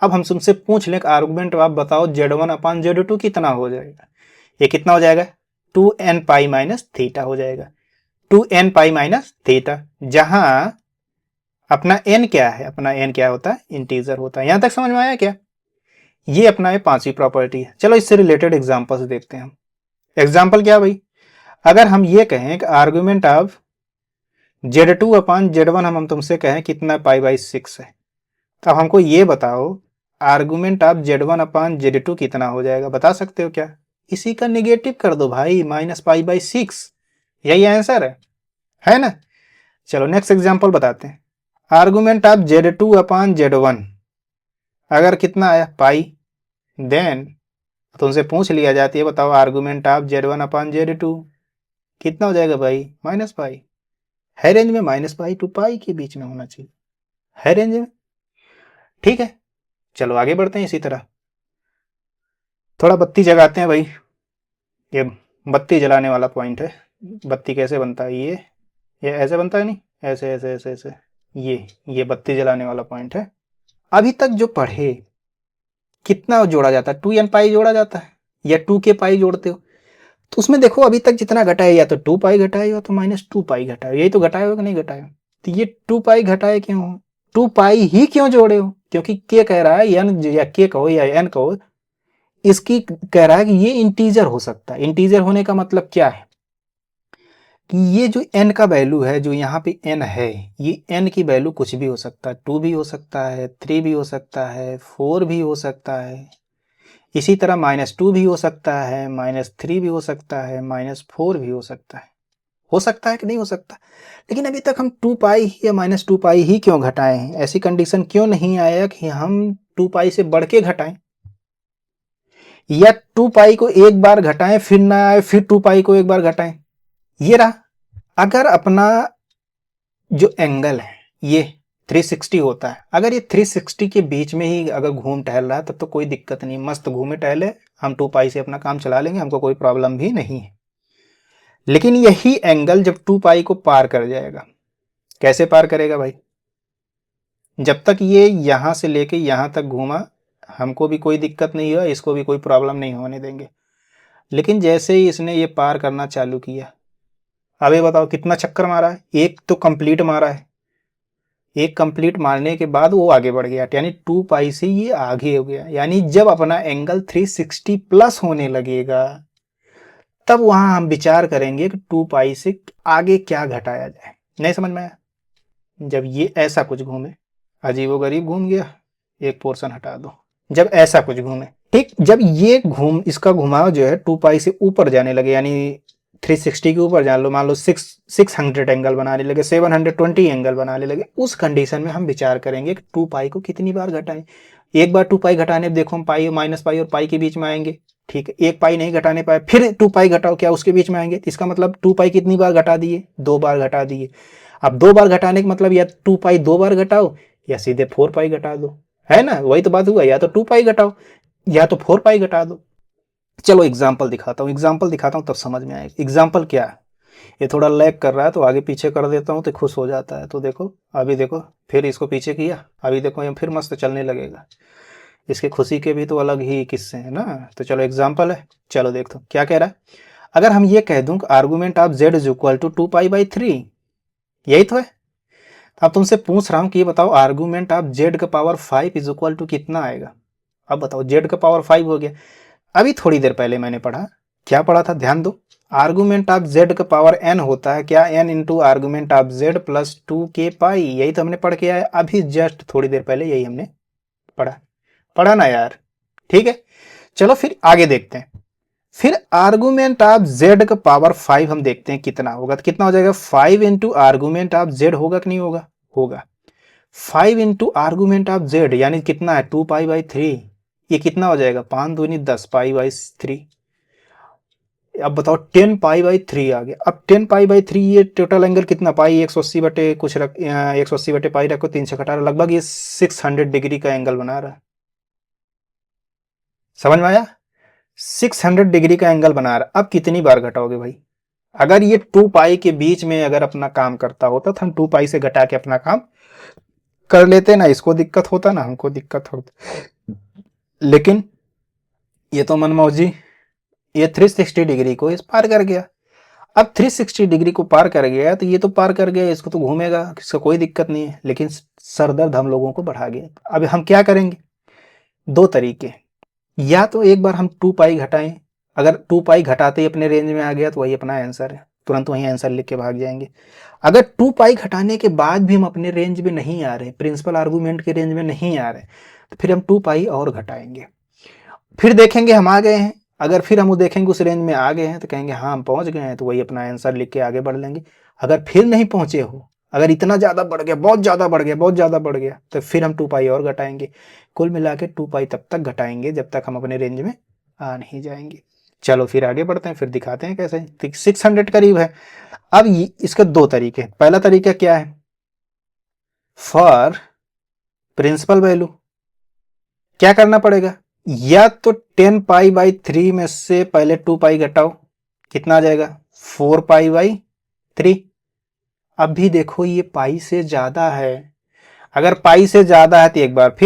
अब हम तुमसे पूछ लें आर्गुमेंट आप बताओ Z1 अपान Z2 कितना हो जाएगा? ये कितना हो जाएगा? 2n पाई माइनस थीटा हो जाएगा, 2n पाई माइनस थीटा, जहां अपना n क्या है? अपना n क्या होता है? इंटीजर होता है। यहां तक समझ में आया क्या? ये अपना ये पांचवी प्रॉपर्टी है। चलो इससे रिलेटेड एग्जांपल्स देखते हैं हम। एग्जांपल क्या भाई? अगर हम ये कहें कि argument of Z2 upon Z1 हम तुमसे कहें कितना पाई बाई 6 है, तो अब हमको ये बताओ argument of Z1 upon Z2 कितना हो जाएगा? बता सकते हो क्या? इसी का निगेटिव कर दो भाई, माइनस पाई बाई 6, यही आंसर है ना? चलो नेक्स्ट एग्जांपल बताते हैं। Argument of Z2 upon Z1 अगर कितना आया? पाई, देन तुमसे पूछ लिया जाती है बताओ argument of Z1 upon Z2 कितना हो जाएगा भाई? Minus pi. है रेंज में, माइनस पाई टू पाई के बीच में होना चाहिए, है रेंज में, ठीक है। चलो आगे बढ़ते हैं। इसी तरह थोड़ा बत्ती जगाते हैं भाई, ये बत्ती जलाने वाला पॉइंट है। बत्ती कैसे बनता है? ये ऐसे बनता है, नहीं ऐसे ऐसे ऐसे ऐसे, ये बत्ती जलाने वाला पॉइंट है। अभी तक जो पढ़े कितना जोड़ा जाता है? 2n पाई जोड़ा जाता है या 2k पाई जोड़ते हो? तो उसमें देखो अभी तक जितना घटाए, या तो 2 पाई घटाए या तो -2 पाई घटाए, यही तो घटाए हो कि नहीं घटाए हो? तो ये 2 पाई घटाए क्यों हो? 2 पाई ही क्यों जोड़े हो? क्योंकि के कह रहा है, n या के कहो या n कहो, इसकी कह रहा है कि ये इंटीजर हो सकता है। इंटीजर होने का मतलब क्या है? कि ये जो n का वैल्यू है, जो यहाँ पे n है, ये n की वैल्यू कुछ भी हो सकता है, 2 भी हो सकता है, 3 भी हो सकता है, 4 भी हो सकता है, इसी तरह -2 भी हो सकता है, -3 भी हो सकता है, -4 भी हो सकता है कि नहीं हो सकता। लेकिन अभी तक हम 2 पाई ही या -2 पाई ही क्यों घटाए हैं? ऐसी कंडीशन क्यों नहीं आया कि हम 2 पाई से बढ़ के घटाएं, या 2 पाई को एक बार घटाएं फिर ना आए, फिर 2 पाई को एक बार घटाएं। ये रहा। अगर अपना जो एंगल है ये 360 होता है, अगर ये 360 के बीच में ही अगर घूम टहल रहा है तब तो कोई दिक्कत नहीं, मस्त घूमे टहले, हम 2 पाई से अपना काम चला लेंगे, हमको कोई प्रॉब्लम भी नहीं है। लेकिन यही एंगल जब 2 पाई को पार कर जाएगा, कैसे पार करेगा भाई? जब तक ये यहां से लेके यहां तक घूमा, हमको भी कोई दिक्कत नहीं हुआ, इसको भी कोई प्रॉब्लम नहीं होने देंगे। लेकिन जैसे ही इसने ये पार करना चालू किया, अब ये बताओ कितना चक्कर मारा है? एक तो कंप्लीट मारा है, एक कंप्लीट मारने के बाद वो आगे बढ़ गया, यानी 2 पाई से ये आगे हो गया। यानी जब अपना एंगल 360 प्लस होने लगेगा, तब वहां हम विचार करेंगे कि 2 पाई से आगे क्या घटाया जाए। नहीं समझ में आया? जब ये ऐसा कुछ घूमे, अजीबोगरीब घूम गया, एक पोर्शन हटा दो, जब ऐसा कुछ घूमे, ठीक, जब ये इसका घुमाव जो है 2 पाई से ऊपर जाने लगे, यानी 360 के ऊपर जान लो, मान लो 600 एंगल बनाने लगे, 720 एंगल बनाने लगे, उस कंडीशन में हम विचार करेंगे कि 2 पाई को कितनी बार घटाएं। एक बार 2 पाई घटाने देखो हम पाई, माइनस पाई और पाई के बीच में आएंगे, ठीक है। एक पाई नहीं घटाने पाए, फिर 2 पाई घटाओ, क्या उसके बीच में आएंगे? तो इसका मतलब 2 पाई कितनी बार घटा दिए? 2 बार घटा दिए। अब 2 बार घटाने का मतलब या 2 पाई 2 बार घटाओ या सीधे 4 पाई घटा दो, है ना? वही तो बात हुआ, या तो 2 पाई घटाओ या तो 4 पाई घटा दो। चलो एग्जाम्पल दिखाता हूँ तब समझ में आएगा। एग्जाम्पल क्या है? ये थोड़ा लैग कर रहा है तो आगे पीछे कर देता हूँ तो खुश हो जाता है। तो देखो, अभी देखो, फिर इसको पीछे किया, अभी देखो ये फिर मस्त चलने लगेगा। इसके खुशी के भी तो अलग ही किस्से हैं ना। तो चलो एग्जाम्पल है, चलो देखो क्या कह रहा है। अगर हम ये कह दूं कि argument of z is equal to 2 pi by 3, यही तो है। अब तुमसे पूछ रहा हूं कि ये बताओ आर्गूमेंट ऑफ z का पावर 5 इज इक्वल टू कितना आएगा? अब बताओ, z का पावर 5 हो गया। अभी थोड़ी देर पहले मैंने पढ़ा, क्या पढ़ा था? ध्यान दो। आर्गूमेंट ऑफ z का पावर n होता है क्या? n into argument of z plus 2k पाई, यही तो हमने पढ़ के आया अभी जस्ट थोड़ी देर पहले, यही हमने पढ़ा ना यार? ठीक है, चलो फिर आगे देखते हैं। फिर आर्गूमेंट ऑफ z का पावर 5 हम देखते हैं कितना होगा। तो कितना हो जाएगा? 5 इंटू आर्गूमेंट ऑफ z होगा कि नहीं होगा? होगा। 5 इंटू आर्गूमेंट ऑफ z यानी कितना है? 2 पाई बाई 3। ये कितना हो जाएगा? 5 दूनी 10 पाई बाई 3। अब बताओ 10 पाई बाई 3 आ गया। अब 10 पाई बाई 3, ये टोटल एंगल कितना? पाई 180 बटे कुछ रख, 180 बटे पाई रखो, 3 से घटा रहा, लगभग ये 600 डिग्री का एंगल बना रहा है। समझ में आया? 600 डिग्री का एंगल बना रहा। अब कितनी बार घटाओगे भाई? अगर ये 2 पाई के बीच में अगर अपना काम करता होता तो हम 2 पाई से घटा के अपना काम कर लेते ना, इसको दिक्कत होता ना हमको दिक्कत होता। लेकिन ये तो मनमौजी, ये 360 डिग्री को इस पार कर गया। अब 360 डिग्री को पार कर गया तो ये तो पार कर गया, इसको तो घूमेगा, इसका कोई दिक्कत नहीं है। लेकिन सरदर्द हम लोगों को बढ़ा गया। अब हम क्या करेंगे? दो तरीके, या तो एक बार हम 2 पाई घटाएं, अगर 2 पाई घटाते ही अपने रेंज में आ गया तो वही अपना आंसर है, तुरंत वही आंसर लिख के भाग जाएंगे। अगर 2 पाई घटाने के बाद भी हम अपने रेंज में नहीं आ रहे, प्रिंसिपल आर्गूमेंट के रेंज में नहीं आ रहे, तो फिर हम 2 पाई और घटाएंगे, फिर देखेंगे हम आ गए हैं। अगर फिर हम वो देखेंगे उस रेंज में आ गए हैं तो कहेंगे हाँ हम पहुंच गए हैं, तो वही अपना आंसर लिख के आगे बढ़ लेंगे। अगर फिर नहीं पहुंचे हो, अगर इतना ज़्यादा बढ़ गया, बहुत ज़्यादा बढ़ गया, बहुत ज़्यादा बढ़ गया, तो फिर हम 2 पाई और घटाएंगे। कुल मिला के 2 पाई तब तक घटाएंगे जब तक हम अपने रेंज में आ नहीं जाएंगे। चलो फिर आगे बढ़ते हैं, फिर दिखाते हैं कैसे। 600 करीब है। अब इसके दो तरीके। पहला तरीका क्या है? फॉर प्रिंसिपल वैल्यू क्या करना पड़ेगा? या तो 10 पाई बाई 3 में से पहले 2 पाई घटाओ, कितना आ जाएगा? 4 पाई बाई 3। अब भी देखो ये पाई से ज्यादा है, अगर पाई से ज्यादा है तो एक बार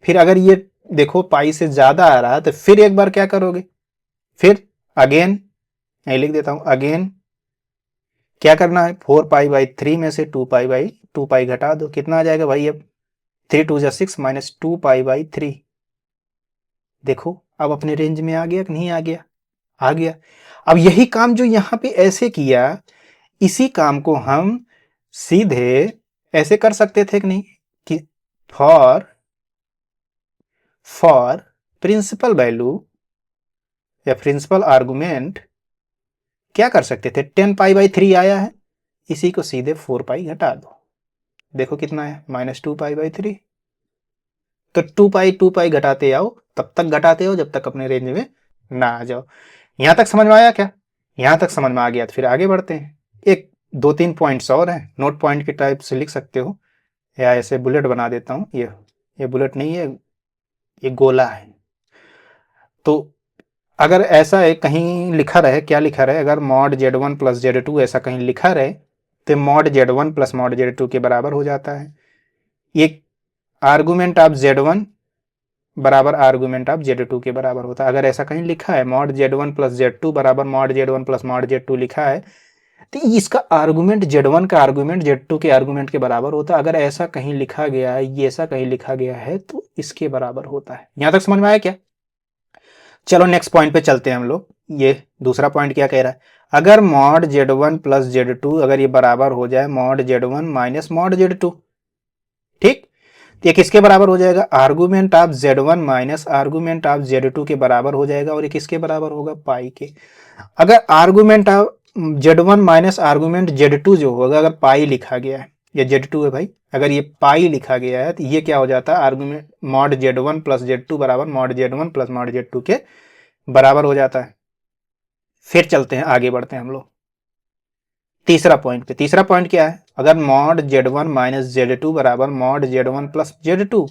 फिर अगर ये देखो पाई से ज्यादा आ रहा है तो फिर एक बार क्या करोगे? फिर अगेन, मैं लिख देता हूं अगेन, क्या करना है? 4 पाई बाई 3 में से 2 पाई घटा दो, कितना आ जाएगा भाई? अब 3 2 6 माइनस 2 पाई बाई 3। देखो अब अपने रेंज में आ गया कि नहीं आ गया? आ गया। अब यही काम जो यहां पे ऐसे किया, इसी काम को हम सीधे ऐसे कर सकते थे कि नहीं, कि फॉर प्रिंसिपल वैल्यू या प्रिंसिपल आर्गुमेंट क्या कर सकते थे, 10π/3 आया है, इसी को सीधे 4π घटा दो, देखो कितना है -2π/3। तो 2π घटाते आओ, तब तक घटाते हो जब तक अपने रेंज में ना आ जाओ। यहां तक समझ में आया क्या? यहां तक समझ में आ गया तो फिर आगे बढ़ते हैं। एक 2-3 पॉइंट्स और हैं, नोट पॉइंट के टाइप से लिख सकते हो, या ऐसे बुलेट बना देता हूं। ये बुलेट नहीं है, ये गोला है। तो अगर ऐसा है कहीं लिखा रहे, क्या लिखा रहे, अगर mod Z1 + Z2 ऐसा कहीं लिखा रहे तो mod Z1 + mod Z2 के बराबर हो जाता है। ये आर्गुमेंट ऑफ Z1 बराबर आर्गुमेंट ऑफ Z2 के बराबर होता है। अगर ऐसा कहीं लिखा है mod Z1 + Z2 बराबर mod Z1 + mod Z2 लिखा है, तो इसका आर्गुमेंट Z1 का आर्गुमेंट Z2 के आर्गुमेंट के बराबर होता है। अगर ऐसा कहीं लिखा गया है, ये ऐसा कहीं लिखा गया है, तो इसके बराबर होता है। यहां तक समझ में आया क्या? चलो नेक्स्ट पॉइंट पे चलते हैं हम लोग। ये दूसरा पॉइंट क्या कह रहा है, अगर mod Z1 + Z2 अगर ये बराबर हो जाए mod Z1 - mod Z2, ठीक, ये किसके बराबर हो जाएगा, argument of Z1 - argument of Z2 के बराबर हो जाएगा, और ये किसके बराबर होगा, पाई के। अगर argument of Z1 - argument Z2 जो होगा, अगर पाई लिखा गया है, ये Z2 है भाई, अगर ये पाई लिखा गया है तो ये क्या हो जाता है, आर्गुमेंट mod Z1 + Z2 बराबर mod Z1 + mod Z2 के बराबर हो जाता है। फिर चलते हैं, आगे बढ़ते हैं हम लोग तीसरा पॉइंट पे। तीसरा पॉइंट क्या है, अगर mod Z1 - Z2 बराबर mod Z1 + Z2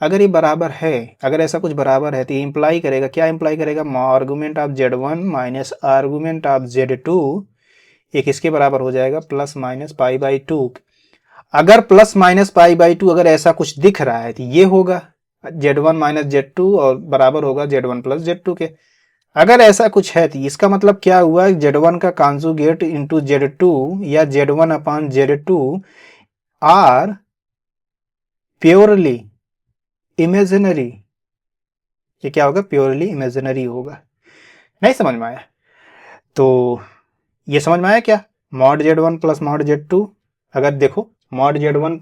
अगर ये बराबर है, अगर ऐसा कुछ बराबर है तो ये इंप्लाई करेगा, क्या इंप्लाई करेगा, argument of Z1 - argument of Z2 ये किसके बराबर हो जाएगा, ±π/2। अगर ±π/2 अगर ऐसा कुछ दिख रहा है तो ये होगा Z1 - Z2 और बराबर होगा Z1 + Z2 के। अगर ऐसा कुछ है तो इसका मतलब क्या हुआ, Z1 का कॉन्जुगेट इंटू Z2 या Z1/Z2 आर प्योरली इमेजिनरी। ये क्या होगा, प्योरली इमेजिनरी होगा। नहीं समझ में आया? तो ये समझ में आया क्या, mod Z1 + mod Z2, अगर देखो mod Z1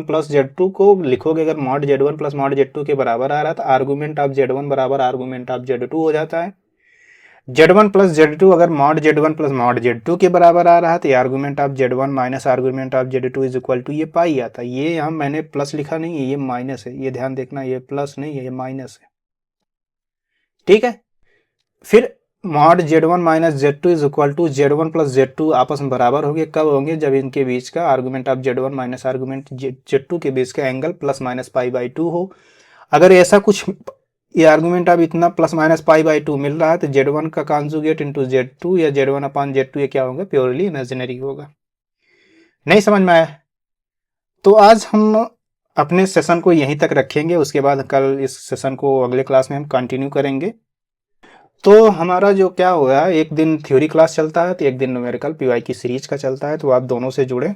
+ Z2 को लिखोगे, अगर mod Z1 + mod Z2 के बराबर आ रहा है तो आर्गुमेंट ऑफ Z1 बराबर आर्गुमेंट ऑफ Z2 हो जाता है। Z1 + Z2 अगर mod Z1 + mod Z2 के बराबर आ रहा है तो argument of Z1 - argument of Z2 = ये पाई आता है। ये यहाँ मैंने प्लस लिखा नहीं है, ये माइनस है, ये ध्यान देखना, ये प्लस नहीं है, ये माइनस है, ठीक है। फिर mod Z1 - Z2 = Z1 + Z2 आपस में बराबर होंगे, कब होंगे, जब इनके बीच का argument of Z1 - argument Z2 के बीच का एंगल ±π/2 हो। अगर ऐसा कुछ ये आर्गुमेंट अब इतना ±π/2 मिल रहा है तो Z1 का कॉन्जुगेट इंटू Z2 या Z1/Z2 ये क्या होगा, प्योरली इमेजिनरी होगा। नहीं समझ में आया? तो आज हम अपने सेशन को यहीं तक रखेंगे, उसके बाद कल इस सेशन को अगले क्लास में हम कंटिन्यू करेंगे। तो हमारा जो क्या हुआ, एक दिन थ्योरी क्लास चलता है तो एक दिन न्यूमेरिकल पीवाई की सीरीज का चलता है, तो आप दोनों से जुड़े,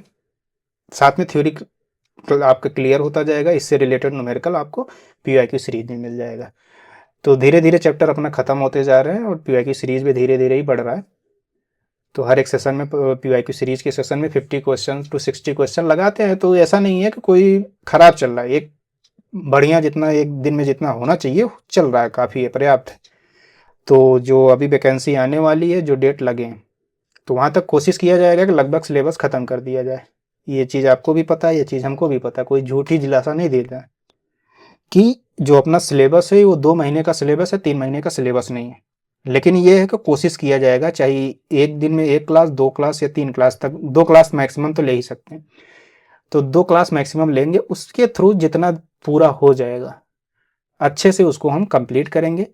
साथ में थ्योरी आपका क्लियर होता जाएगा, इससे रिलेटेड न्यूमेरिकल आपको पीवाई की सीरीज में मिल जाएगा। तो धीरे धीरे चैप्टर अपना खत्म होते जा रहे हैं और पीवाई की सीरीज भी धीरे धीरे ही बढ़ रहा है। तो हर एक सेशन में पीवाई की सीरीज के सेशन में 50 क्वेश्चन to 60 क्वेश्चन लगाते हैं। तो ऐसा नहीं है कि कोई खराब चल रहा है, एक बढ़िया जितना एक दिन में जितना होना चाहिए चल रहा है, काफ़ी है, पर्याप्त है। तो जो अभी वैकेंसी आने वाली है, जो डेट लगे, तो वहाँ तक कोशिश किया जाएगा कि लगभग सिलेबस ख़त्म कर दिया जाए। ये चीज़ आपको भी पता है, ये चीज़ हमको भी पता है, कोई झूठी दिलासा नहीं देता है कि जो अपना सिलेबस है वो 2 महीने का सिलेबस है, 3 महीने का सिलेबस नहीं है। लेकिन ये है कि कोशिश किया जाएगा, चाहे एक दिन में 1 क्लास, 2 क्लास या 3 क्लास तक, 2 क्लास मैक्सिमम तो ले ही सकते हैं। तो 2 क्लास मैक्सिमम लेंगे, उसके थ्रू जितना पूरा हो जाएगा अच्छे से उसको हम कंप्लीट करेंगे।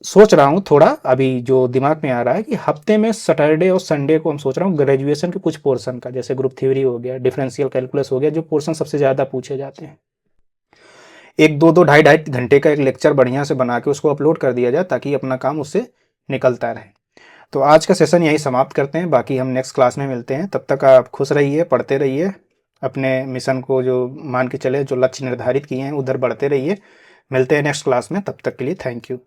सोच रहा हूँ थोड़ा अभी जो दिमाग में आ रहा है कि हफ्ते में सैटरडे और संडे को हम सोच रहा हूँ ग्रेजुएशन के कुछ पोर्शन का, जैसे ग्रुप थ्योरी हो गया, डिफरेंशियल कैलकुलस हो गया, जो पोर्शन सबसे ज़्यादा पूछे जाते हैं, 1-2 ढाई घंटे का एक लेक्चर बढ़िया से बना के उसको अपलोड कर दिया जाए, ताकि अपना काम उससे निकलता रहे। तो आज का सेशन यही समाप्त करते हैं, बाकी हम नेक्स्ट क्लास में मिलते हैं। तब तक आप खुश रहिए, पढ़ते रहिए, अपने मिशन को जो मान के चले, जो लक्ष्य निर्धारित किए हैं उधर बढ़ते रहिए। मिलते हैं नेक्स्ट क्लास में, तब तक के लिए थैंक यू।